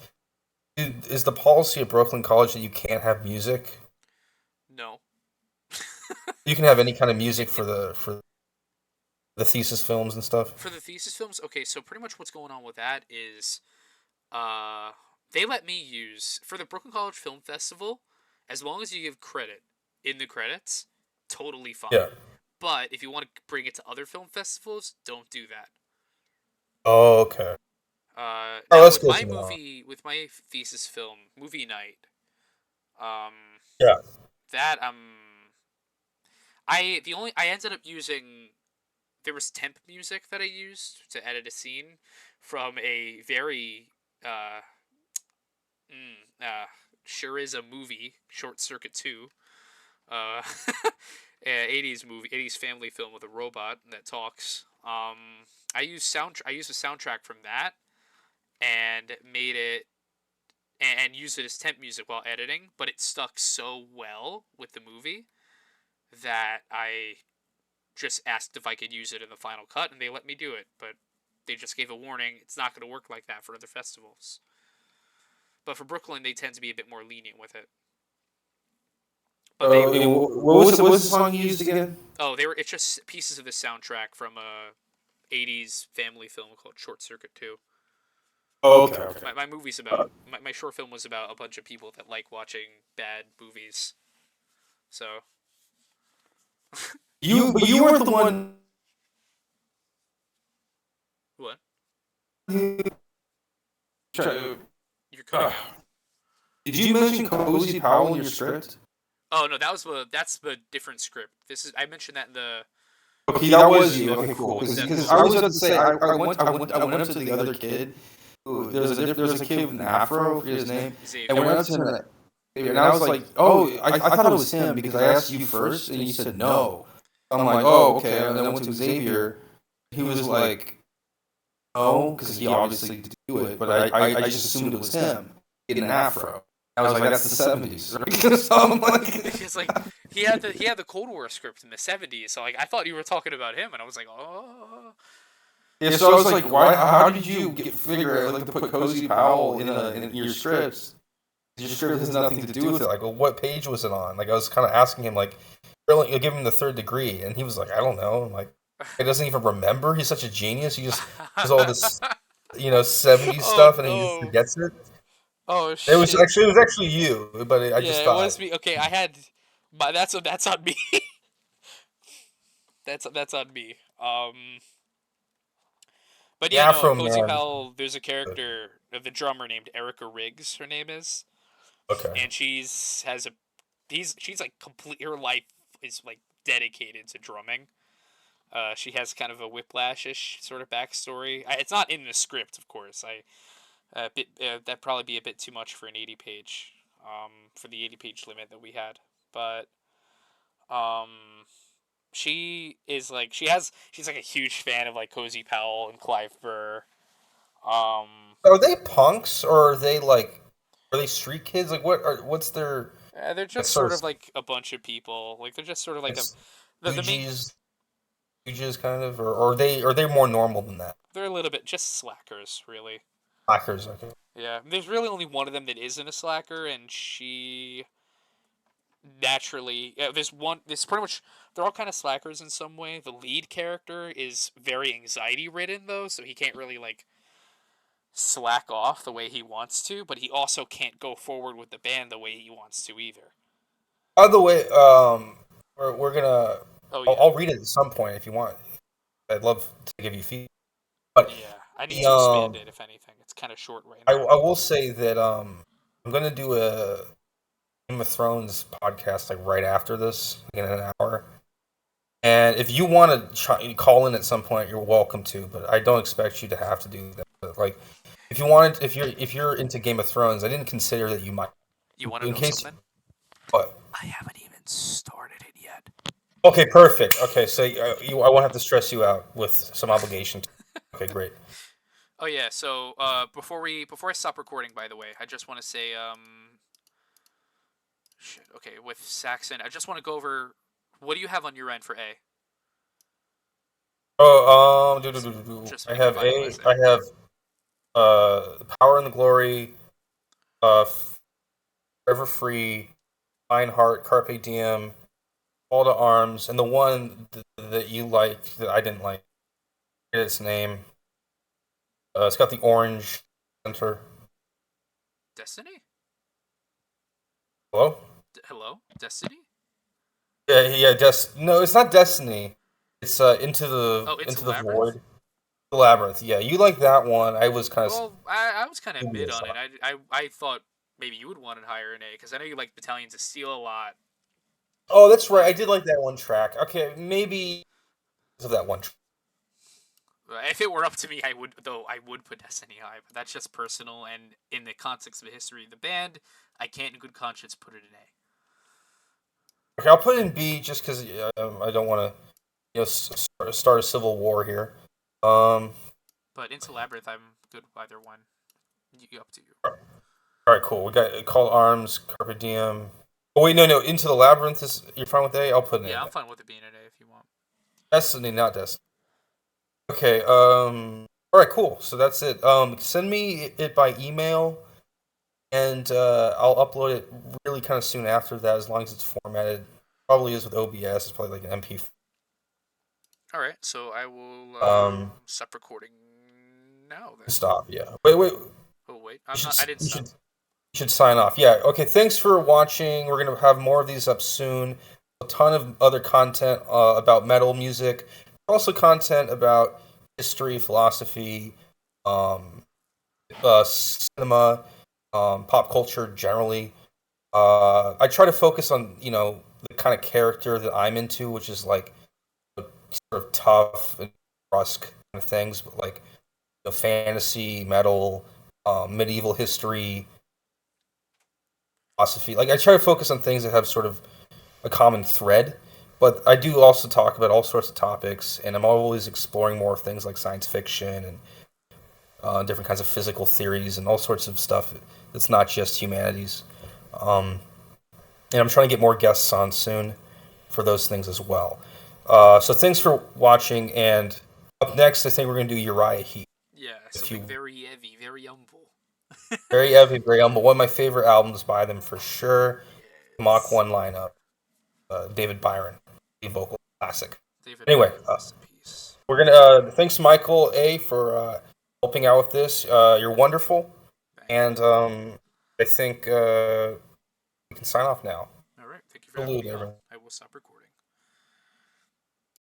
is the policy of Brooklyn College that you can't have music? No. You can have any kind of music for the thesis films and stuff. For the thesis films, okay. So pretty much what's going on with that is, they let me use for the Brooklyn College Film Festival, as long as you give credit in the credits, totally fine. Yeah. But if you want to bring it to other film festivals, don't do that. Oh, okay. Now Let's with go my to that. movie, with my thesis film, movie night, Yeah. that I ended up using, there was temp music that I used to edit a scene from a very sure is a movie, Short Circuit 2, 80s movie, 80s family film with a robot that talks. I used a soundtrack from that and made it and used it as temp music while editing, but it stuck so well with the movie that I just asked if I could use it in the final cut, and they let me do it. But they just gave a warning: it's not going to work like that for other festivals. But for Brooklyn, they tend to be a bit more lenient with it. But what was the song you used again? it's just pieces of the soundtrack from a '80s family film called Short Circuit 2. Oh, okay. My movie's about my short film was about a bunch of people that like watching bad movies. So You weren't the one. what? Who You're cutting out. Did you mention Cozy Powell in your script? Oh no, that's the different script. I mentioned that in the. Okay, that was you. Okay, cool. Because I was about to say I went up to the other kid. There was a kid with an afro. I forget his name. Xavier. And went up to him, and I was like, "Oh, I thought it was him because I asked you first, and you said no." I'm like, "Oh, okay." And then I went to Xavier. He was like, "No," because he obviously did do it, but I just assumed it was him in an afro. I was like, "That's the '70s." So I'm like, It's like he had the Cold War script in the '70s, so like I thought you were talking about him, and I was like, oh. yeah, so I was like, "Why? How did you figure to put Cozy Powell in your scripts? Your script has nothing to do with it." Like, well, what page was it on? Like, I was kind of asking him, like, really, you'll give him the third degree, and he was like, I don't know. I'm like, he doesn't even remember. He's such a genius. He just does all this, 70s stuff, and then he just forgets it. Oh shit! It was actually you, but I just thought it was me. Okay, I had, but that's on me. that's on me. But yeah, Afro no, Cozy Man. Powell. There's a character of the drummer named Erica Riggs. Her name is, Okay. and she's like her life is like dedicated to drumming. She has kind of a whiplash-ish sort of backstory. It's not in the script, of course. That'd probably be a bit too much for an 80-page, for the 80-page limit that we had. But, she's like a huge fan of like Cozy Powell and Clive Burr. Are they punks or are they street kids? Like, what's their? They're just sort of like a bunch of people. Like they're just sort of like the main. Stooges kind of, or are they more normal than that? They're a little bit just slackers, really. Slackers, okay. Yeah, there's really only one of them that isn't a slacker, and she naturally, there's pretty much, they're all kind of slackers in some way. The lead character is very anxiety ridden though, so he can't really like slack off the way he wants to, but he also can't go forward with the band the way he wants to either. By the way, we're gonna. Oh I'll, yeah. I'll read it at some point if you want. I'd love to give you feedback. But Yeah, I need the, to expand it if anything. It's kind of short right now. I will say that I'm gonna do a Game of Thrones podcast like right after this, like in an hour. And if you want to call in at some point, you're welcome to. But I don't expect you to have to do that. But, like, if you're into Game of Thrones, I didn't consider that you might. You want to In know case, something? what? I haven't even started it yet. Okay, perfect. Okay, so I won't have to stress you out with some obligation. Okay, great. Oh yeah, so before I stop recording, by the way, I just want to say shit. Okay, with Saxon, I just want to go over what do you have on your end for A? Oh, Just so I we can have finalize it. I have Power and the Glory, Forever Free, Fine Heart, Carpe Diem, All to Arms, and the one that you liked that I didn't like. I forget its name. It's got the orange center. Destiny? Hello? Hello? Destiny? Yeah, yeah. No, it's not Destiny. It's Into Oh, Into the Labyrinth? Void. The Labyrinth. Yeah, you like that one. I was kind of Well, I was kind of mid dubious on on it. it. I thought maybe you would want it higher in A because I know you like Battalions of Steel a lot. Oh, that's right. I But did like that one track. Okay, maybe because of that one. if it were up to me, I would put Destiny high. But that's just personal, and in the context of the history of the band, I can't in good conscience put it in A. Okay, I'll put it in B just because I don't want to start a civil war here. Um, But Into Labyrinth, I'm good with either one. Up to you. all right, cool. We got Call to Arms, Carpe Diem. Oh wait, no. Into the Labyrinth is you're fine with A? I'll put it in Yeah, I'm A. fine with it being an A if you want. Destiny, not Destiny. Okay. All right, cool. So that's it. Send me it by email, and I'll upload it really kind of soon after that, as long as it's formatted. Probably is with OBS. It's probably like an MP4. All right, so I will stop recording now then. Stop. Yeah. Wait. Oh wait, You I'm should not. I didn't you stop. should you should sign off. Yeah. Okay. Thanks for watching. We're gonna have more of these up soon. A ton of other content about metal music. Also content about history, philosophy, um, cinema, pop culture generally. I try to focus on the kind of character that I'm into, which is like sort of tough and brusque kind of things, but like fantasy, metal, medieval history, philosophy. Like I try to focus on things that have sort of a common thread, but I do also talk about all sorts of topics, and I'm always exploring more things like science fiction and different kinds of physical theories and all sorts of stuff that's not just humanities. Um, and I'm trying to get more guests on soon for those things as well. So thanks for watching, and up next, I think we're going to do Uriah Heep. Yeah, If something you very heavy, very humble. very heavy, very humble. One of my favorite albums by them for sure. Mach Yes. 1 lineup. David Byron, the vocal classic. David Anyway, Byron, rest in peace. we're gonna. Thanks, Michael A, for helping out with this. You're wonderful, Thank you. and I think we can sign off now. All right, thank you for having Salute, me on. everyone. I will stop recording.